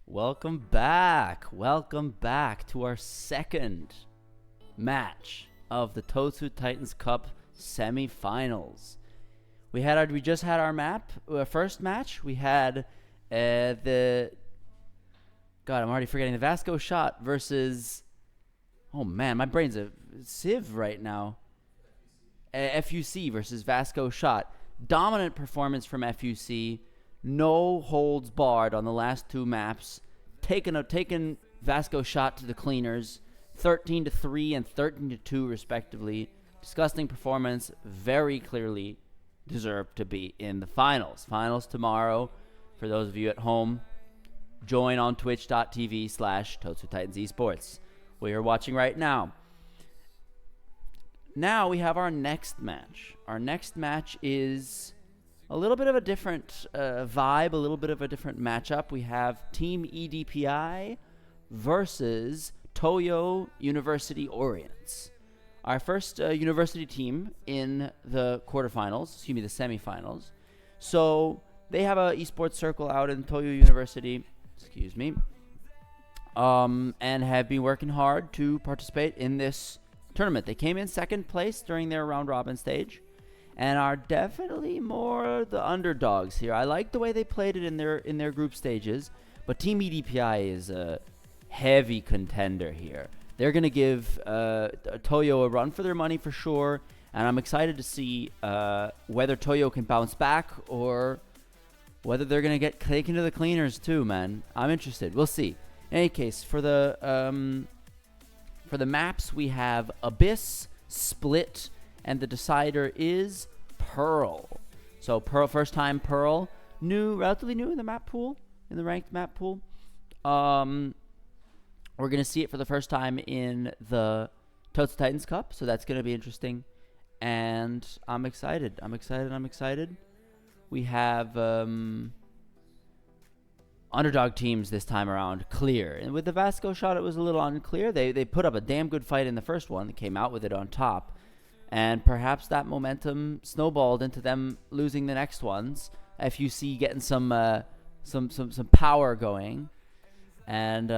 Welcome back. Welcome back to our second match of the Totsu Titans Cup semifinals. We just had our first match. We had I'm already forgetting the VascoShot versus. Oh man, my brain's a sieve right now. FUC versus VascoShot. Dominant performance from FUC. No holds barred on the last two maps. Taken VascoShot to the cleaners, 13-3 and 13-2 respectively. Disgusting performance. Very clearly deserved to be in the finals. Finals tomorrow. For those of you at home, join on twitch.tv/Totsu Titans Esports. We are watching right now. Now we have our next match. Our next match is a little bit of a different vibe, a little bit of a different matchup. We have Team eDPI versus Toyo University Orients. Our first university team in the quarterfinals, the semifinals. So they have a esports circle out in Toyo University, and have been working hard to participate in this tournament. They came in second place during their round robin stage and are definitely more the underdogs here. I like the way they played it in their group stages, but Team eDPI is a heavy contender here. They're going to give Toyo a run for their money for sure, and I'm excited to see whether Toyo can bounce back or whether they're going to get taken to the cleaners too, man. I'm interested. We'll see. In any case, for the maps, we have Abyss, Split, and the decider is Pearl. So Pearl, first time Pearl, relatively new in the map pool, in the ranked map pool. We're going to see it for the first time in the Totsu Titans Cup, so that's going to be interesting. And I'm excited. We have underdog teams this time around clear. And with the VascoShot, it was a little unclear. They put up a damn good fight in the first one. They came out with it on top. And perhaps that momentum snowballed into them losing the next ones. FUC getting some power going. And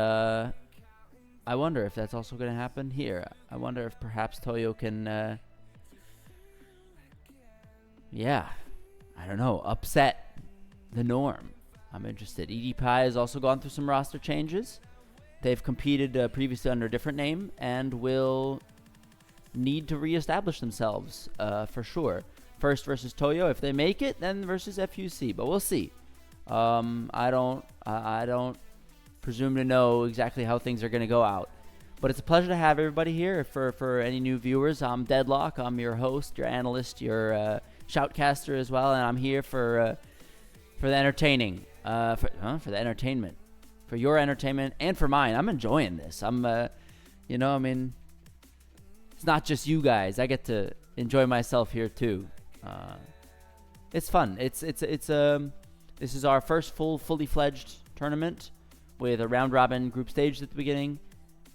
I wonder if that's also going to happen here. I wonder if perhaps Toyo can, upset the norm. I'm interested. eDPI has also gone through some roster changes. They've competed previously under a different name and will need to reestablish themselves for sure. First versus Toyo. If they make it, then versus FUC. But we'll see. I don't presume to know exactly how things are going to go out. But it's a pleasure to have everybody here. For any new viewers, I'm Deadlock. I'm your host, your analyst, your shoutcaster as well, and I'm here for the entertaining, for the entertainment, for your entertainment and for mine. I'm enjoying this. It's not just you guys. I get to enjoy myself here too. It's fun. This is our first fully fledged tournament with a round robin group stage at the beginning,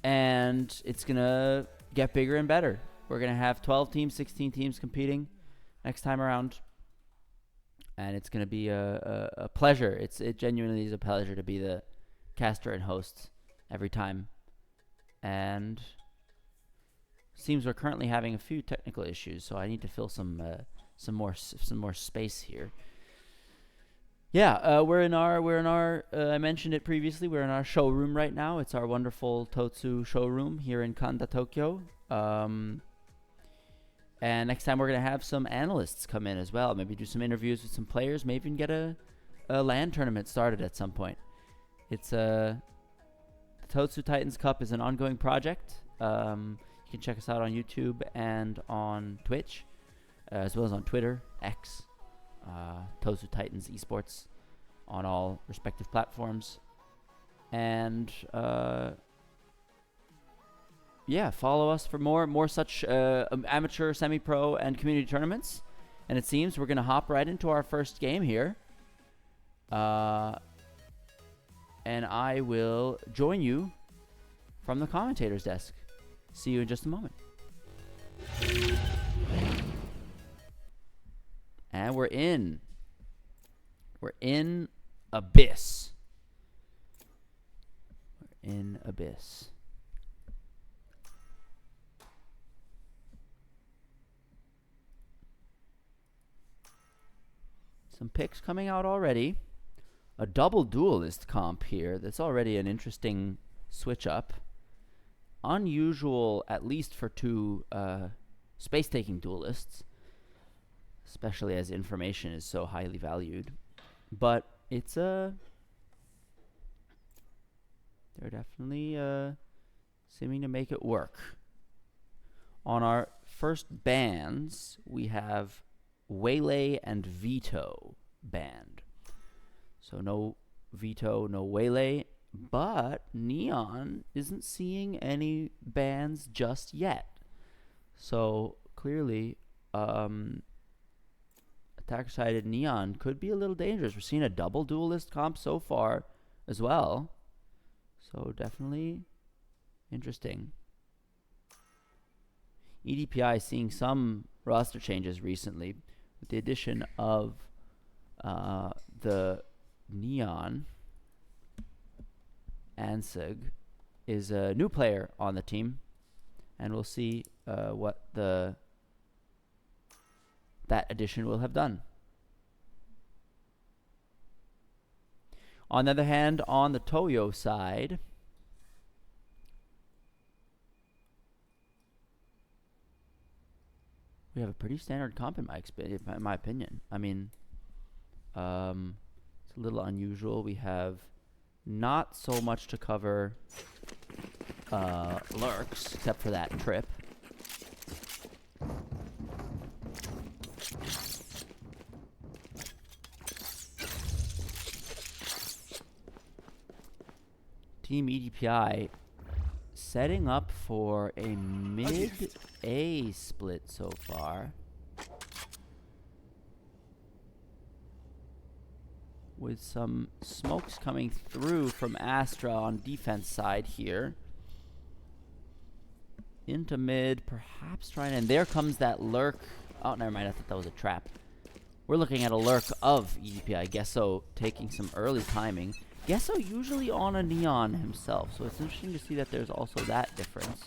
and it's gonna get bigger and better. We're gonna have 12 teams, 16 teams competing next time around, and it's gonna be a pleasure. It genuinely is a pleasure to be the caster and host every time. And seems we're currently having a few technical issues, so I need to fill some more space here. Yeah, we're in our I mentioned it previously, we're in our showroom right now. It's our wonderful Totsu showroom here in Kanda, Tokyo. And next time we're going to have some analysts come in as well, maybe do some interviews with some players, maybe even get a LAN tournament started at some point. It's the Totsu Titans Cup is an ongoing project. You can check us out on YouTube and on Twitch, as well as on Twitter, X, Totsu Titans Esports on all respective platforms. And yeah, follow us for more such amateur, semi-pro, and community tournaments. And it seems we're going to hop right into our first game here. And I will join you from the commentator's desk. See you in just a moment. And we're in Abyss. We're in Abyss. Some picks coming out already. A double duelist comp here. That's already an interesting switch up. Unusual, at least for two space-taking duelists, especially as information is so highly valued. But it's they're definitely seeming to make it work. On our first bans, we have Waylay and Veto banned. So no Veto, no Waylay. But Neon isn't seeing any bans just yet. So clearly, attacker-sided Neon could be a little dangerous. We're seeing a double duelist comp so far as well. So definitely interesting. eDPI seeing some roster changes recently with the addition of the Neon. Ansig is a new player on the team, and we'll see what that addition will have done. On the other hand, on the Toyo side, we have a pretty standard comp in my opinion. I mean, it's a little unusual. We have not so much to cover lurks, except for that trip. Team eDPI setting up for a mid-A split so far. With some smokes coming through from Astra on defense side here. Into mid, perhaps trying, and there comes that lurk. Oh, never mind, I thought that was a trap. We're looking at a lurk of eDPI. Gesso taking some early timing. Gesso usually on a Neon himself, so it's interesting to see that there's also that difference.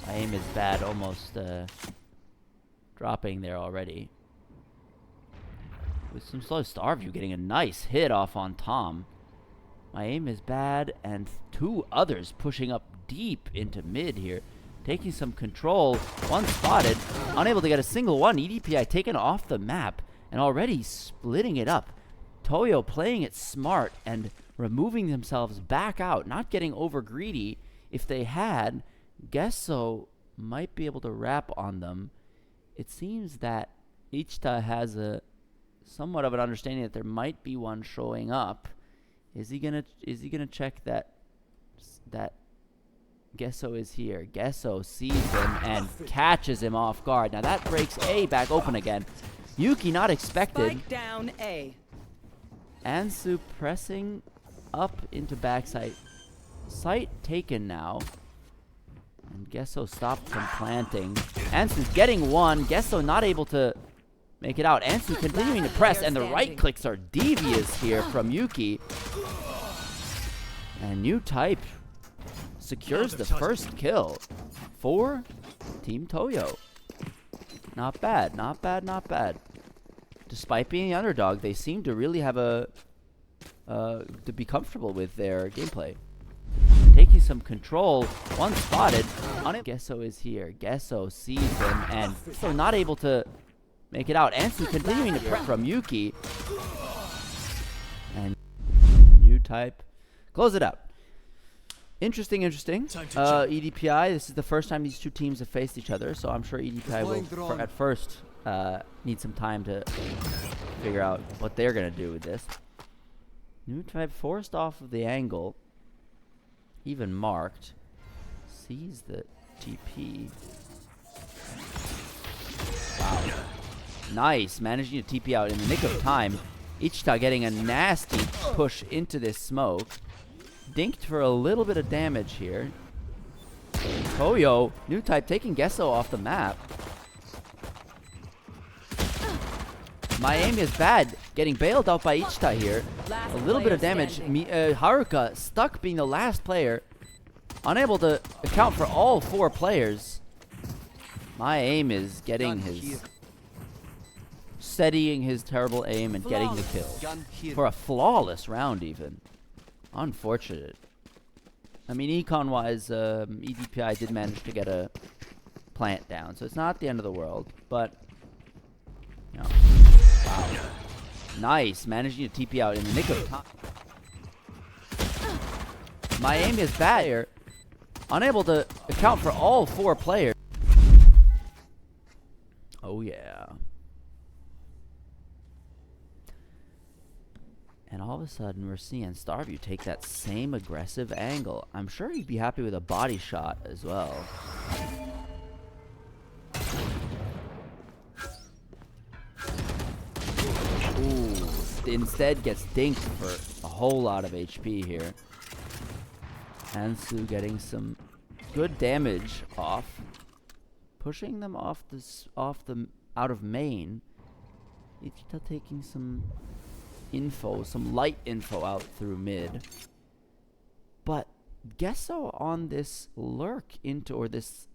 My aim is bad, almost dropping there already. With some slow Starview getting a nice hit off on Tom. My aim is bad, and two others pushing up deep into mid here. Taking some control. One spotted. Unable to get a single one. eDPI taken off the map and already splitting it up. Toyo playing it smart and removing themselves back out. Not getting over greedy. If they had, Gesso might be able to wrap on them. It seems that Ichita has a somewhat of an understanding that there might be one showing up. Is he gonna check that Gesso is here? Gesso sees him and catches him off guard. Now that breaks A back open again. Yuki not expected. Spike down A. Ansu pressing up into backside. Site taken now. And Gesso stopped from planting. Ansu getting one. Gesso not able to make it out. Ansu continuing to press, and the right clicks are devious here from Yuki. And new type secures the first kill for Team Toyo. Not bad, not bad, not bad. Despite being the underdog, they seem to really have to be comfortable with their gameplay. Taking some control, one spotted. Gesso is here. Gesso sees him, and so not able to make it out. Ansu continuing to press from Yuki. And new type. Close it out. Interesting. eDPI, this is the first time these two teams have faced each other, so I'm sure eDPI will, at first, need some time to figure out what they're going to do with this. New type forced off of the angle, even marked, sees the TP. Wow. Nice, managing to TP out in the nick of time. Ichita getting a nasty push into this smoke. Dinked for a little bit of damage here. Toyo, new type, taking Gesso off the map. My aim is bad. Getting bailed out by Ichita here. A little bit of damage. Haruka stuck being the last player. Unable to account for all 4 players. My aim is getting his... steadying his terrible aim and getting the kill. For a flawless round even. Unfortunate. I mean, econ-wise, eDPI did manage to get a plant down, so it's not the end of the world, but, you know. Wow. Nice, managing to TP out in the nick of time. My aim is bad here. Unable to account for all 4 players. Oh, yeah. And all of a sudden, we're seeing Starview take that same aggressive angle. I'm sure he'd be happy with a body shot as well. Ooh, instead gets dinked for a whole lot of HP here. Ansu getting some good damage off. Pushing them out of main. Ichita taking some some light info out through mid. But Gesso on this lurk into, or this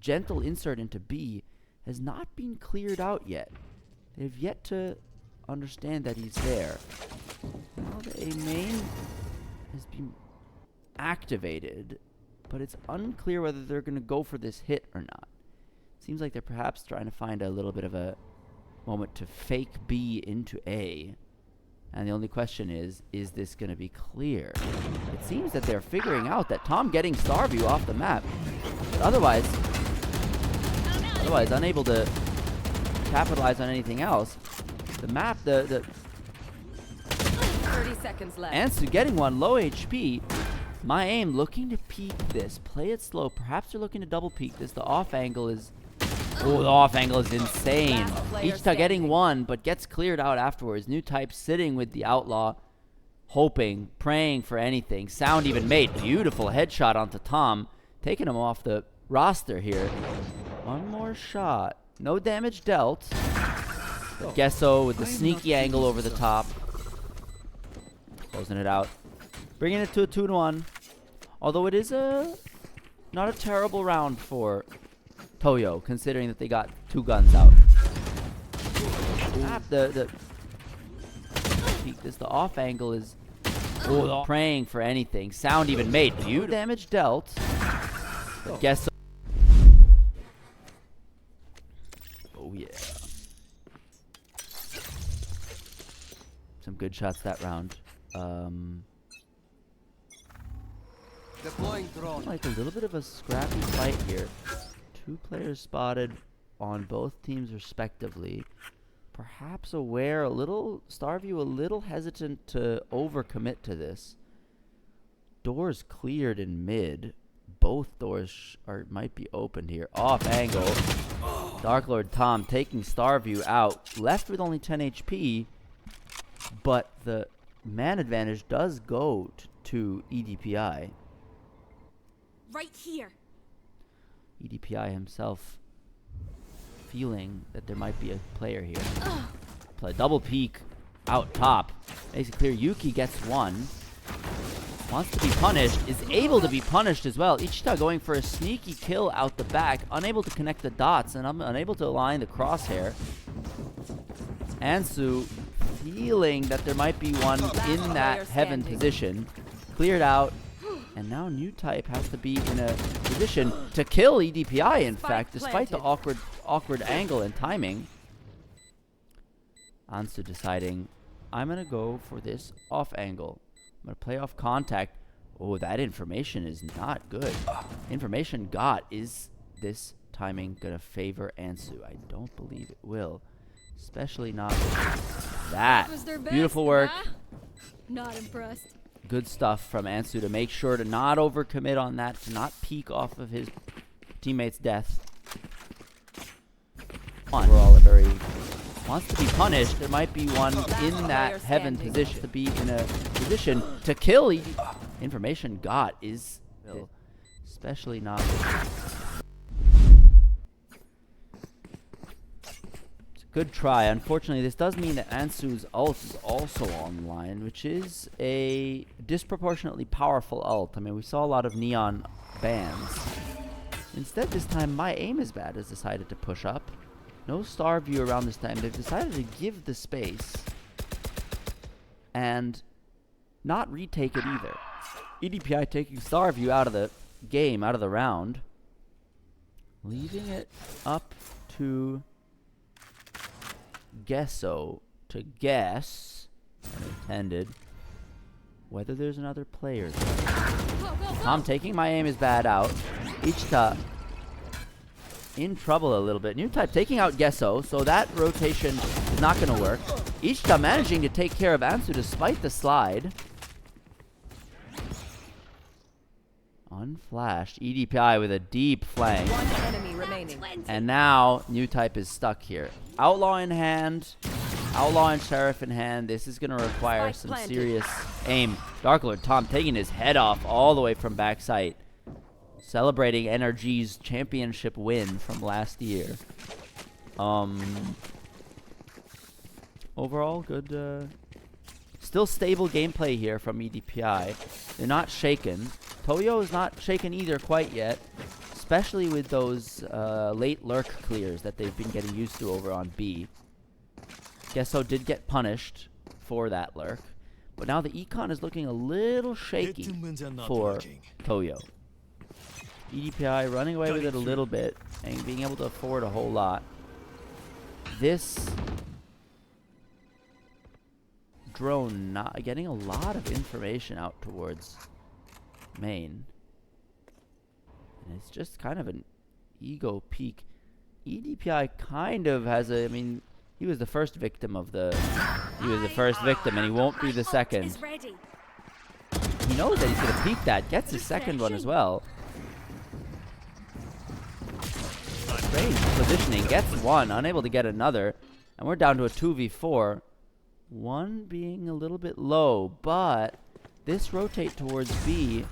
gentle insert into B, has not been cleared out yet. They've yet to understand that he's there. Now the A main has been activated, but it's unclear whether they're going to go for this hit or not. Seems like they're perhaps trying to find a little bit of a moment to fake B into A. And the only question is this going to be clear? It seems that they're figuring out that Tom getting Starview off the map. But otherwise, unable to capitalize on anything else. The map, the 30 seconds left. Ansu getting one, low HP. My aim looking to peek this. Play it slow. Perhaps they're looking to double peek this. The off angle is... Oh, the off angle is insane. Ichita getting one, but gets cleared out afterwards. New type sitting with the outlaw, hoping, praying for anything. Sound even made. Beautiful headshot onto Tom, taking him off the roster here. One more shot. No damage dealt. But Gesso with the sneaky angle over the top. Closing it out. Bringing it to a 2-1. Although it is not a terrible round for Toyo, considering that they got 2 guns out. The off angle is praying for anything. Sound even made. Beautiful damage dealt. But Gesso. Oh yeah. Some good shots that round. Deploying drone. Like a little bit of a scrappy fight here. 2 players spotted on both teams respectively. Perhaps aware, Starview a little hesitant to overcommit to this. Doors cleared in mid. Both doors might be opened here. Off angle. Dark Lord Tom taking Starview out. Left with only 10 HP. But the man advantage does go to eDPI. Right here. eDPI himself feeling that there might be a player here. Play double peek out top. Makes it clear Yuki gets one. Wants to be punished. Is able to be punished as well. Ichita going for a sneaky kill out the back. Unable to connect the dots and unable to align the crosshair. Ansu feeling that there might be one in that heaven position. Cleared out. And now new type has to be in a position to kill eDPI, in fact, despite the awkward angle and timing. Ansu deciding, I'm going to go for this off angle. I'm going to play off contact. Oh, that information is not good. Information got. Is this timing going to favor Ansu? I don't believe it will. Especially not that. Beautiful work. Not impressed. Good stuff from Ansu to make sure to not overcommit on that, to not peek off of his teammate's death. Overall, a very wants to be punished. There might be one in that heaven position to be in a position to kill. Information got is especially not. Good try. Unfortunately, this does mean that Ansu's ult is also online, which is a disproportionately powerful ult. I mean, we saw a lot of neon bans. Instead, this time, My Aim Is Bad has decided to push up. No star view around this time. They've decided to give the space and not retake it either. eDPI taking star view out of the game, out of the round. Leaving it up to Gesso to guess, unintended, whether there's another player there. Tom taking My Aim Is Bad out. Ichita in trouble a little bit. New type taking out Gesso, so that rotation is not going to work. Ichita managing to take care of Ansu despite the slide. Unflashed. eDPI with a deep flank. One enemy remaining. And now, new type is stuck here. Outlaw in hand. Outlaw and Sheriff in hand. This is going to require some serious aim. Dark Lord Tom taking his head off all the way from backside. Celebrating NRG's championship win from last year. Overall, good. Still stable gameplay here from eDPI. They're not shaken. Toyo is not shaken either quite yet, especially with those late lurk clears that they've been getting used to over on B. Gesso did get punished for that lurk, but now the econ is looking a little shaky for Toyo. eDPI running away with it a little bit and being able to afford a whole lot. This drone not getting a lot of information out towards main. And it's just kind of an ego peak. eDPI kind of has a, I mean, he was the first victim of the, and he won't be the second. He knows that he's going to peak that, gets his second one as well. Strange positioning, gets one, unable to get another, and we're down to a 2v4. One being a little bit low, but this rotate towards B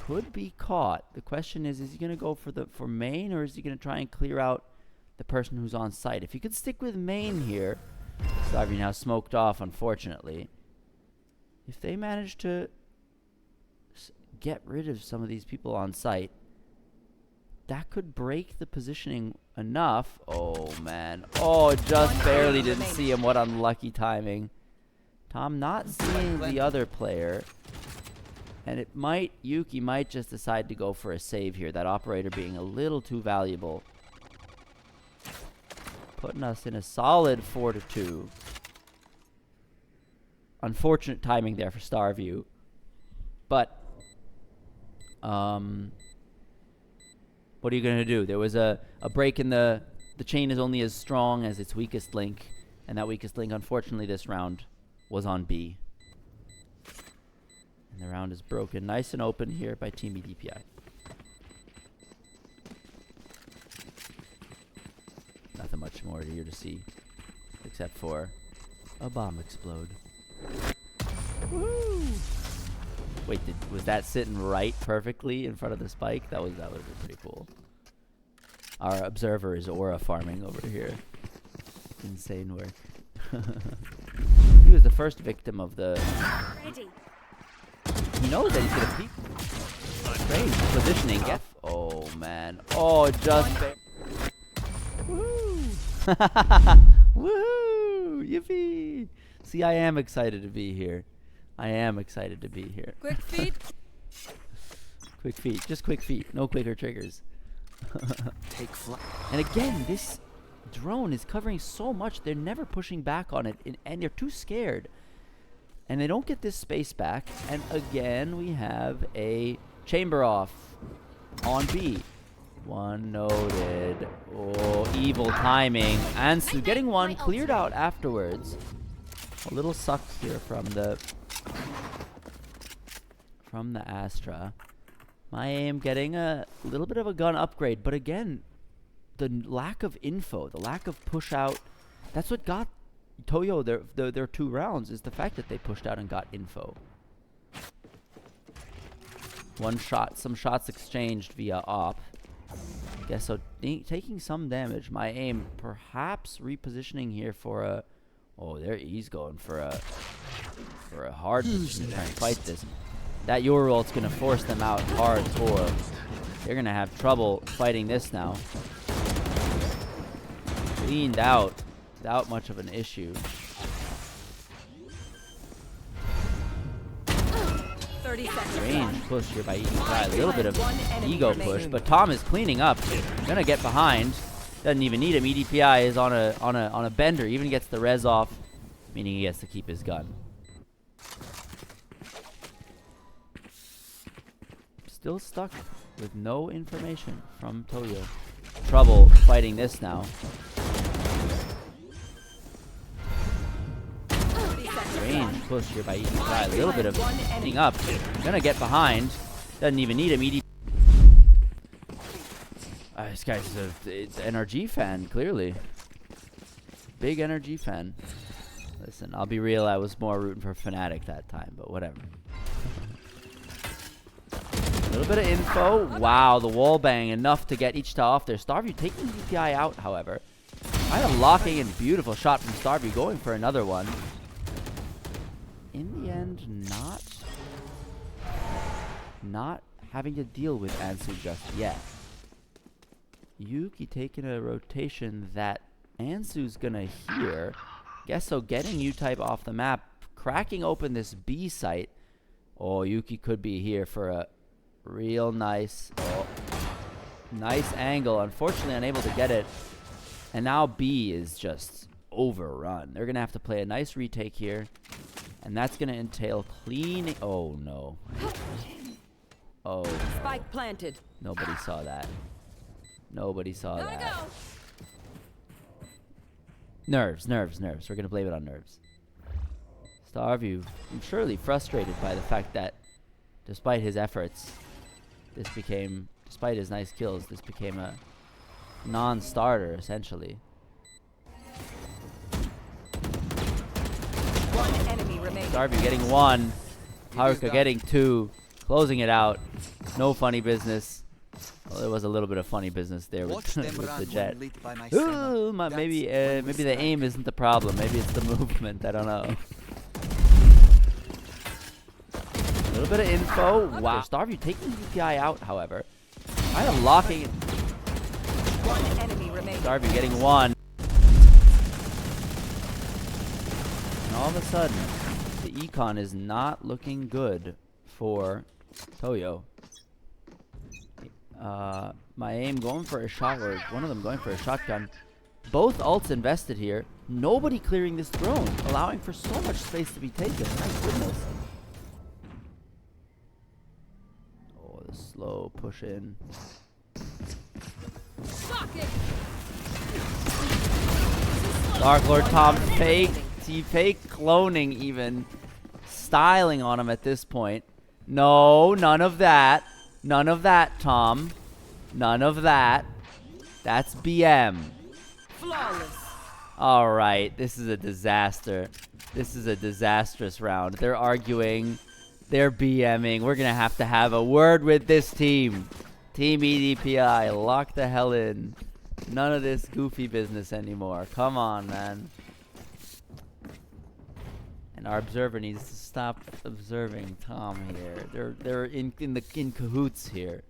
could be caught. The question is he going to go for main, or is he going to try and clear out the person who's on site? If he could stick with main here, Savvy now smoked off, unfortunately. If they manage to get rid of some of these people on site, that could break the positioning enough. Oh, man. Oh, just barely didn't see him. What unlucky timing. Tom not seeing the other player. And it might, Yuki might just decide to go for a save here. That operator being a little too valuable. Putting us in a solid 4-2. Unfortunate timing there for Starview. But, what are you going to do? There was a break in the chain is only as strong as its weakest link. And that weakest link, unfortunately, this round was on B. And the round is broken nice and open here by Team eDPI. Nothing much more here to see, except for a bomb explode. Wait, was that sitting right perfectly in front of the spike? That would be pretty cool. Our observer is aura farming over here. Insane work. He was the first victim of the... Ready. He knows that he's gonna peek. Strange positioning. Oh man. Oh, just... Woo! Woohoo! Yippee! See, I am excited to be here. I am excited to be here. Quick feet. Quick feet. Just quick feet. No quicker triggers. Take flight. And again, this drone is covering so much. They're never pushing back on it. And they're too scared. And they don't get this space back. And again, we have a chamber off on B. One noted. Oh, evil timing. Ansu getting one cleared out afterwards. A little suck here from the Astra. My aim getting a little bit of a gun upgrade, but again, the lack of info, the lack of push out, that's what got Toyo their 2 rounds, is the fact that they pushed out and got info. One shot, some shots exchanged via op. Guess so, taking some damage. My aim perhaps repositioning here for a... Oh, there he's going for a hard position to try and fight this. That your ult's gonna force them out hardcore. They're gonna have trouble fighting this now. Cleaned out without much of an issue. 30 seconds. Range push here by eDPI. A little bit of ego push, but Tom is cleaning up. Gonna get behind. Doesn't even need him. eDPI is on a bender. Even gets the res off, meaning he gets to keep his gun. Still stuck with no information from Toyo. Trouble fighting this now. Range push here by eDPI. A little bit of cleaning up. Gonna get behind. Doesn't even need him. eDPI. This guy's an NRG fan, clearly. Big NRG fan. Listen, I'll be real, I was more rooting for Fnatic that time, but whatever. A little bit of info. Wow, the wall bang, enough to get each off there. Starview taking eDPI out, however. Kind of locking in. Beautiful shot from Starview, going for another one. In the end, not having to deal with Ansu just yet. Yuki taking a rotation that Ansu's gonna hear. Guess so, getting U-type off the map, cracking open this B site. Oh, Yuki could be here for a real nice angle. Unfortunately, unable to get it. And now B is just overrun. They're gonna have to play a nice retake here. And that's gonna entail cleaning. Oh, no. Oh, no. Spike planted. Nobody saw that. Nobody saw that. Nerves. We're gonna blame it on nerves. Starview, I'm surely frustrated by the fact that despite his efforts, despite his nice kills, this became a non-starter, essentially. One enemy remaining. Starview getting 1. Haruka getting 2. Closing it out. No funny business. Well, there was a little bit of funny business there with the jet. Ooh, maybe the aim isn't the problem. Maybe it's the movement. I don't know. A little bit of info. Wow. Starview taking eDPI out, however. Kind of locking it. One enemy remaining. Starview getting 1. And all of a sudden, the econ is not looking good for Toyo. My aim going for a shot, or one of them going for a shotgun. Both ults invested here. Nobody clearing this throne, allowing for so much space to be taken. My goodness. Oh, the slow push in. Dark Lord Tom fake cloning even. Styling on him at this point. No, none of that. None of that, Tom. None of that. That's BM. Flawless. All right, this is a disaster. This is a disastrous round. They're arguing. They're BMing. We're going to have a word with this team. Team eDPI, lock the hell in. None of this goofy business anymore. Come on, man. And our observer needs to stop observing Tom here. They're in cahoots here.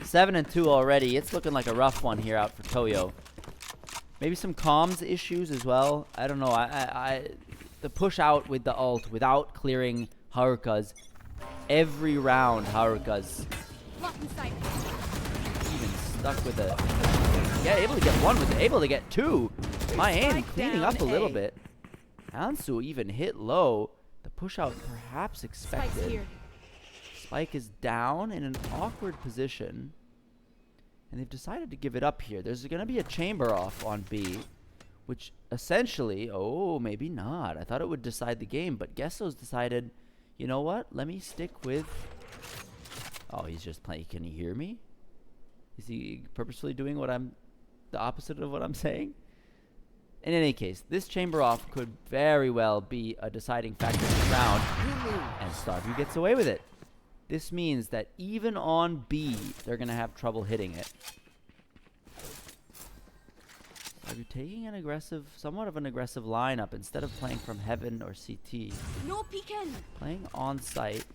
7-2 already. It's looking like a rough one here out for Toyo. Maybe some comms issues as well. I don't know. The push out with the ult without clearing Harukas. Every round Harukas even stuck with a... Yeah, able to get one with it. Able to get two. My aim cleaning up a little bit. Ansu even hit low. The push out perhaps expected. Spike is down in an awkward position. And they've decided to give it up here. There's going to be a chamber off on B. Which essentially... Oh, maybe not. I thought it would decide the game. But Gesso's decided... You know what? Let me stick with... Oh, he's just playing. Can he hear me? Is he purposefully doing what I'm... The opposite of what I'm saying? In any case, this chamber off could very well be a deciding factor in the round. And Starview gets away with it. This means that even on B, they're going to have trouble hitting it. Are you taking an aggressive, somewhat of an aggressive lineup instead of playing from heaven or CT? No peeking. Playing on site.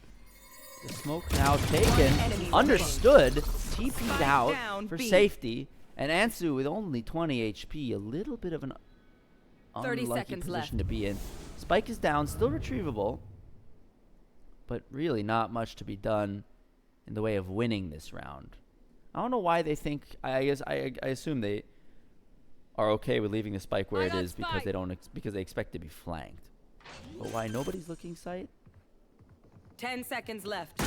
The smoke now taken. Understood. TP'd out for safety. And Ansu with only 20 HP. A little bit of an unlucky position to be in. Spike is down. Still retrievable. But really not much to be done in the way of winning this round. I don't know why they think... I guess I assume they... are okay with leaving the spike where it is because they don't because they expect to be flanked. But why nobody's looking sight? 10 seconds left.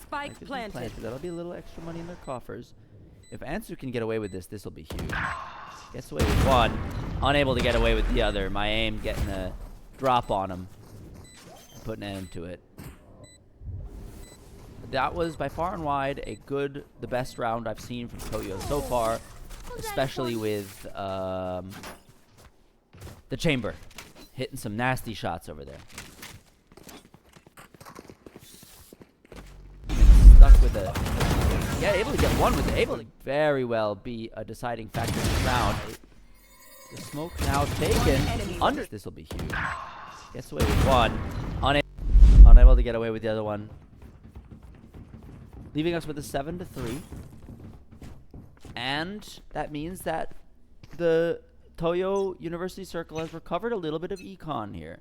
Spike planted. That'll be a little extra money in their coffers. If Ansu can get away with this, this will be huge. Gets away with one, unable to get away with the other. My aim getting a drop on him, putting an end to it. That was by far and wide the best round I've seen from Toyo so far. Especially with the chamber. Hitting some nasty shots over there. Stuck with a... Yeah, able to get one with it. Able to very well be a deciding factor in the round. The smoke now taken. This will be huge. Gets away with one. Unable to get away with the other one. Leaving us with a 7-3. And that means that the Toyo University Circle has recovered a little bit of econ here.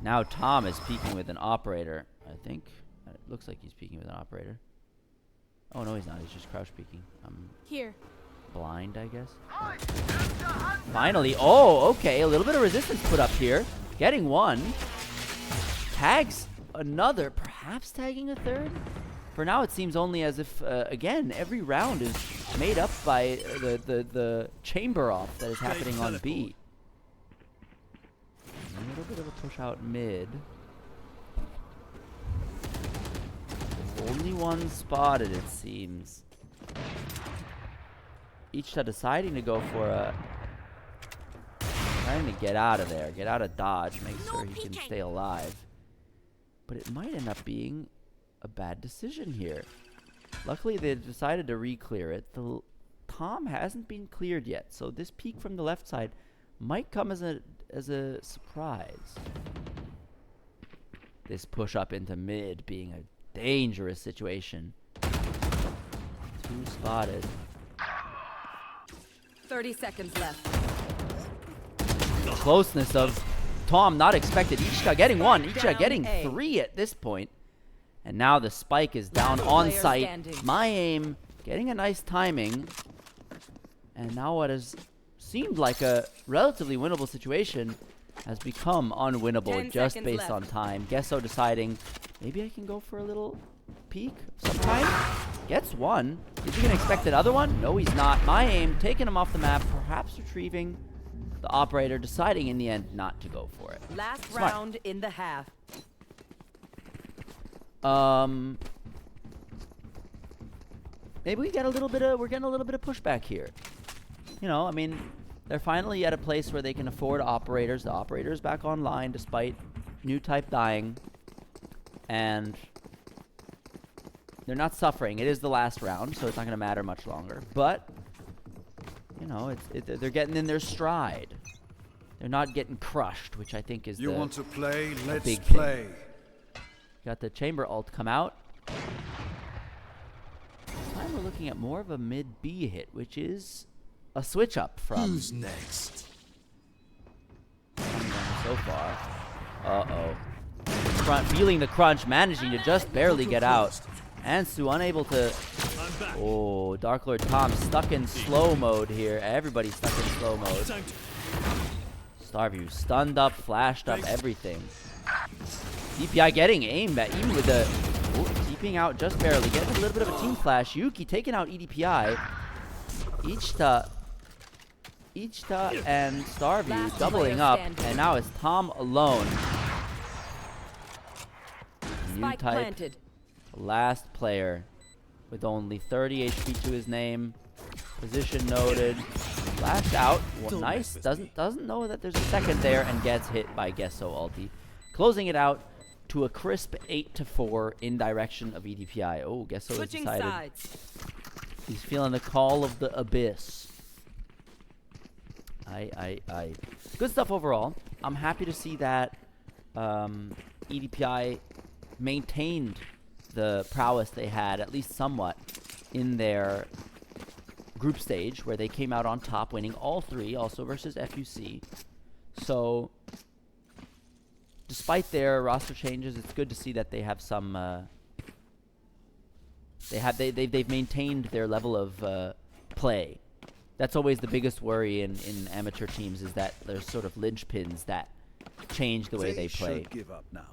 Now Tom is peeking with an operator, I think. It looks like he's peeking with an operator. Oh, no, he's not. He's just crouch peeking. Here. Blind, I guess. Finally. Oh, okay. A little bit of resistance put up here. Getting one. Tags another. Perhaps tagging a third? For now, it seems only as if, again, every round is made up by the chamber off that is happening on B. A little bit of a push out mid. Only one spotted, it seems. Ichita deciding to go for a... Trying to get out of there. Get out of dodge. Make sure he can stay alive. But it might end up being... a bad decision here. Luckily, they decided to re-clear it. The Tom hasn't been cleared yet, so this peek from the left side might come as a surprise. This push up into mid being a dangerous situation. Two spotted. 30 seconds left. The closeness of Tom not expected. Ichika getting one. Ichika getting three at this point. And now the spike is down on site. My aim getting a nice timing. And now what has seemed like a relatively winnable situation has become unwinnable just based on time. Gesso deciding, maybe I can go for a little peek sometime. Gets one. Is he going to expect another one? No, he's not. My aim taking him off the map, perhaps retrieving the operator, deciding in the end not to go for it. Last round in the half. Maybe we get a little bit of, we're getting a little bit of pushback here. You know, I mean, they're finally at a place where they can afford operators. The operator's back online despite new type dying. And they're not suffering. It is the last round, so it's not going to matter much longer. But, you know, they're getting in their stride. They're not getting crushed, which I think is You want to play? Let's big play. Got the chamber ult come out. This time we're looking at more of a mid B hit, which is a switch up from Who's next? so far. Uh-oh. Feeling the crunch, managing to just barely get out. Ansu unable to... Oh, Dark Lord Tom stuck in slow mode here. Everybody's stuck in slow mode. Starview stunned up, flashed up, everything. DPI getting aimed at, even with the... keeping out just barely. Getting a little bit of a team flash. Yuki taking out eDPI. Ichta and Starview doubling up. And now it's Tom alone. New type. Planted. Last player with only 30 HP to his name. Position noted. Flashed out. Well, nice. Doesn't know that there's a second there and gets hit by Gesso ulti. Closing it out to a crisp 8-4 in direction of eDPI. Oh, Gesso has decided sides. he's feeling the call of the abyss. Good stuff overall. I'm happy to see that eDPI maintained the prowess they had, at least somewhat, in their group stage, where they came out on top, winning all three, also versus FUC. So, despite their roster changes, it's good to see that they have some. They've maintained their level of play. That's always the biggest worry in amateur teams, is that there's sort of linchpins that change the way they play. Should give up now.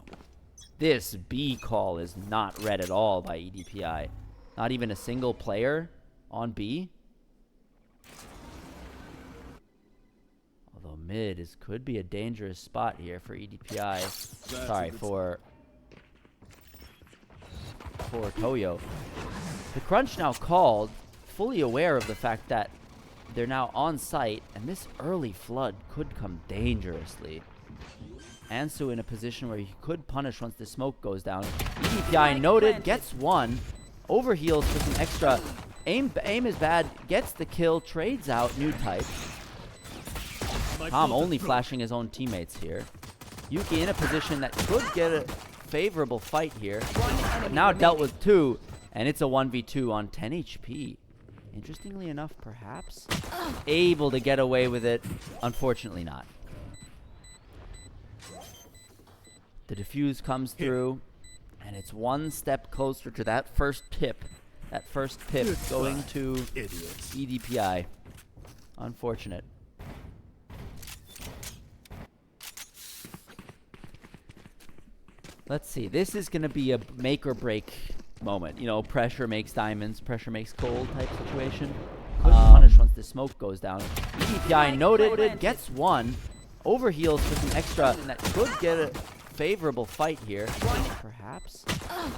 This B call is not read at all by eDPI. Not even a single player on B. Although mid could be a dangerous spot here for eDPI. Sorry, for Toyo. The crunch now called, fully aware of the fact that they're now on site, and this early flood could come dangerously. Ansu in a position where he could punish once the smoke goes down. eDPI noted, gets one. Overheals for some extra. Aim is bad, gets the kill, trades out new type. Tom only flashing his own teammates here. Yuki in a position that could get a favorable fight here. But now dealt with two, and it's a 1v2 on 10 HP. Interestingly enough, perhaps able to get away with it. Unfortunately not. The defuse comes through, and it's one step closer to that first tip. That first pip going to eDPI. Unfortunate. Let's see. This is going to be a make or break moment. You know, pressure makes diamonds, pressure makes gold type situation. Could punish once the smoke goes down. eDPI noted, gets one. Overheals for some extra, and that could get a favorable fight here. Perhaps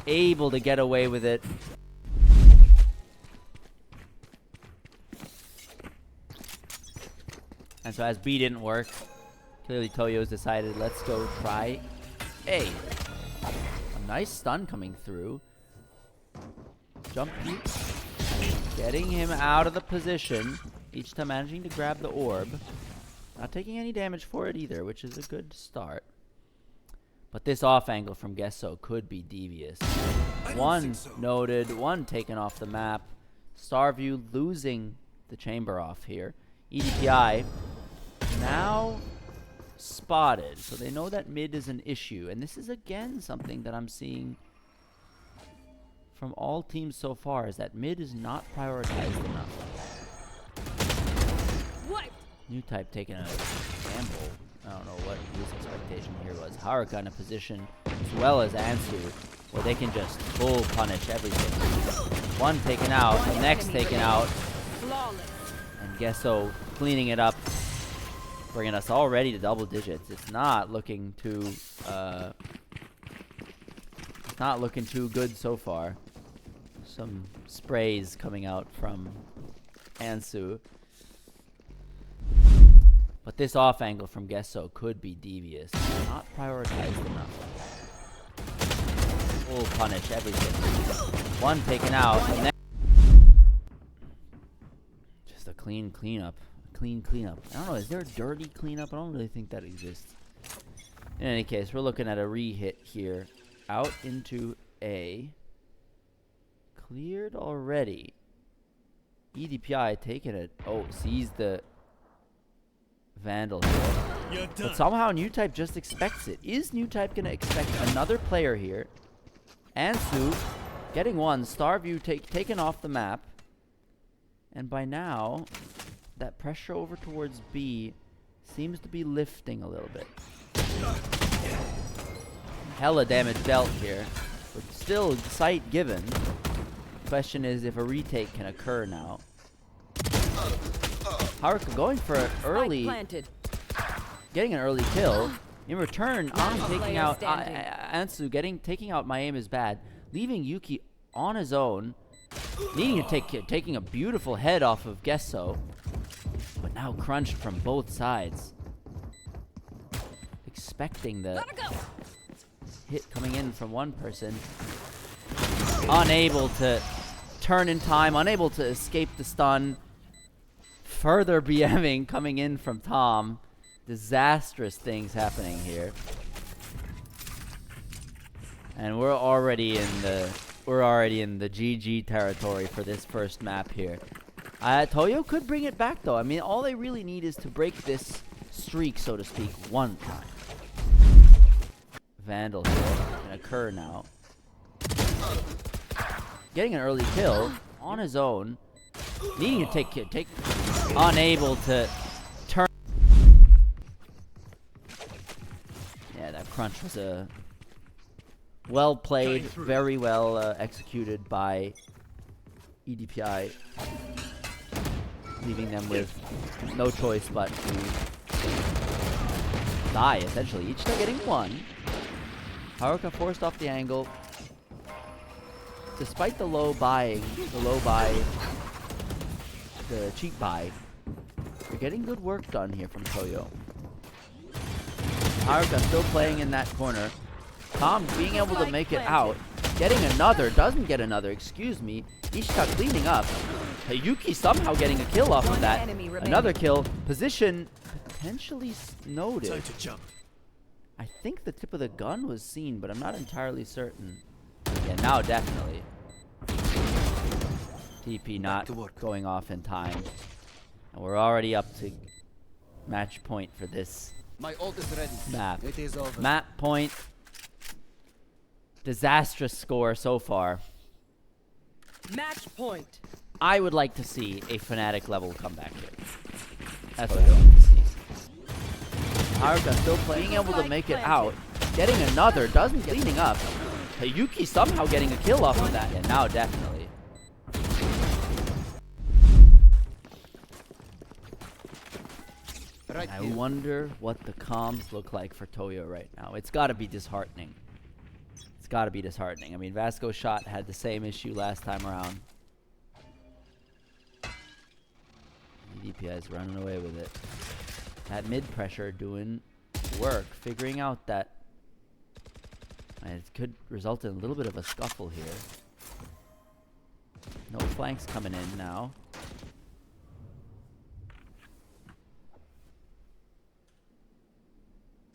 able to get away with it. And so as B didn't work, clearly Toyo's decided, let's go try A. A nice stun coming through. Jump peek. Getting him out of the position. Each time managing to grab the orb. Not taking any damage for it either, which is a good start. But this off angle from Gesso could be devious. One noted, one taken off the map. Starview losing the chamber off here. eDPI now spotted. So they know that mid is an issue. And this is again something that I'm seeing from all teams so far, is that mid is not prioritized enough. What? New type taking a gamble. I don't know what his expectation here was. Haruka in a position, as well as Ansu, where they can just full punish everything. One taken out, the next taken out. And Gesso cleaning it up, bringing us already to double digits. It's not looking too good so far. Some sprays coming out from Ansu. But this off angle from Gesso could be devious. Not prioritized enough. punish everything. One taken out. And then just a clean cleanup. Clean cleanup. I don't know. Is there a dirty cleanup? I don't really think that exists. In any case, we're looking at a re-hit here. Out into A. Cleared already. eDPI taking it. Oh, sees the Vandal here. But somehow New Type just expects it. Is New Type going to expect another player here? Ansu getting one. Starview taken off the map. And by now, that pressure over towards B seems to be lifting a little bit. Hella damage dealt here. But still sight given. Question is if a retake can occur now. Haruka going for an early, getting an early kill. In return, taking out Ansu, taking out my aim is bad, leaving Yuki on his own, needing to taking a beautiful head off of Gesso, but now crunched from both sides. Expecting the hit coming in from one person, unable to turn in time, unable to escape the stun. Further BMing coming in from Tom. Disastrous things happening here. And we're already in the GG territory for this first map here. Toyo could bring it back though. I mean, all they really need is to break this streak, so to speak, one time. Vandal here can occur now. Getting an early kill on his own, needing to take unable to turn. Yeah, that crunch was a well played, very well executed by eDPI, leaving them with no choice but to die essentially. Each still getting one. Haruka forced off the angle. Despite the low buy, the cheap buy, we're getting good work done here from Toyo. Haruka still playing in that corner. Tom being able to make it out. Getting another, doesn't get another, excuse me. Ishita cleaning up. Yuki somehow getting a kill off of that. Another kill. Position potentially noted. I think the tip of the gun was seen, but I'm not entirely certain. Yeah, now definitely. TP not going off in time. And we're already up to match point for this map. It is over. Map point. Disastrous score so far. Match point. I would like to see a Fnatic level comeback here. That's what I want to see. Haruka still being able to make it out. Getting another, doesn't cleaning up. Yuki somehow getting a kill off of that. And now definitely. I wonder what the comms look like for Toyo right now. It's got to be disheartening. It's got to be disheartening. I mean, VascoShot had the same issue last time around. eDPI is running away with it. That mid pressure doing work, figuring out that it could result in a little bit of a scuffle here. No flanks coming in now.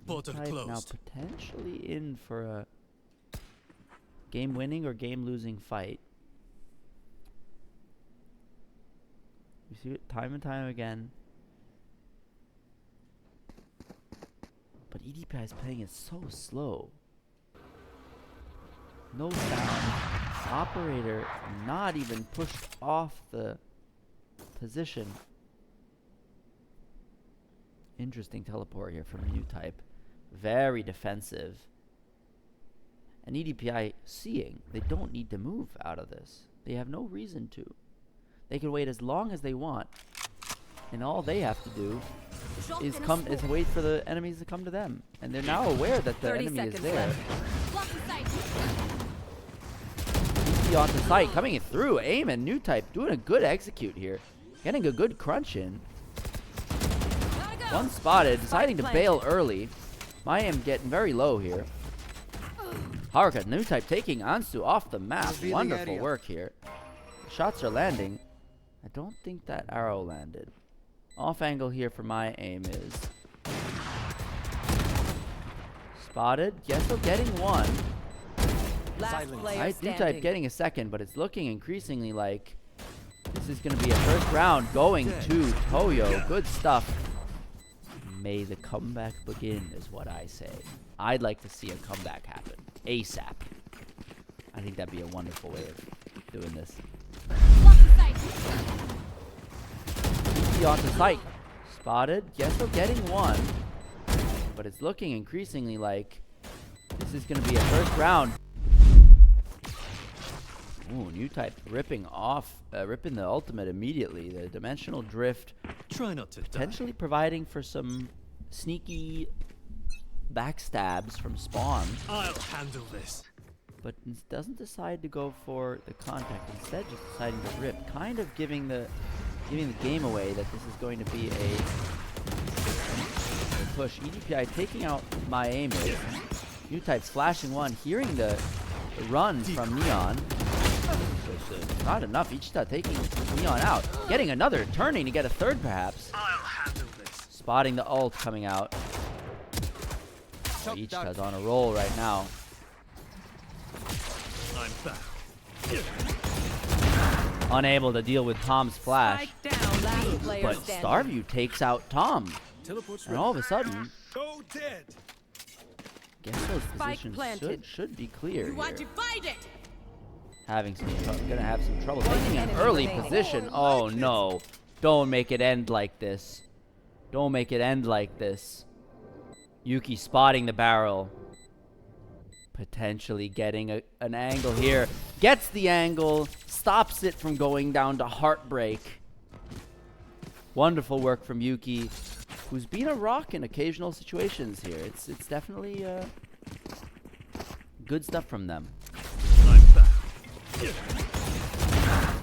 Portal closed. Now potentially in for a game-winning or game-losing fight. We see it time and time again. But eDPI is playing it so slow. No sound. Operator not even pushed off the position. Interesting teleport here from New Type. Very defensive. And eDPI seeing they don't need to move out of this. They have no reason to. They can wait as long as they want. And all they have to do is wait for the enemies to come to them. And they're now aware that the enemy is there. TP onto sight, coming it through. Aim and New Type doing a good execute here. Getting a good crunch in. One spotted, deciding to bail early. My aim getting very low here. Haruka, new type taking Ansu off the map. Revealing Wonderful area. work here. Shots are landing. I don't think that arrow landed. Off angle here for my aim is spotted. Yeso getting one. Last player I do type standing. getting a second, but it's looking increasingly like this is going to be a first round going to Toyo. Good stuff. May the comeback begin is what I say. I'd like to see a comeback happen ASAP. I think that'd be a wonderful way of doing this. He onto sight. Spotted. Yeso getting one. But it's looking increasingly like this is going to be a first round. Ooh, new type ripping the ultimate immediately. The dimensional drift Try not to potentially providing for some sneaky backstabs from spawn, I'll handle this. but doesn't decide to go for the contact. Instead, just deciding to rip, kind of giving the game away that this is going to be a push. eDPI taking out my aim is. New type flashing one, hearing the run from Neon. Not enough. Ichita taking Neon out. Getting another, turning to get a third perhaps. I'll handle this. Spotting the ult coming out. Ichita's on a roll right now. I'm back. Unable to deal with Tom's flash. Spike down. Last player But standing. Starview takes out Tom. Teleport's And ready. all of a sudden, Go dead. Gesso's Spike position planted. should be clear You want here. to fight it? Gonna have some trouble One taking an enemy early remaining. position. Oh no. Don't make it end like this. Don't make it end like this. Yuki spotting the barrel. Potentially getting an angle here. Gets the angle. Stops it from going down to heartbreak. Wonderful work from Yuki, who's been a rock in occasional situations here. It's definitely good stuff from them. I'm back.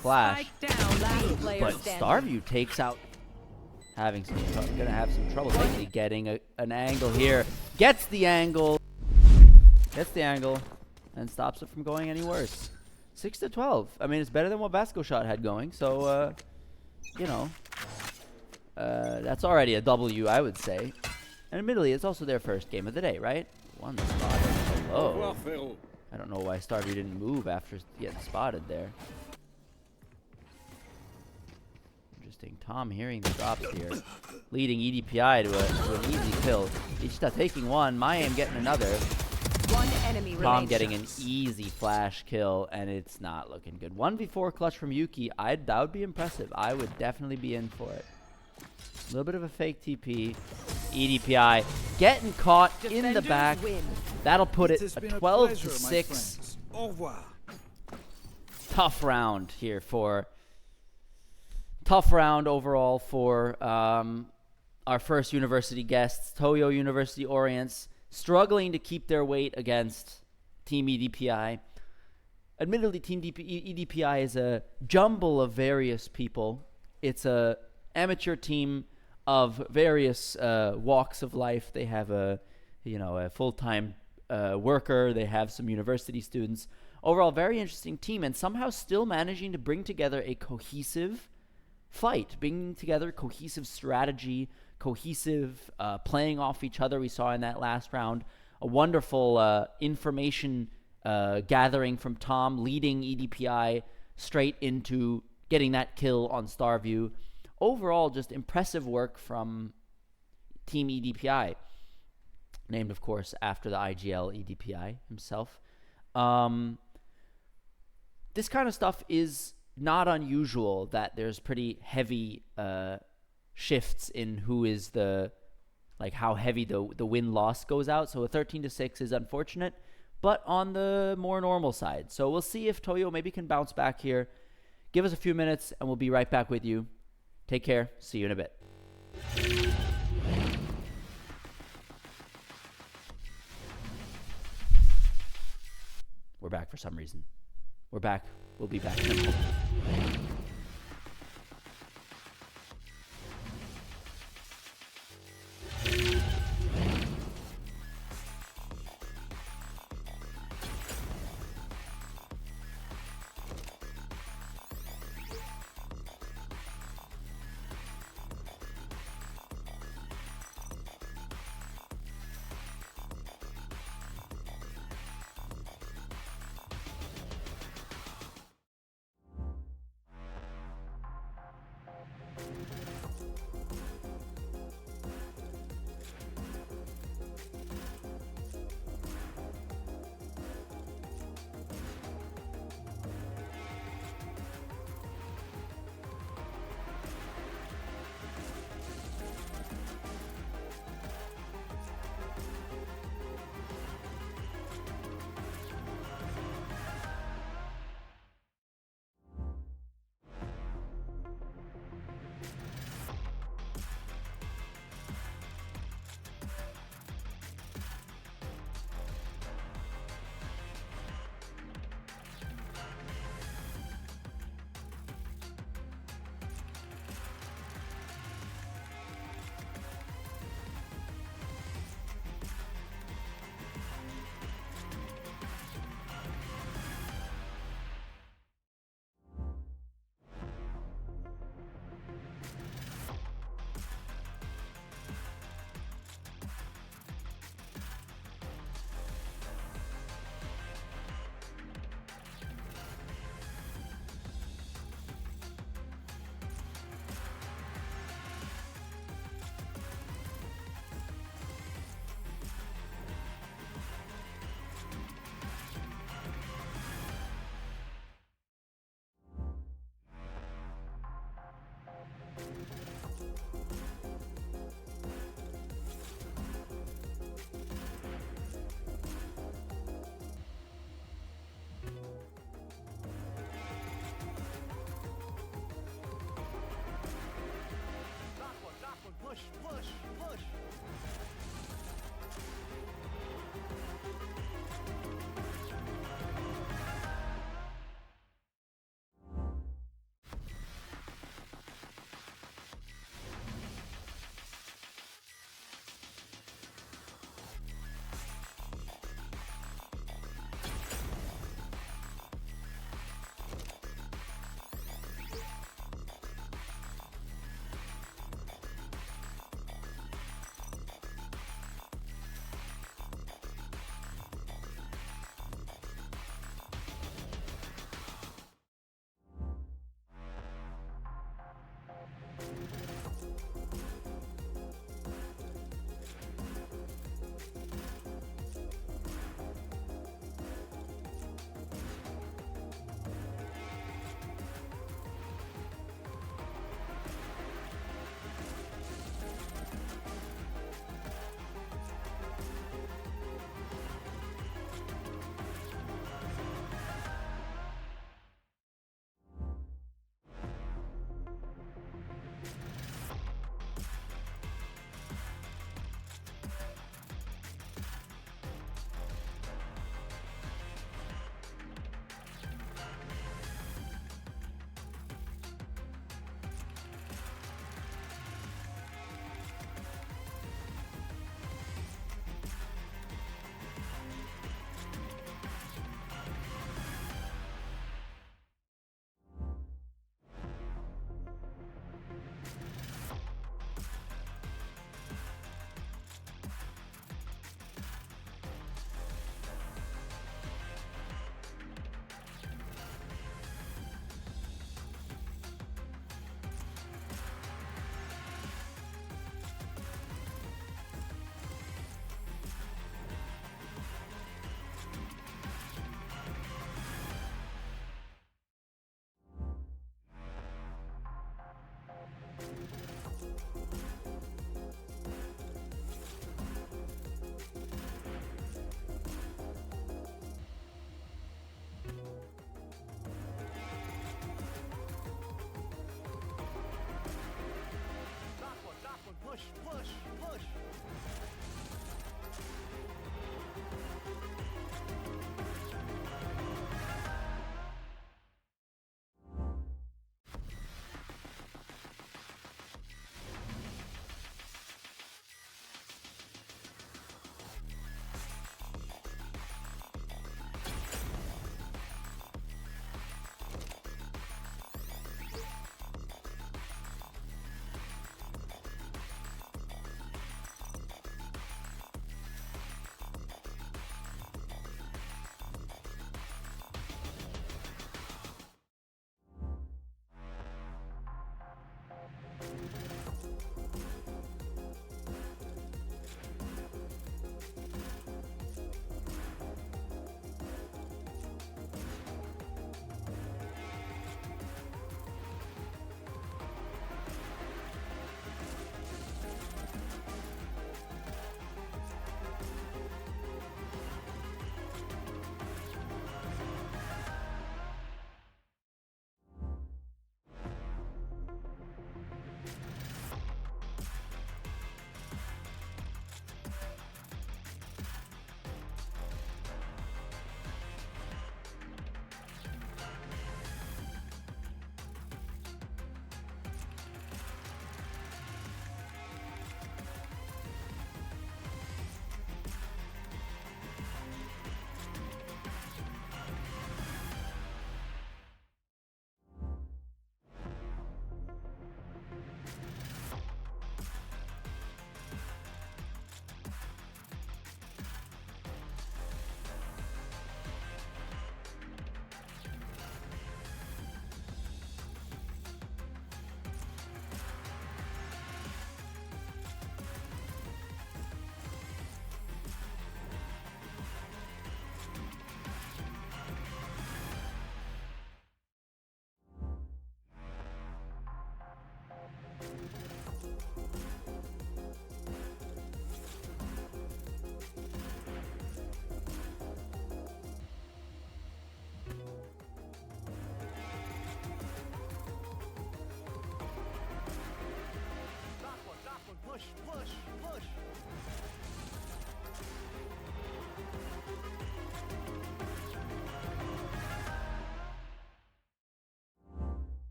Flash. Spike down. Last player But standing. Starview takes out. Gonna have some trouble lately getting an angle here. Gets the angle. And stops it from going any worse. 6-12. I mean, it's better than what VascoShot had going. So, you know, that's already a W, I would say. And admittedly, it's also their first game of the day, right? One spotted. Hello. I don't know why Starview didn't move after getting spotted there. Interesting. Tom hearing the drops here. Leading eDPI to an easy kill. Ichita taking one. My aim getting another. One enemy Tom remaining. getting an easy flash kill, and it's not looking good. 1v4 clutch from Yuki. That would be impressive. I would definitely be in for it. A little bit of a fake TP. eDPI getting caught in the Defenders back. win. That'll put it has a been 12 pleasure, to my 6. friends. Au revoir. Tough round here for tough round overall for our first university guests. Toyo University Orients struggling to keep their weight against Team eDPI. Admittedly, Team eDPI is a jumble of various people. It's a amateur team of various walks of life. They have a full-time worker. They have some university students. Overall, very interesting team, and somehow still managing to bring together a cohesive fight, bringing together cohesive strategy, cohesive playing off each other. We saw in that last round a wonderful information gathering from Tom, leading eDPI straight into getting that kill on Starview. Overall, just impressive work from Team eDPI, named, of course, after the IGL eDPI himself. This kind of stuff is not unusual, that there's pretty heavy shifts in who is how heavy the win-loss goes out. So a 13-6 is unfortunate, but on the more normal side. So we'll see if Toyo maybe can bounce back here. Give us a few minutes, and we'll be right back with you. Take care. See you in a bit. We're back for some reason. We're back. We'll be back.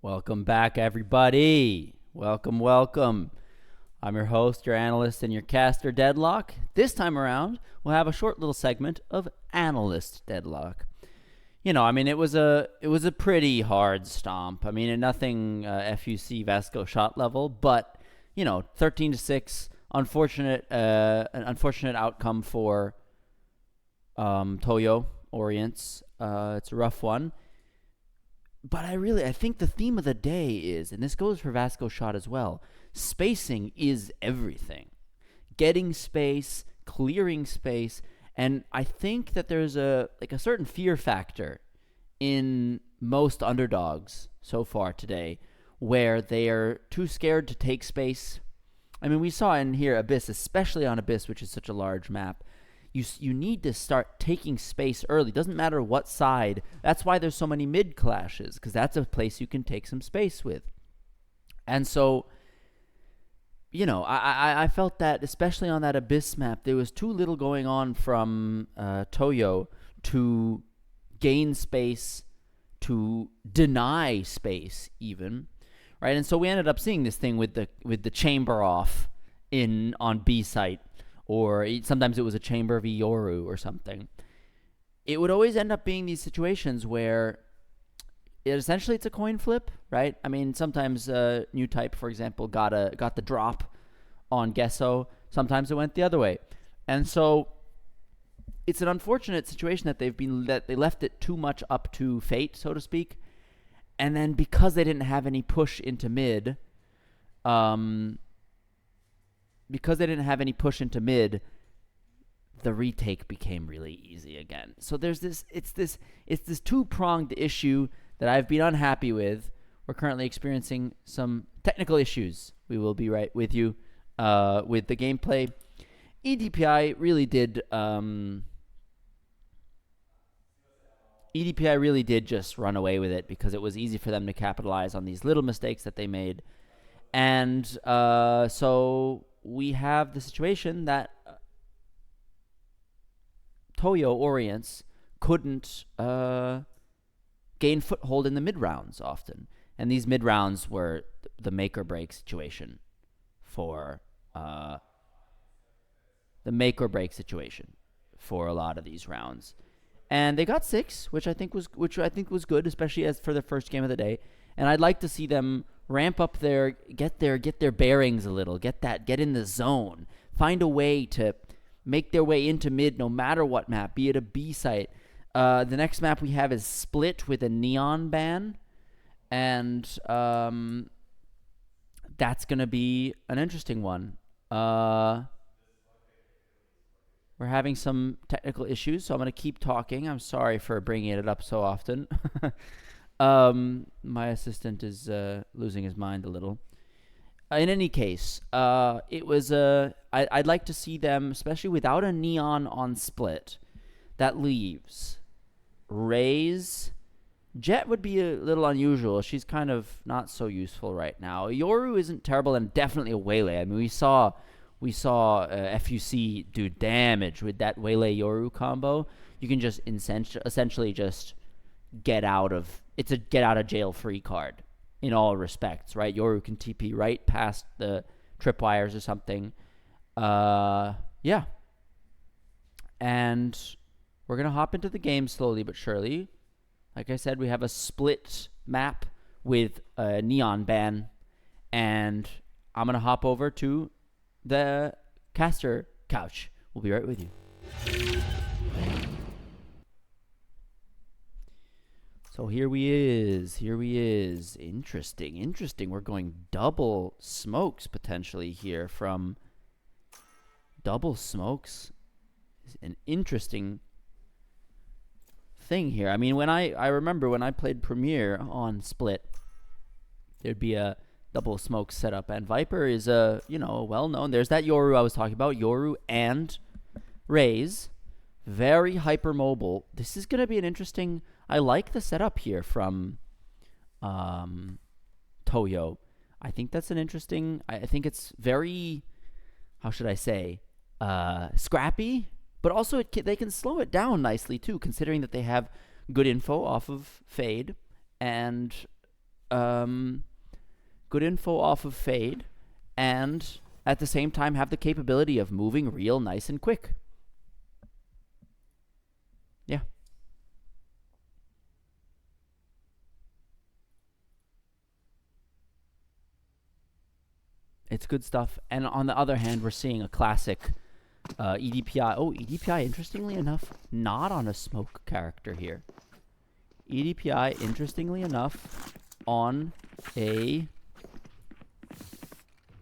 Welcome back, everybody. Welcome, welcome. I'm your host, your analyst, and your caster, Deadlock. This time around, we'll have a short little segment of Analyst Deadlock. You know, I mean, it was a pretty hard stomp. I mean, nothing FUC VascoShot level, but 13-6. An unfortunate outcome for Toyo Orients. It's a rough one. But I think the theme of the day is, and this goes for VascoShot as well, spacing is everything. Getting space, clearing space, and I think that there's a certain fear factor in most underdogs so far today where they are too scared to take space. I mean, we saw in here Abyss, especially on Abyss, which is such a large map. You need to start taking space early. Doesn't matter what side. That's why there's so many mid clashes, because that's a place you can take some space with. And so, I felt that, especially on that Abyss map, there was too little going on from Toyo to gain space, to deny space even, right? And so we ended up seeing this thing with the chamber off on B site. Or sometimes it was a chamber v Yoru or something. It would always end up being these situations where essentially it's a coin flip, right? I mean, sometimes New Type, for example, got the drop on Gesso. Sometimes it went the other way. And so it's an unfortunate situation that they left it too much up to fate, so to speak. And then because they didn't have any push into mid, the retake became really easy again. So there's it's this two-pronged issue that I've been unhappy with. We're currently experiencing some technical issues. We will be right with you with the gameplay. eDPI really did just run away with it because it was easy for them to capitalize on these little mistakes that they made. And so we have the situation that Toyo Orients couldn't gain foothold in the mid-rounds often. And these mid-rounds were the make-or-break situation for a lot of these rounds. And they got 6, which I think was good, especially as for the first game of the day. And I'd like to see them ramp up get their bearings a little, get in the zone, find a way to make their way into mid no matter what map, be it a B site. The next map we have is Split with a neon ban, and that's going to be an interesting one. We're having some technical issues, so I'm going to keep talking. I'm sorry for bringing it up so often. My assistant is losing his mind a little. In any case, it was I'd like to see them, especially without a neon on Split. That leaves Raze. Jet would be a little unusual. She's kind of not so useful right now. Yoru isn't terrible, and definitely a Waylay. I mean, we saw FUC do damage with that Waylay Yoru combo. You can just essentially just get out of jail free card in all respects, right? Yoru can TP right past the tripwires or something. Yeah. And we're going to hop into the game slowly but surely. Like I said, we have a Split map with a neon ban, and I'm going to hop over to the caster couch. We'll be right with you. So here he is. Interesting. We're going double smokes potentially here from double smokes. Is an interesting thing here. I mean, when I remember when I played Premiere on Split, there'd be a double smoke setup, and Viper is a well known. There's that Yoru I was talking about, Yoru and Raze, very hypermobile. This is gonna be an interesting. I like the setup here from Toyo. I think that's an interesting. I think it's very, how should I say, scrappy, but also they can slow it down nicely too, considering that they have good info off of Fade and good info off of Fade, and at the same time have the capability of moving real nice and quick. Yeah. It's good stuff. And on the other hand, we're seeing a classic eDPI. Oh, eDPI, interestingly enough, not on a smoke character here. eDPI, interestingly enough, on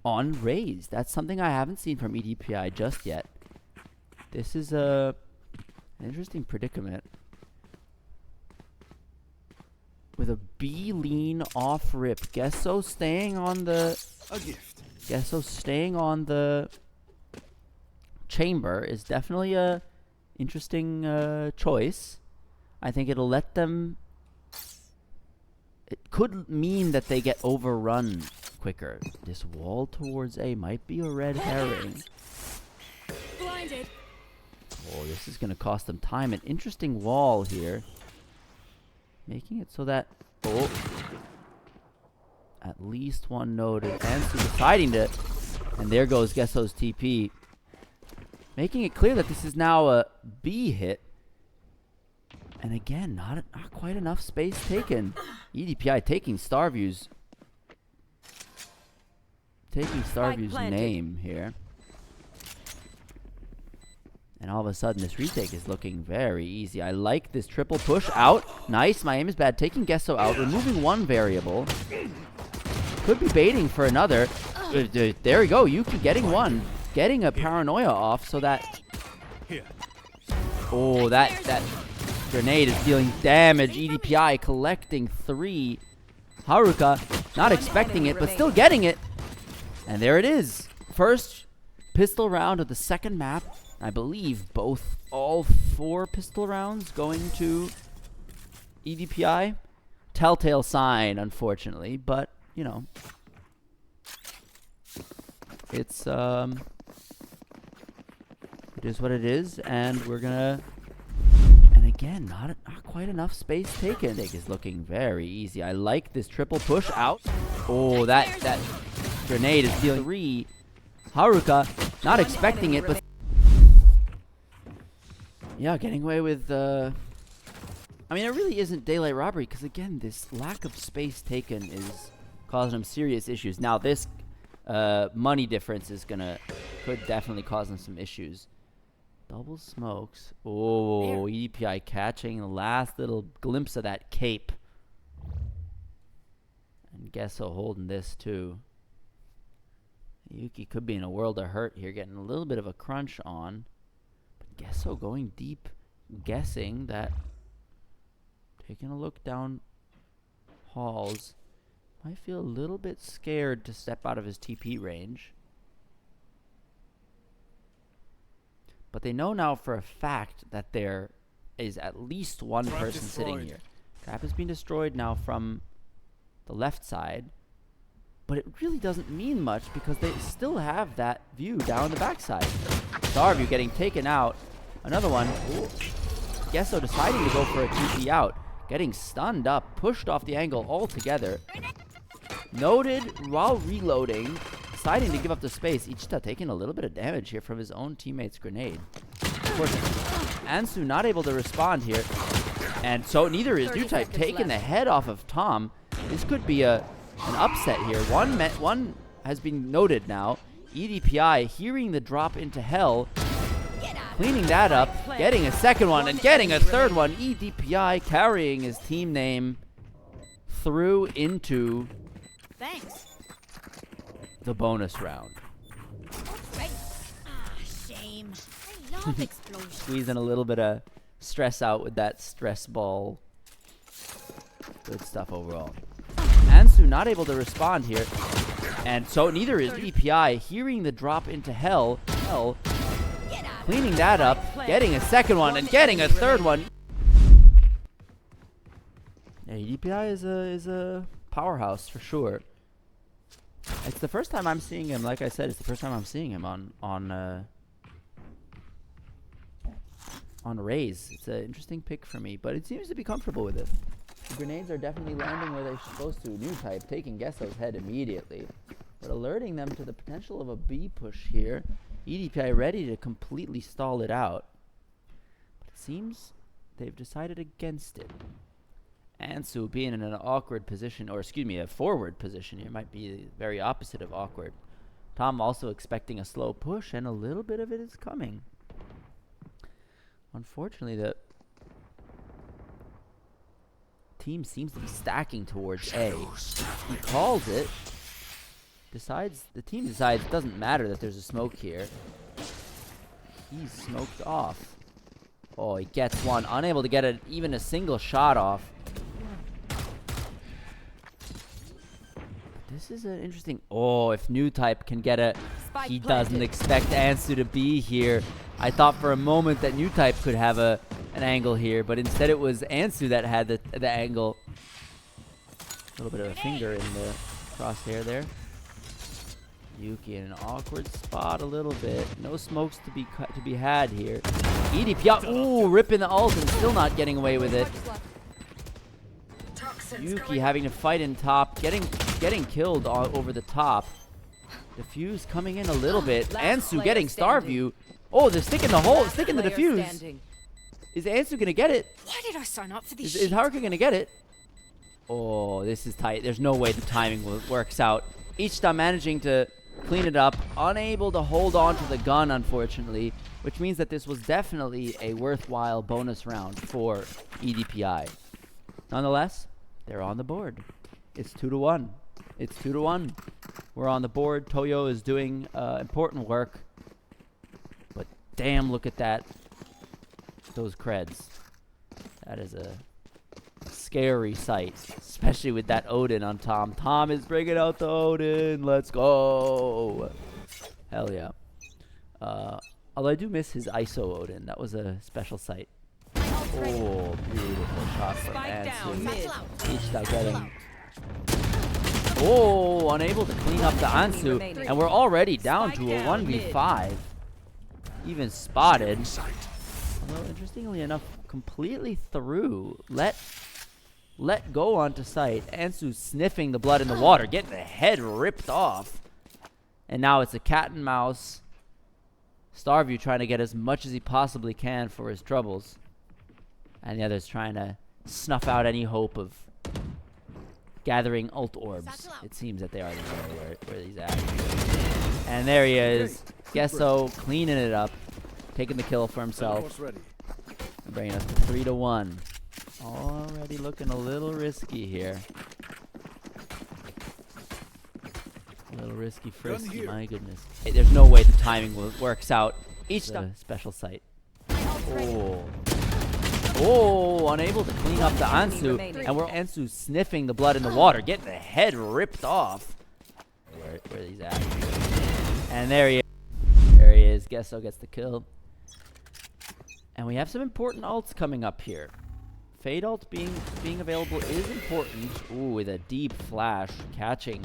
Raze. That's something I haven't seen from eDPI just yet. This is an interesting predicament. With a B lean off rip. Gesso staying on the... A gift. Gesso staying on the chamber is definitely a interesting choice. I think it'll let them... It could mean that they get overrun quicker. This wall towards A might be a red herring. Blinded. Oh, this is going to cost them time. An interesting wall here. Making it so that... Oh. At least one noted. Ansu deciding to... And there goes Gesso's TP. Making it clear that this is now a B hit. And again, not quite enough space taken. eDPI taking Starview's... Taking Starview's name here. And all of a sudden, this retake is looking very easy. I like this triple push out. Nice. My aim is bad. Taking Gesso out. Removing one variable. Could be baiting for another. There we go. Yuki getting one. Getting a paranoia off so that... Oh, that grenade is dealing damage. eDPI collecting 3. Haruka not expecting it, but still getting it. And there it is. First pistol round of the second map. I believe all 4 pistol rounds going to eDPI. Telltale sign, unfortunately, but, you know. It's, it is what it is, and we're gonna... And again, not quite enough space taken. It is looking very easy. I like this triple push out. Oh, that grenade is dealing 3. Haruka not expecting it, but... Yeah, getting away with, I mean, it really isn't daylight robbery, because, again, this lack of space taken is causing them serious issues. Now, this money difference is could definitely cause them some issues. Double smokes. Oh, eDPI catching the last little glimpse of that cape. And Gesso holding this, too. Yuki could be in a world of hurt here, getting a little bit of a crunch on. Gesso going deep, guessing that, taking a look down halls, might feel a little bit scared to step out of his TP range. But they know now for a fact that there is at least one person sitting here. Trap has been destroyed now from the left side, but it really doesn't mean much because they still have that view down the backside. Starview getting taken out. Another one. Ooh. Gesso deciding to go for a TP out. Getting stunned up. Pushed off the angle altogether. Noted while reloading. Deciding to give up the space. Ichita taking a little bit of damage here from his own teammate's grenade. Of course, Ansu not able to respond here. And so neither is New-Type taking the head off of Tom. This could be an upset here. One has been noted now. eDPI hearing the drop into hell. Cleaning that up, getting a second one, and getting a third one. eDPI carrying his team name through into the bonus round. Shame. I love explosions. Squeezing a little bit of stress out with that stress ball. Good stuff overall. Ansu not able to respond here. And so neither is eDPI hearing the drop into hell. Cleaning that up, getting a second one, and getting a third one. Yeah, eDPI is a powerhouse for sure. It's the first time I'm seeing him. Like I said, it's the first time I'm seeing him on Raze. It's an interesting pick for me, but it seems to be comfortable with it. The grenades are definitely landing where they're supposed to. New type taking Gesso's head immediately, but alerting them to the potential of a B push here. eDPI ready to completely stall it out. But it seems they've decided against it. Ansu being in an awkward position, or excuse me, a forward position here, might be the very opposite of awkward. Tom also expecting a slow push, and a little bit of it is coming. Unfortunately, the team seems to be stacking towards A. He calls it. The team decides it doesn't matter that there's a smoke here. He's smoked off. Oh, he gets one. Unable to get even a single shot off. This is an interesting... Oh, if new type can get it, he doesn't expect Ansu to be here. I thought for a moment that new type could have an angle here, but instead it was Ansu that had the angle. A little bit of a finger in the crosshair there. Yuki in an awkward spot a little bit. No smokes to be had here. eDPI, ooh, ripping the ult and still not getting away with it. Yuki having to fight in top, getting killed over the top. Defuse coming in a little bit. Ansu getting Starview. Oh, they're sticking the defuse. Is Ansu gonna get it? Why did I sign up for this? Is Haruka gonna get it? Oh, this is tight. There's no way the timing works out. Each time managing to clean it up, unable to hold on to the gun, unfortunately, which means that this was definitely a worthwhile bonus round for eDPI. Nonetheless, they're on the board. It's 2-1. It's 2-1. We're on the board. Toyo is doing important work. But damn, look at that. Those creds. That is a scary sight, especially with that Odin on Tom. Tom is bringing out the Odin. Let's go. Hell yeah. Although I do miss his ISO Odin. That was a special sight. Oh, beautiful shot from Ansu. Ichita getting... Oh, unable to clean up the Ansu. And we're already down to a 1v5. Even spotted. Although, interestingly enough, completely through. Let go onto sight. Ansu sniffing the blood in the water. Getting the head ripped off. And now it's a cat and mouse. Starview trying to get as much as he possibly can for his troubles. And the other's trying to snuff out any hope of gathering ult orbs. It seems that they already know where he's at. And there he is. Gesso cleaning it up. Taking the kill for himself. Bringing us to 3-1. Already looking a little risky here. A little risky frisky, my goodness. Hey, there's no way the timing works out. Each special sight. Oh. Oh, unable to clean up the Ansu. And we're Ansu sniffing the blood in the water. Getting the head ripped off. Where he's at. And there he is. There he is. Gesso gets the kill. And we have some important ults coming up here. Fade ult being available is important. Ooh, with a deep flash. Catching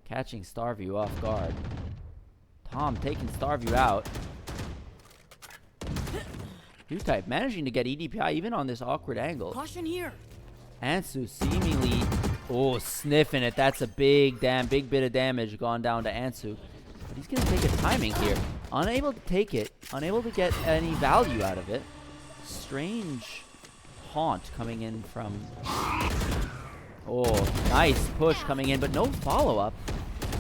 Starview off guard. Tom taking Starview out. U-Type managing to get eDPI even on this awkward angle. Caution here. Ansu seemingly, sniffing it. That's a big bit of damage gone down to Ansu. But he's going to take a timing here. Unable to take it. Unable to get any value out of it. Strange haunt coming in from... Oh, nice push coming in, but no follow-up.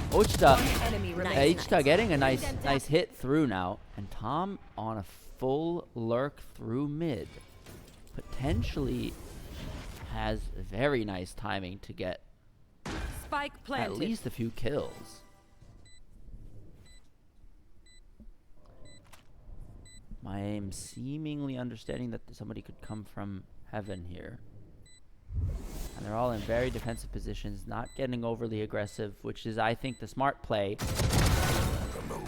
Ichita getting a nice hit through now. And Tom on a full lurk through mid. Potentially has very nice timing to get Spike planted. at least a few kills. My aim seemingly understanding that somebody could come from heaven here. And they're all in very defensive positions, not getting overly aggressive, which is, I think, the smart play.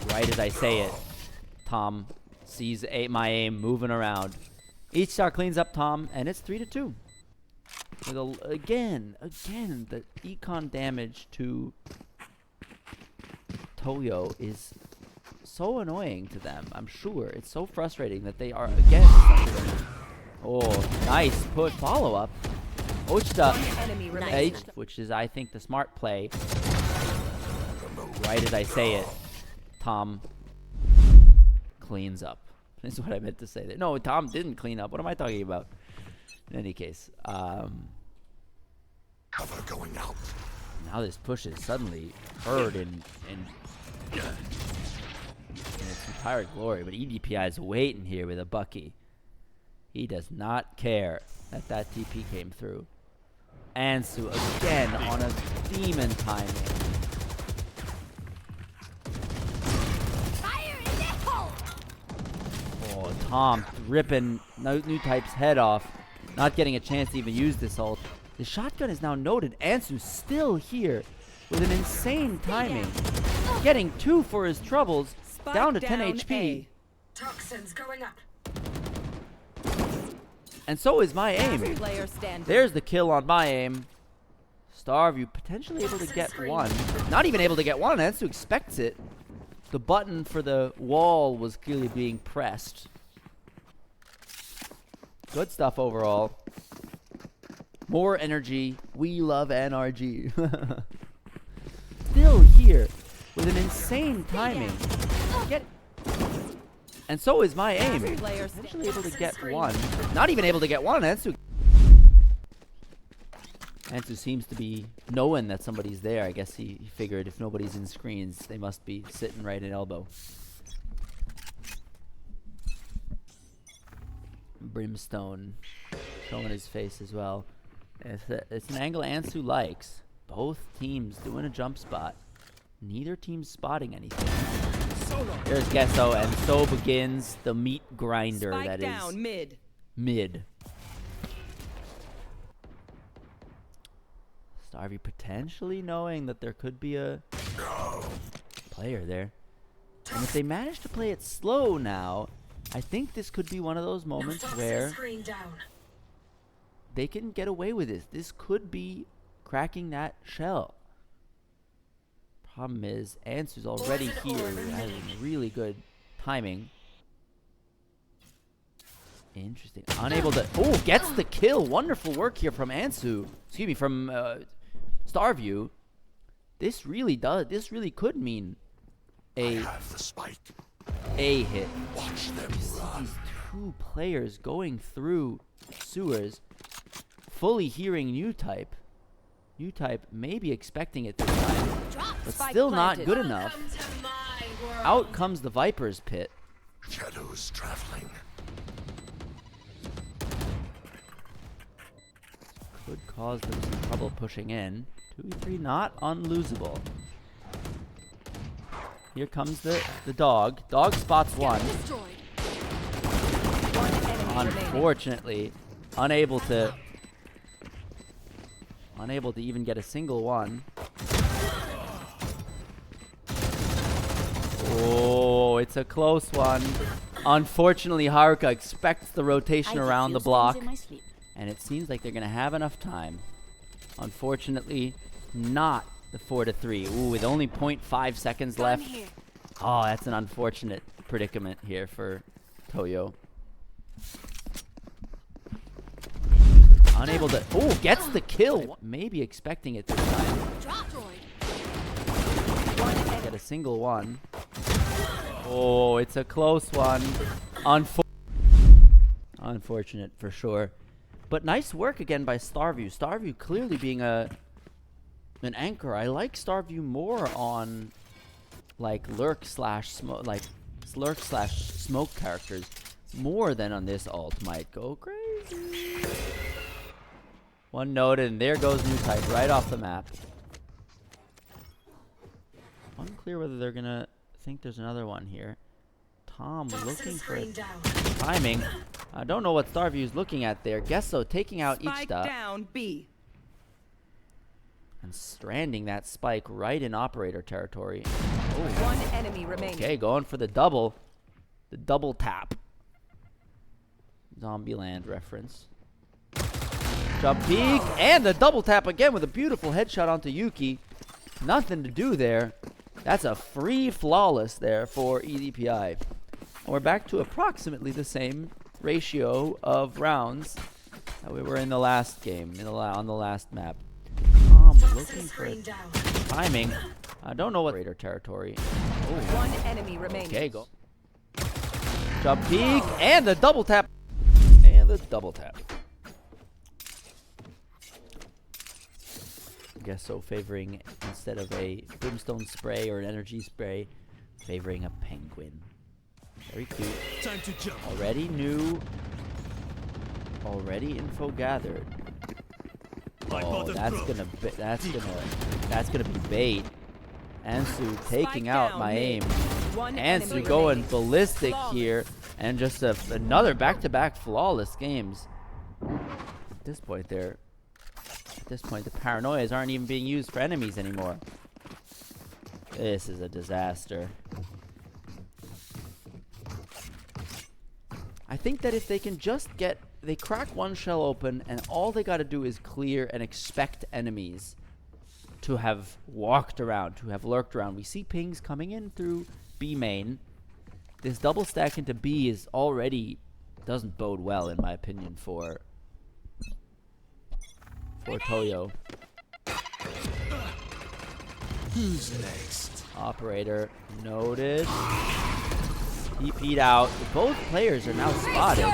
Right as I say it, Tom sees my aim moving around. Each star cleans up Tom, and it's 3-2. With again, the econ damage to Toyo is so annoying to them. I'm sure it's so frustrating that they are again. Oh, nice push follow-up. Ochta, Enemy remaining. which is, I think, the smart play. Right as I say it, Tom cleans up. That's what I meant to say there. No, Tom didn't clean up. What am I talking about? In any case, Cover going out. now this push is suddenly heard in its entire glory. But eDPI is waiting here with a Bucky. He does not care that that TP came through. Ansu again on a demon timing. Fire in the hole! Oh, Tom ripping New Type's head off. Not getting a chance to even use this ult. The shotgun is now noted. Ansu still here with an insane timing. Getting 2 for his troubles. Spike Down to 10 down HP. A. Toxins going up. And so is my aim. Player standing. There's the kill on my aim. Starview potentially able to get one. Not even able to get one. Ansu expects it. The button for the wall was clearly being pressed. Good stuff overall. More energy. We love NRG. Still here with an insane timing. And so is my aim. Player Potentially able to get one. Not even able to get one. Ansu seems to be knowing that somebody's there. I guess he figured if nobody's in screens, they must be sitting right at elbow. Brimstone showing his face as well. It's an angle Ansu likes. Both teams doing a jump spot. Neither team's spotting anything. There's Gesso, and so begins the meat grinder. Spike that down, is mid. Starvey potentially knowing that there could be a player there. And if they manage to play it slow now, I think this could be one of those moments where they can get away with this. This could be cracking that shell. Problem is, Ansu's already here, having really good timing. Interesting. Unable to... Oh, gets the kill. Wonderful work here from Ansu. Excuse me, from Starview. This really could mean a hit. Watch them run. These 2 players going through sewers, fully hearing New Type. New Type may be expecting it this time, but still not good enough. Out comes the Viper's Pit. Shadows traveling. Could cause them some trouble pushing in. 2v3 not unlosable. Here comes the dog. Dog spots one. Unfortunately, unable to even get a single one. Oh, it's a close one. Unfortunately, Haruka expects the rotation around the block, and it seems like they're going to have enough time. Unfortunately, not the 4-3. Ooh, with only 0.5 seconds left. Oh, that's an unfortunate predicament here for Toyo. Unable to... Oh, gets the kill. Maybe expecting it this time. Get a single one. Oh, it's a close one. Unfortunate for sure. But nice work again by Starview. Starview clearly being an anchor. I like Starview more on like lurk slash smoke characters more than on this ult. Might go crazy. One noted, and there goes New Type right off the map. Unclear whether they're gonna think there's another one here. Tom looking for timing. I don't know what Starview's looking at there. Gesso taking out Spike Ichta down B. and stranding that spike right in operator territory. One enemy remaining. Okay, going for the double. The double tap. Zombieland reference. Jump peek, and the double tap again with a beautiful headshot onto Yuki. Nothing to do there. That's a free flawless there for eDPI. And we're back to approximately the same ratio of rounds We were in the last game, on the last map. Looking for timing. I don't know what Raider territory. Oh. One enemy remaining. Okay, go. Jump peek and the double tap. And the double tap. I guess so, favoring instead of a brimstone spray or an energy spray, favoring a penguin. Very cute. Time to jump. Already new. Already info gathered. Oh, that's gonna be bait. Ansu taking out my aim. Ansu going ballistic here, and just another back-to-back flawless games. At this point, the paranoias aren't even being used for enemies anymore. This is a disaster. I think that if they can just they crack one shell open, and all they got to do is clear and expect enemies to have walked around, to have lurked around. We see pings coming in through B main. This double stack into B is already doesn't bode well, in my opinion, for Toyo. Who's next? Operator noted. TP'd out. Both players are now spotted.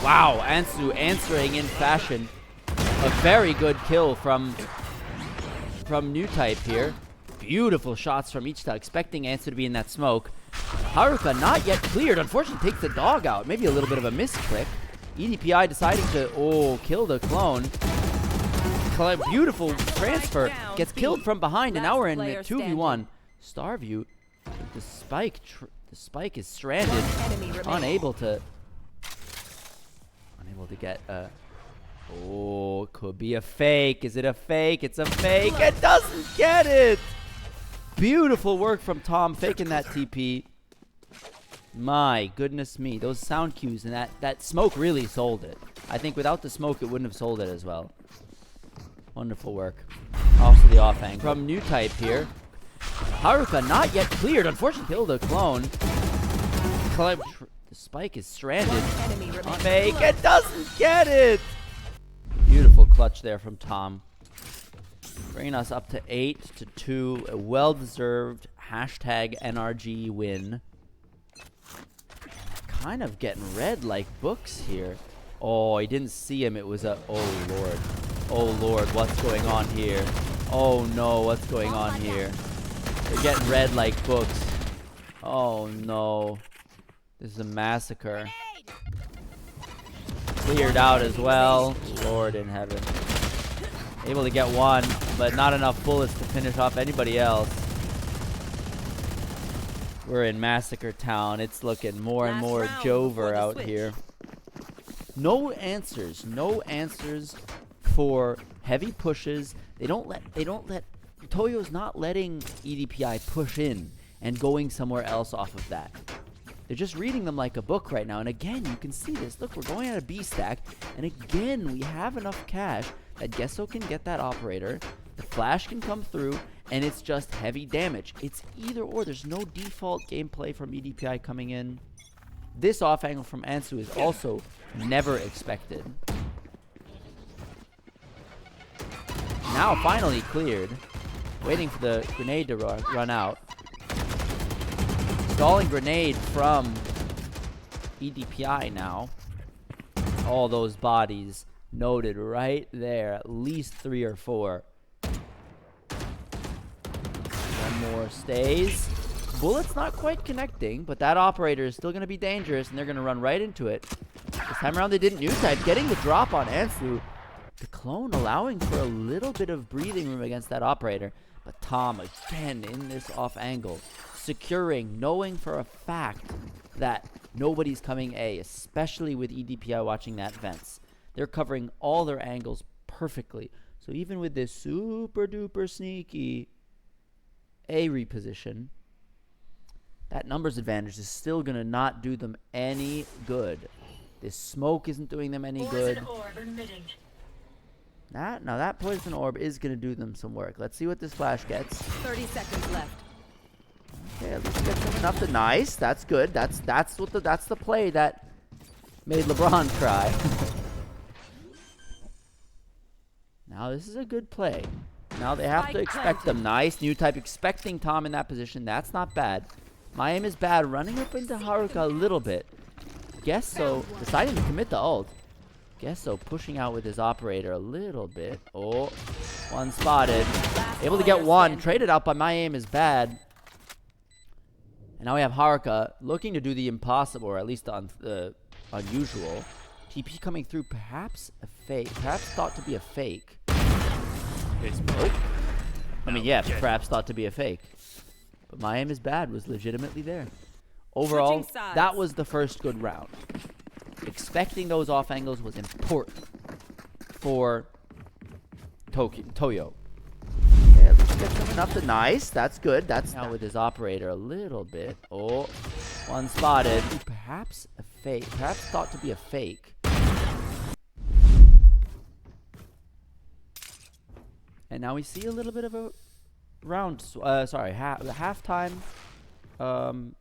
Wow, Ansu answering in fashion. A very good kill from new type here. Beautiful shots from each side, expecting Ansu to be in that smoke. Haruka not yet cleared. Unfortunately, takes the dog out. Maybe a little bit of a misclick. eDPI deciding to kill the clone. Beautiful transfer. Gets killed from behind, and now we're in 2v1. Starview. The spike is stranded. Unable to get oh, could be a fake. Is it a fake? It's a fake. It doesn't get it. Beautiful work from Tom faking that TP. My goodness me. Those sound cues and that smoke really sold it. I think without the smoke, it wouldn't have sold it as well. Wonderful work. Also the off angle from new type here. Haruka not yet cleared. Unfortunately, killed the clone. The spike is stranded. Fake. It doesn't get it. Beautiful clutch there from Tom. Bringing us up to 8-2. A well-deserved #NRG win. Kind of getting read like books here. Oh, he didn't see him. It was a... Oh, Lord. Oh, Lord. What's going on here? Oh, no. What's going on here? They're getting read like books. Oh, no. This is a massacre. Cleared out as well. Lord in heaven. Able to get one, but not enough bullets to finish off anybody else. We're in Massacre Town. It's looking more and more Jover out here. No answers. No answers for heavy pushes. They don't let Toyo's not letting eDPI push in and going somewhere else off of that. They're just reading them like a book right now. And again, you can see this. Look, we're going at a B stack. And again, we have enough cash that Gesso can get that operator. The flash can come through. And it's just heavy damage. It's either or. There's no default gameplay from eDPI coming in. This off angle from Ansu is also never expected. Now finally cleared. Waiting for the grenade to run out. Stalling grenade from eDPI now. All those bodies noted right there. At least 3 or 4. One more stays. Bullet's not quite connecting, but that operator is still going to be dangerous, and they're going to run right into it. This time around they didn't new type. Getting the drop on Ansu. The clone allowing for a little bit of breathing room against that operator. But Tom, again, in this off angle. Securing, knowing for a fact that nobody's coming A, especially with eDPI watching that vents. They're covering all their angles perfectly. So even with this super duper sneaky A reposition, that numbers advantage is still going to not do them any good. This smoke isn't doing them any good. Now that poison orb is going to do them some work. Let's see what this flash gets. 30 seconds left. Okay, at least gets enough to nice. That's good. That's the play that made LeBron cry. Now this is a good play. Now they have to expect them. Nice new type, expecting Tom in that position. That's not bad. My aim is bad. Running up into Haruka a little bit. Gesso deciding to commit the ult. Gesso pushing out with his operator a little bit. Oh, one spotted. Able to get one. Traded out by my aim is bad. And now we have Haruka looking to do the impossible, or at least the unusual. TP coming through, perhaps a fake. Perhaps thought to be a fake. Nope. I mean, yeah, perhaps thought to be a fake. But my aim is bad was legitimately there. Overall, that was the first good round. Expecting those off angles was important for Toyo. Yeah, let's get coming up to nice. That's good. That's now with his operator a little bit. Oh, one spotted. Perhaps a fake. Perhaps thought to be a fake. And now we see a little bit of a round, halftime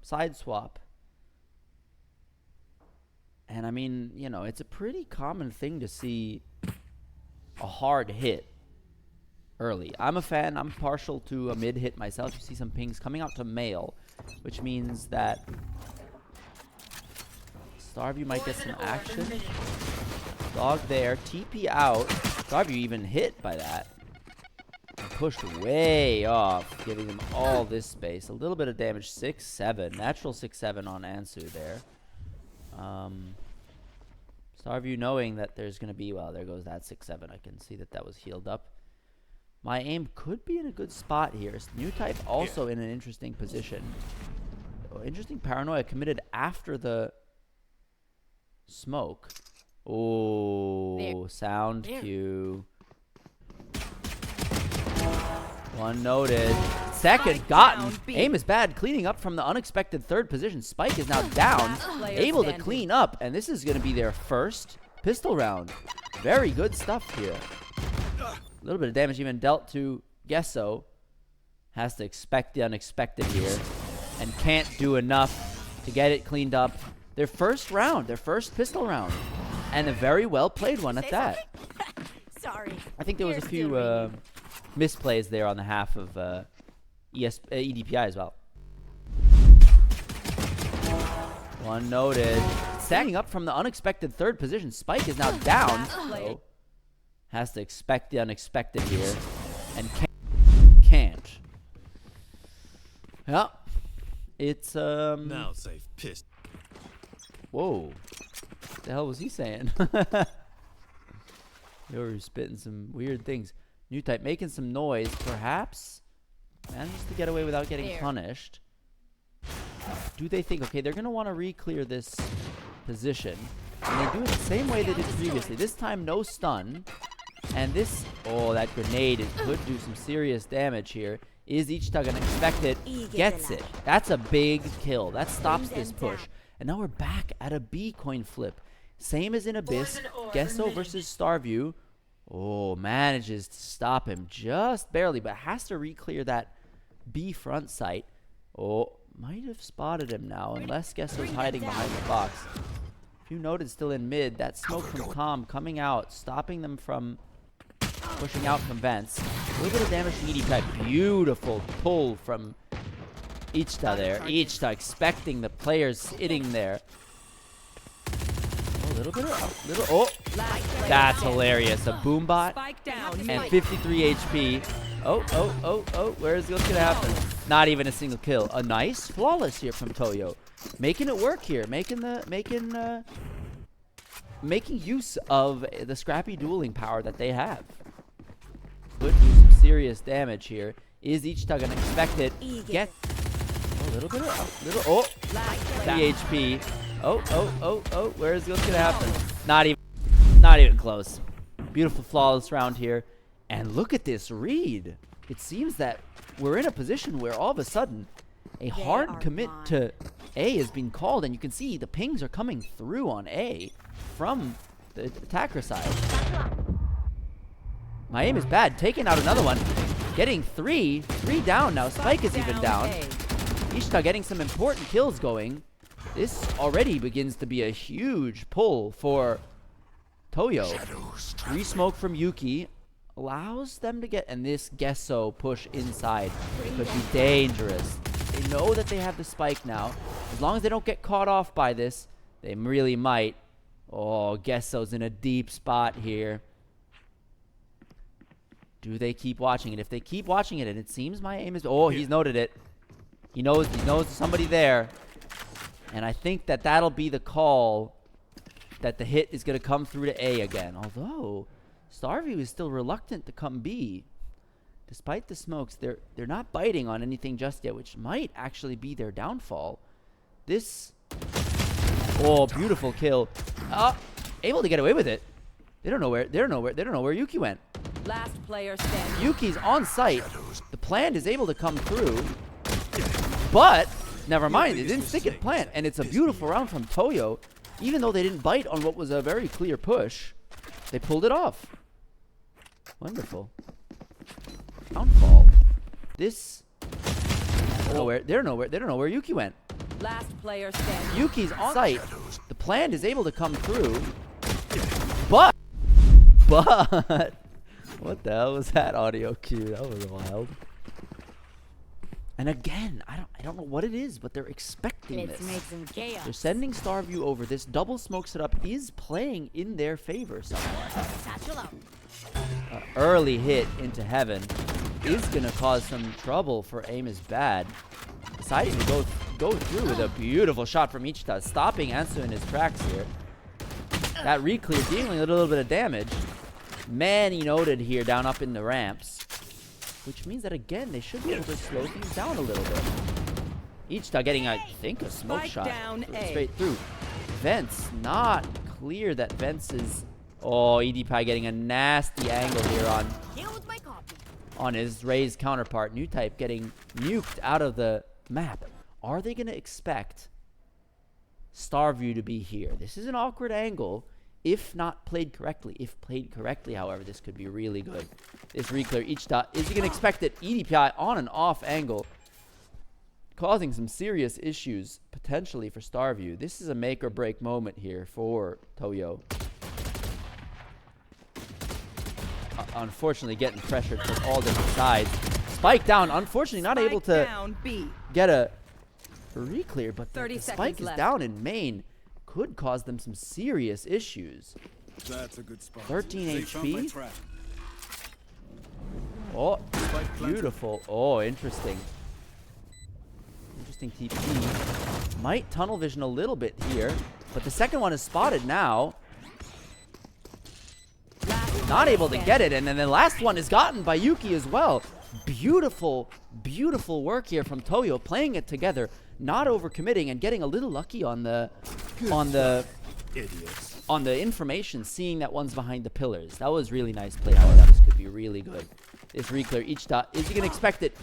side swap. And I mean, you know, it's a pretty common thing to see a hard hit early. I'm a fan. I'm partial to a mid hit myself. You see some pings coming out to male, which means that Starview might get some action. Dog there. TP out. Starview even hit by that. Pushed way off, giving them all this space. A little bit of damage. 6-7. Natural 6-7 on Ansu there. Starview knowing that there's going to be, well, there goes that 6-7. I can see that that was healed up. My aim could be in a good spot here. New type also in an interesting position. Oh, interesting paranoia committed after the smoke. Oh, sound cue. One noted. Second gotten. Aim is bad. Cleaning up from the unexpected third position. Spike is now down. Able to clean up. And this is going to be their first pistol round. Very good stuff here. A little bit of damage even dealt to Gesso. Has to expect the unexpected here. And can't do enough to get it cleaned up. Their first round. Their first pistol round. And a very well played one at that. Sorry. I think there was a few misplays there on the half of eDPI as well. One noted. Stacking up from the unexpected third position. Spike is now down. So has to expect the unexpected here. And can't. Yeah. It's Now safe pissed. Whoa. What the hell was he saying? They were spitting some weird things. New type making some noise, perhaps manages to get away without getting punished. Do they think, okay, they're going to want to re-clear this position. And they do it the same way they did previously. This time, no stun. And this, oh, that grenade could do some serious damage here. Is Ichita going to expect it? Gets it. That's a big kill. That stops this push. And now we're back at a B coin flip. Same as in Abyss. Gesso versus Starview. Oh, manages to stop him just barely, but has to re-clear that B front sight. Oh, might have spotted him now, unless Gesso's hiding behind the box. If you noted, still in mid, that smoke from Calm coming out, stopping them from pushing out from vents. A little bit of damage to eDPI. Beautiful pull from Ichita there. Ichita expecting the players sitting there. A little bit of, oh, that's hilarious. A boombot and 53 HP. Oh, where's what's gonna happen? Not even a single kill. A nice flawless here from Toyo, making it work here, making use of the scrappy dueling power that they have. Could do some serious damage here. Is Ichita gonna expect it? Get a little bit of, oh, 3 HP. Oh, where's what's gonna happen? Not even close. Beautiful flawless round here. And look at this read. It seems that we're in a position where all of a sudden a hard commit to A is being called, and you can see the pings are coming through on A from the attacker side. My aim is bad. Taking out another one. Getting three down now. Spike is even down. Ishita getting some important kills going. This already begins to be a huge pull for Toyo. Re-smoke from Yuki. allows them to get, and this Gesso push inside could be dangerous. They know that they have the spike now. As long as they don't get caught off by this, they really might. Oh, Gesso's in a deep spot here. Do they keep watching it? If they keep watching it, and it seems my aim is... Oh, he's noted it. He knows there's somebody there. And I think that that'll be the call that the hit is going to come through to A again. Although, Starview is still reluctant to come B. Despite the smokes, they're not biting on anything just yet, which might actually be their downfall. This... Oh, beautiful kill. Able to get away with it. They don't know where Yuki went. Last player standing. Yuki's on site. The plant is able to come through. But, never mind, they didn't stick at plant. And it's a beautiful round from Toyo. Even though they didn't bite on what was a very clear push, they pulled it off. Wonderful. Downfall. This... They don't know where Yuki went. Last player standing. Yuki's on site. The plant is able to come through. But... What the hell was that audio cue? That was wild. And again, I don't know what it is, but they're expecting this. Make some chaos. They're sending Starview over. This double smoke setup is playing in their favor somewhat. Satchel out. Early hit into heaven is gonna cause some trouble for Aim is Bad. Deciding to go through with a beautiful shot from Ichita, stopping Ansu in his tracks here. That re-clear dealing a little bit of damage. Manny noted here down up in the ramps. Which means that, again, they should be able to slow things down a little bit. Ichita getting, I think, a smoke Spike shot down A. straight through. Vents, not clear that Vents is... Oh, eDPI getting a nasty angle here on his raised counterpart. New Type getting nuked out of the map. Are they going to expect Starview to be here? This is an awkward angle. If not played correctly. If played correctly, however, this could be really good. This re-clear Ichita. Is he going to expect it? eDPI on an off angle. Causing some serious issues, potentially, for Starview. This is a make or break moment here for Toyo. Unfortunately, getting pressured from all different sides. Spike down. Unfortunately, not able to get a re-clear, but the spike is down in main. Could cause them some serious issues. That's a good spot. 13 HP. Oh, beautiful. Oh, interesting. Interesting TP. Might tunnel vision a little bit here, but the second one is spotted now. Not able to get it, and then the last one is gotten by Yuki as well. Beautiful, beautiful work here from Toyo, playing it together, not overcommitting and getting a little lucky on the information, seeing that one's behind the pillars. That was really nice play. However, this could be really good. This re-clear Ichita, is he gonna expect it?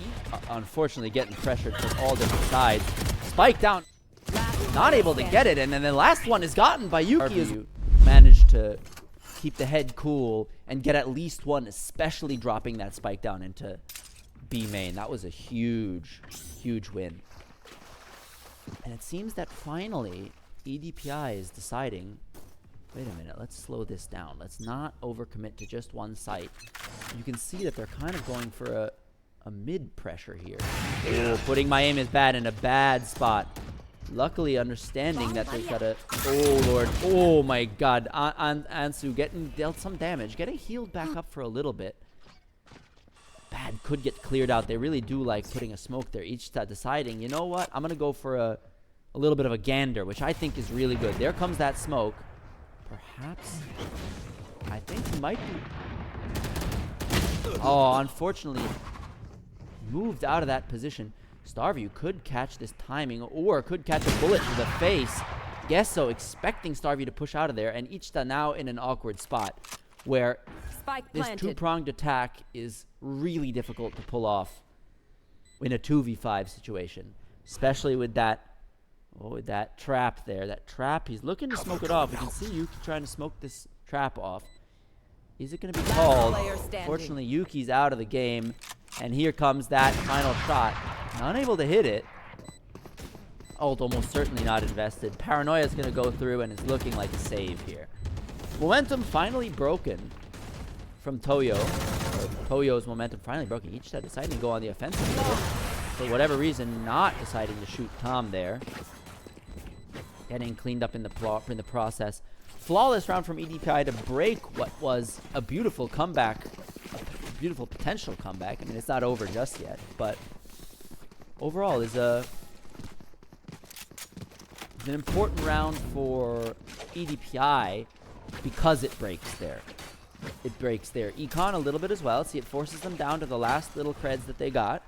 Unfortunately, getting pressured from all different sides. Spike down, not able to get it, and then the last one is gotten by Yuki. As managed to keep the head cool and get at least one, especially dropping that spike down into B main. That was a huge, huge win. And it seems that finally eDPI is deciding, wait a minute, let's slow this down. Let's not overcommit to just one site. You can see that they're kind of going for a mid pressure here. Oh, putting my Aim is Bad in a bad spot. Luckily understanding that they've got a... Oh, Lord. Oh, my God. Ansu getting dealt some damage. Getting healed back up for a little bit. Bad could get cleared out. They really do like putting a smoke there. Each deciding, you know what? I'm going to go for a little bit of a gander, which I think is really good. There comes that smoke. Perhaps... I think he might be... Oh, unfortunately... moved out of that position. Starview could catch this timing, or could catch a bullet to the face. Gesso expecting Starview to push out of there, and Ichita now in an awkward spot where this two-pronged attack is really difficult to pull off in a 2v5 situation, especially with that trap there. That trap, he's looking to smoke it off. We can see Yuki trying to smoke this trap off. Is it going to be called? Fortunately, Yuki's out of the game, and here comes that final shot. Unable to hit it. Ult almost certainly not invested. Paranoia is going to go through and is looking like a save here. Momentum finally broken from Toyo. Toyo's momentum finally broken. Each side deciding to go on the offensive a little. For whatever reason, not deciding to shoot Tom there. Getting cleaned up in the process. Flawless round from eDPI to break what was a beautiful comeback. A beautiful potential comeback. I mean, it's not over just yet, but overall is an important round for eDPI because it breaks there. It breaks their econ a little bit as well. See, it forces them down to the last little creds that they got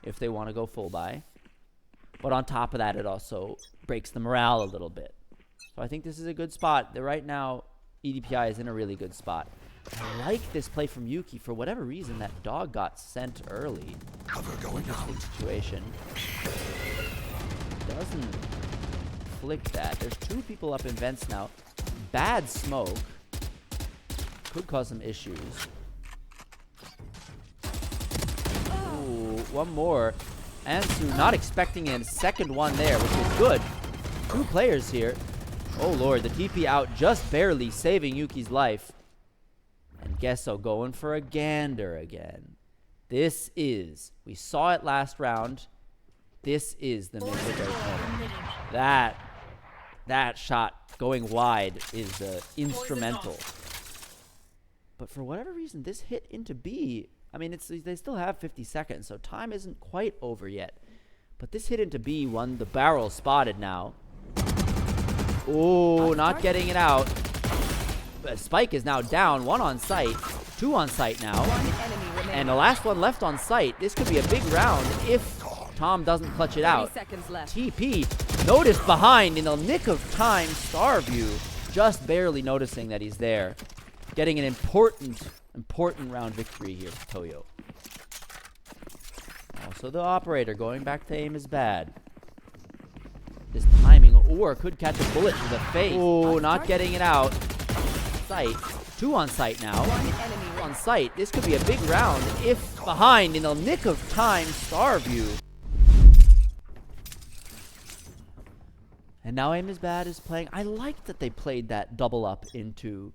if they want to go full buy. But on top of that, it also breaks the morale a little bit. So I think this is a good spot. Right now, eDPI is in a really good spot. I like this play from Yuki. For whatever reason, that dog got sent early. Cover going Interesting out. situation. Doesn't flick that. There's 2 people up in vents now. Bad smoke. Could cause some issues. Ooh, one more. Ansu not expecting a second one there, which is good. 2 players here. Oh lord, the TP out just barely saving Yuki's life. And Gesso going for a gander again. This is, we saw it last round. This is the mid-break moment. That shot going wide is instrumental. But for whatever reason, this hit into B. I mean, they still have 50 seconds, so time isn't quite over yet. But this hit into B, the barrel spotted now. Oh, not getting it out. But Spike is now down. 1 on site. 2 on site now. And the last one left on site. This could be a big round if Tom doesn't clutch it out. TP noticed behind in the nick of time. Starview just barely noticing that he's there. Getting an important round victory here for Toyo. Also the operator going back to aim is bad. This timing, or could catch a bullet to the face. Oh, not getting it out. Site. 2 on site now. On site. This could be a big round if behind in the nick of time. Starview. And now aim is bad is playing. I like that they played that double up into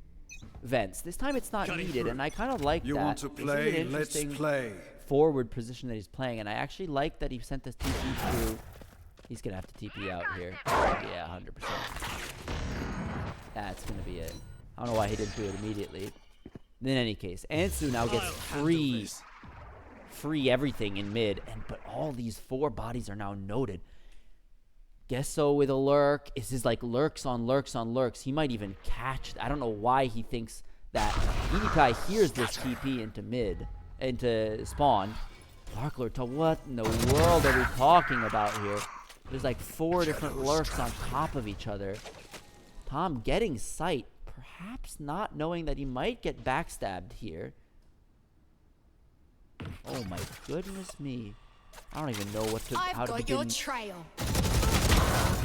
vents. This time it's not needed, and I kind of like You that. want to This is play? an Let's interesting play. forward position that he's playing, and I actually like that he sent this TP through. He's gonna have to TP out here. Yeah, 100%. That's gonna be it. I don't know why he didn't do it immediately. In any case, Ansu now gets free everything in mid, but all these 4 bodies are now noted. Gesso with a lurk. This is like lurks on lurks on lurks. He might even catch. I don't know why he thinks that. eDPI hears this TP into spawn. Dark Lord, what in the world are we talking about here? There's like 4 different lurks on top of each other. Tom getting sight, perhaps not knowing that he might get backstabbed here. Oh my goodness me. I don't even know how to begin. Your trail.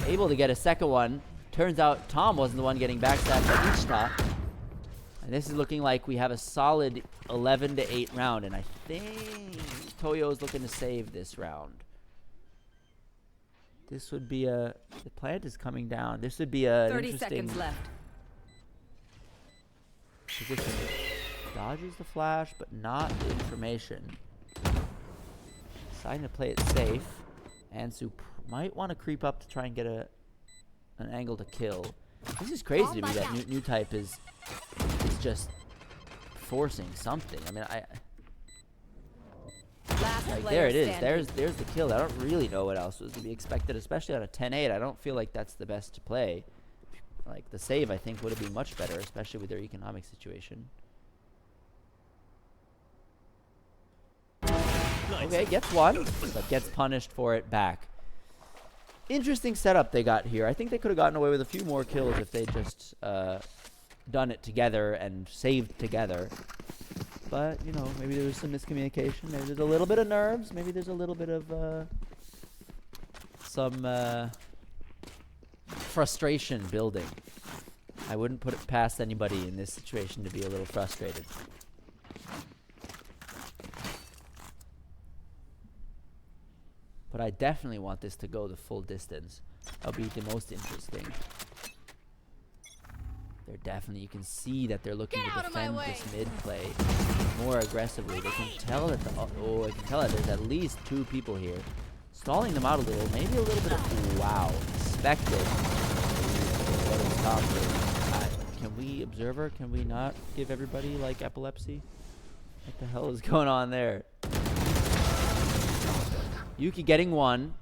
Able to get a second one. Turns out Tom wasn't the one getting backstabbed by Ichita. And this is looking like we have a solid 11-8 round. And I think Toyo is looking to save this round. This would be the plant is coming down. This would be a 30 interesting seconds left. position. Dodges the flash, but not the information. Deciding to play it safe. Ansu might want to creep up to try and get an angle to kill. This is crazy to me that new type is just forcing something. I mean, like there it is. There's the kill. I don't really know what else was to be expected, especially on a 10-8. I don't feel like that's the best to play. Like the save, I think would have been much better, especially with their economic situation. Okay, gets one, but gets punished for it back. Interesting setup they got here. I think they could have gotten away with a few more kills if they just done it together and saved together. But, you know, maybe there was some miscommunication. Maybe there's a little bit of nerves. Maybe there's a little bit of some frustration building. I wouldn't put it past anybody in this situation to be a little frustrated. But I definitely want this to go the full distance. That'll be the most interesting. They're definitely, you can see that they're looking to defend this mid play more aggressively. They can tell that I can tell that there's at least 2 people here. Stalling them out a little, maybe a little bit of, wow, expected. What is top? Can we, Observer, can we not give everybody, like, epilepsy? What the hell is going on there? Yuki getting 1.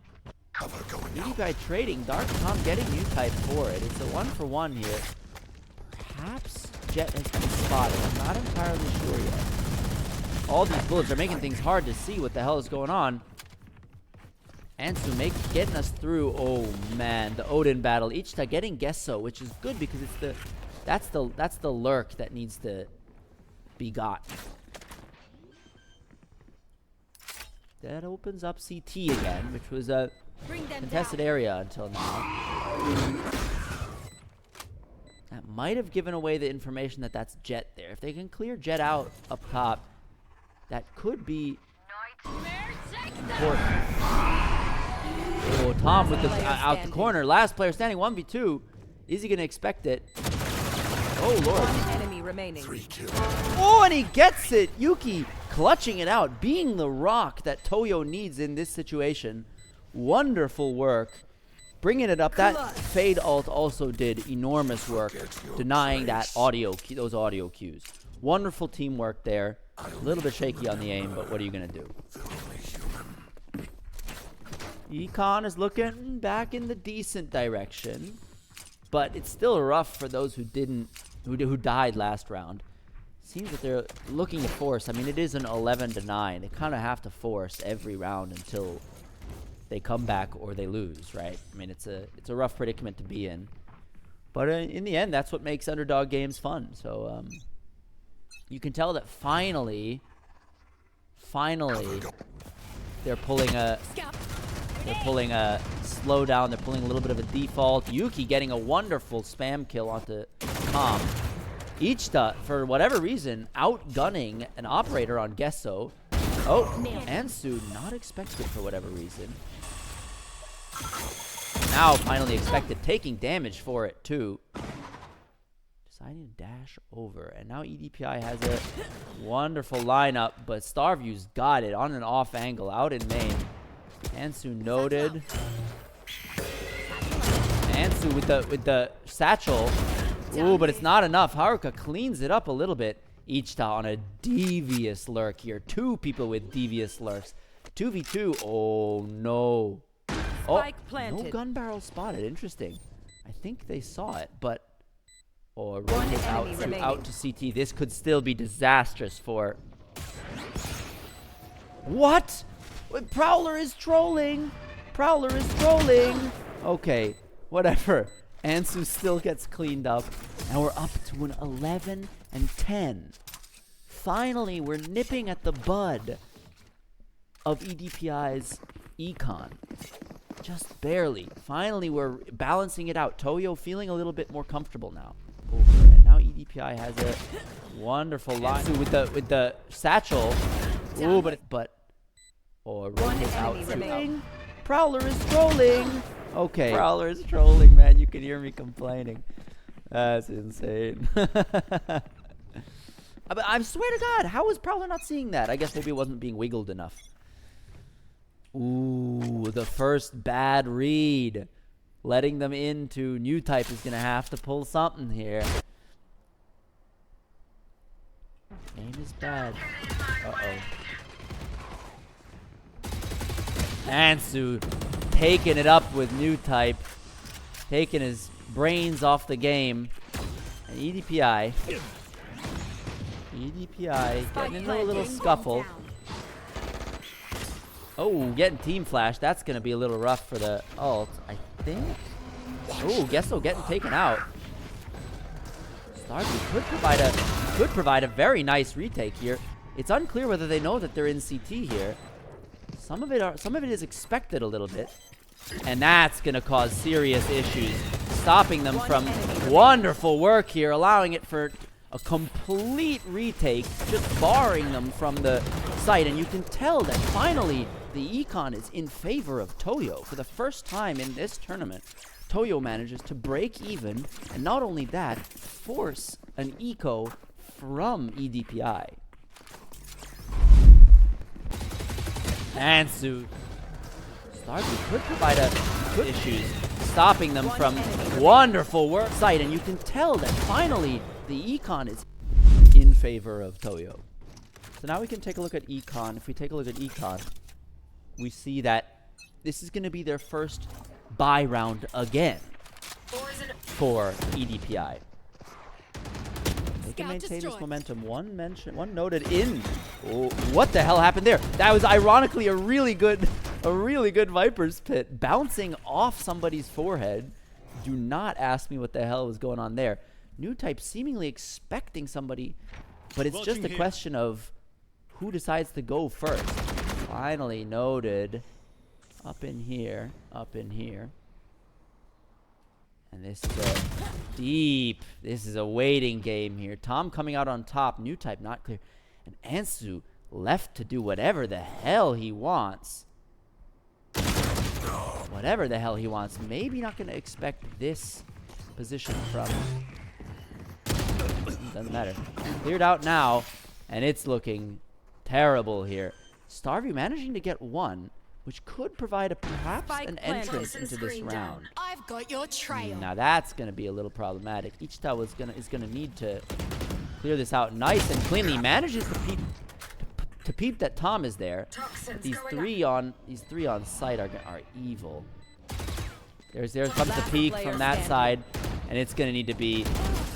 eDPI trading, Dark Tom getting U-type for it. It's a 1-for-1 here. Perhaps Jet has been spotted. I'm not entirely sure yet. All these bullets are making things hard to see what the hell is going on. Ansu getting us through. Oh man, the Odin battle. Ichita getting Gesso, which is good because it's that's the lurk that needs to be got. That opens up CT again, which was a contested area until now. That might have given away the information that that's Jet there. If they can clear Jet out up top, that could be important. Oh, Tom with the out the corner. Last player standing, 1v2. Is he going to expect it? Oh, Lord. 1 enemy remaining. Oh, and he gets it. Yuki clutching it out, being the rock that Toyo needs in this situation. Wonderful work. Bringing it up. That fade ult also did enormous work, denying that those audio cues. Wonderful teamwork there. A little bit shaky on the aim, but what are you going to do? Econ is looking back in the decent direction, but it's still rough for those who died last round. Seems that they're looking to force. I mean, it is an 11-9. They kind of have to force every round until they come back or they lose, right? I mean, it's a rough predicament to be in, but in the end, that's what makes underdog games fun. So you can tell that finally, they're pulling a slowdown. They're pulling a little bit of a default. Yuki getting a wonderful spam kill onto Tom. Ichita, for whatever reason, outgunning an operator on Gesso. Oh, Ansu not expected for whatever reason. Now finally expected, taking damage for it too. Deciding to dash over, and now eDPI has a wonderful lineup, but Starview's got it on an off angle out in main. Ansu noted. Ansu with the satchel. Ooh, but it's not enough. Haruka cleans it up a little bit. Ichita on a devious lurk here. 2 people with devious lurks. 2v2. Oh no. Spike planted. No gun barrel spotted. Interesting. I think they saw it, but One out enemy out to CT. This could still be disastrous for. What? Prowler is trolling. Prowler is trolling. Okay, whatever. Ansu still gets cleaned up, and we're up to an 11-10. Finally, we're nipping at the bud of eDPI's econ. Just barely. Finally, we're balancing it out. Toyo feeling a little bit more comfortable now. And now eDPI has a wonderful line with the satchel. Ooh, but One enemy remaining. Prowler is trolling. Okay. Prowler is trolling, man. You can hear me complaining. That's insane. But I swear to God, how is Prowler not seeing that? I guess maybe it wasn't being wiggled enough. Ooh, the first bad read. Letting them into new type is going to have to pull something here. Aim is bad. Uh-oh. Ansu taking it up with new type. Taking his brains off the game. And eDPI getting into a little scuffle. Oh, getting team flash. That's going to be a little rough for the ult, I think. Oh, Gesso getting taken out. Starvey could provide a very nice retake here. It's unclear whether they know that they're in CT here. Some of it is expected a little bit. And that's going to cause serious issues. Stopping them from wonderful work here, allowing it for a complete retake, just barring them from the site. And you can tell that finally the econ is in favor of Toyo for the first time in this tournament. Toyo manages to break even, and not only that, force an eco from eDPI. Ansu. Starvey could provide a good issues, stopping them from wonderful work sight, and you can tell that finally the econ is in favor of Toyo. So now we can take a look at econ. If we take a look at econ, we see that this is going to be their first buy round again for eDPI. They can maintain this momentum. One noted in. Oh, what the hell happened there? That was ironically a really good Viper's Pit bouncing off somebody's forehead. Do not ask me what the hell was going on there. New type seemingly expecting somebody, but it's just a question of who decides to go first. Finally noted. Up in here. And this is a waiting game here. Tom coming out on top. New type not clear. And Ansu left to do whatever the hell he wants. Whatever the hell he wants. Maybe not going to expect this position from... Doesn't matter. Cleared out now. And it's looking terrible here. Starvey managing to get one, which could provide perhaps an entrance into this round. I've got your trail. Now that's going to be a little problematic. Ichita is going to need to clear this out nice and cleanly. Manages to peep that Tom is there. But these three on site are evil. There comes the peek from that side, and it's going to need to be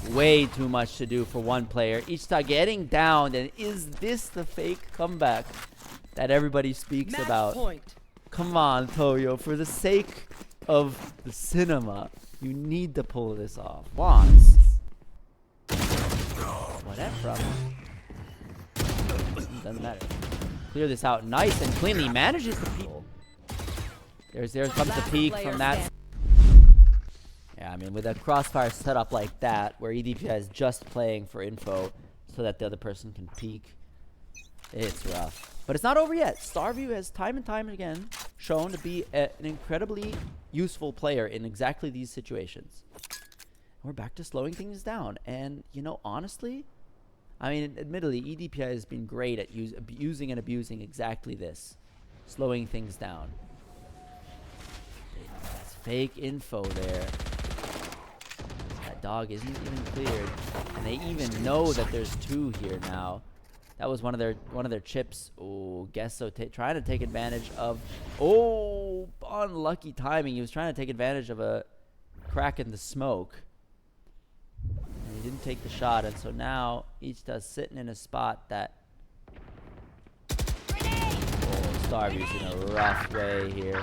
way too much to do for one player. Ichita getting down, and is this the fake comeback that everybody speaks about? Come on, Toyo, for the sake of the cinema, you need to pull this off. Wants. Whatever. Doesn't matter. Clear this out nice and cleanly. Manages the peek. There comes the peek from that. Yeah, I mean, with a crossfire set up like that, where eDPI is just playing for info so that the other person can peek, it's rough. But it's not over yet. Starview has time and time again shown to be an incredibly useful player in exactly these situations. We're back to slowing things down. And, you know, honestly, I mean, admittedly, eDPI has been great at using and abusing exactly this. Slowing things down. That's fake info there. That dog isn't even cleared. And they even know that there's two here now. That was one of their chips. Oh, Gesso trying to take advantage of... Oh, unlucky timing. He was trying to take advantage of a crack in the smoke. And he didn't take the shot. And so now Ichita's sitting in a spot that... Oh, Starview's in a rough way here.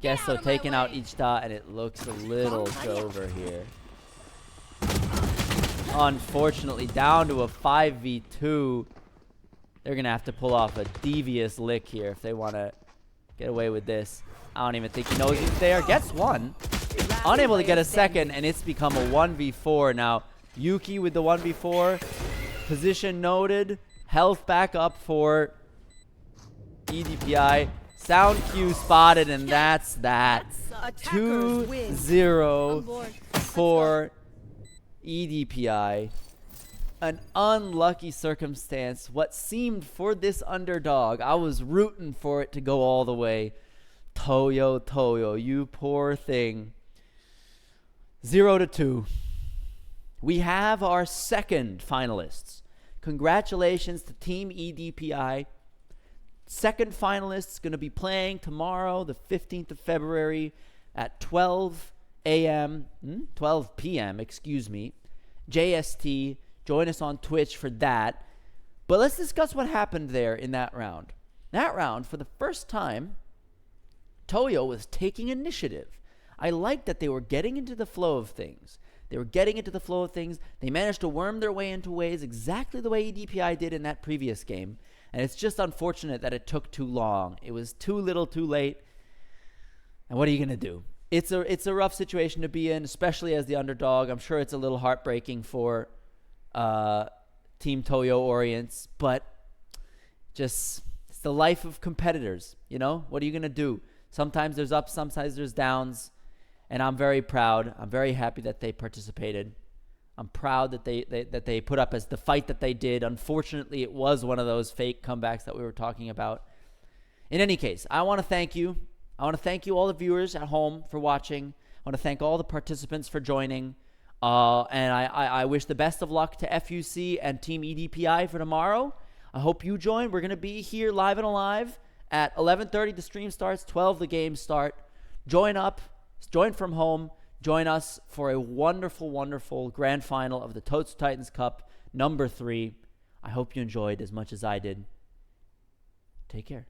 Gesso taking out Ichita, and it looks a little over here. Unfortunately, down to a 5v2. They're going to have to pull off a devious lick here if they want to get away with this. I don't even think he knows he's there. Gets one. Unable to get a second, and it's become a 1v4 now. Yuki with the 1v4. Position noted. Health back up for eDPI. Sound cue spotted, and that's that. 2-0 for eDPI. An unlucky circumstance. What seemed for this underdog, I was rooting for it to go all the way. Toyo, you poor thing. 0-2. We have our second finalists. Congratulations to Team eDPI. Second finalists going to be playing tomorrow, the 15th of February at 12 p.m., excuse me, JST. Join us on Twitch for that. But let's discuss what happened there in that round. That round, for the first time, Toyo was taking initiative. I liked that they were getting into the flow of things. They managed to worm their way into ways exactly the way eDPI did in that previous game. And it's just unfortunate that it took too long. It was too little too late. And what are you going to do? It's a rough situation to be in, especially as the underdog. I'm sure it's a little heartbreaking for Team Toyo Orients, but just it's the life of competitors, you know? What are you going to do? Sometimes there's ups, sometimes there's downs, And I'm very proud. I'm very happy that they participated. I'm proud that they put up as the fight that they did. Unfortunately, it was one of those fake comebacks that we were talking about. In any case, I want to thank you. I want to thank you, all the viewers at home, for watching. I want to thank all the participants for joining. And I wish the best of luck to FUC and Team eDPI for tomorrow. I hope you join. We're going to be here live and alive at 11:30. The stream starts. 12 the games start. Join up. Join from home. Join us for a wonderful, wonderful grand final of the Totsu Titans Cup number 3. I hope you enjoyed as much as I did. Take care.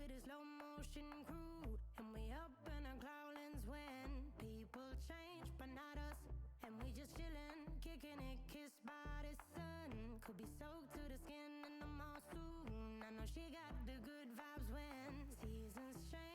with a slow motion crew. And we up in our growlings when people change, but not us. And we just chillin', kicking it, kissed by the sun. Could be soaked to the skin in the mall soon. I know she got the good vibes when seasons change.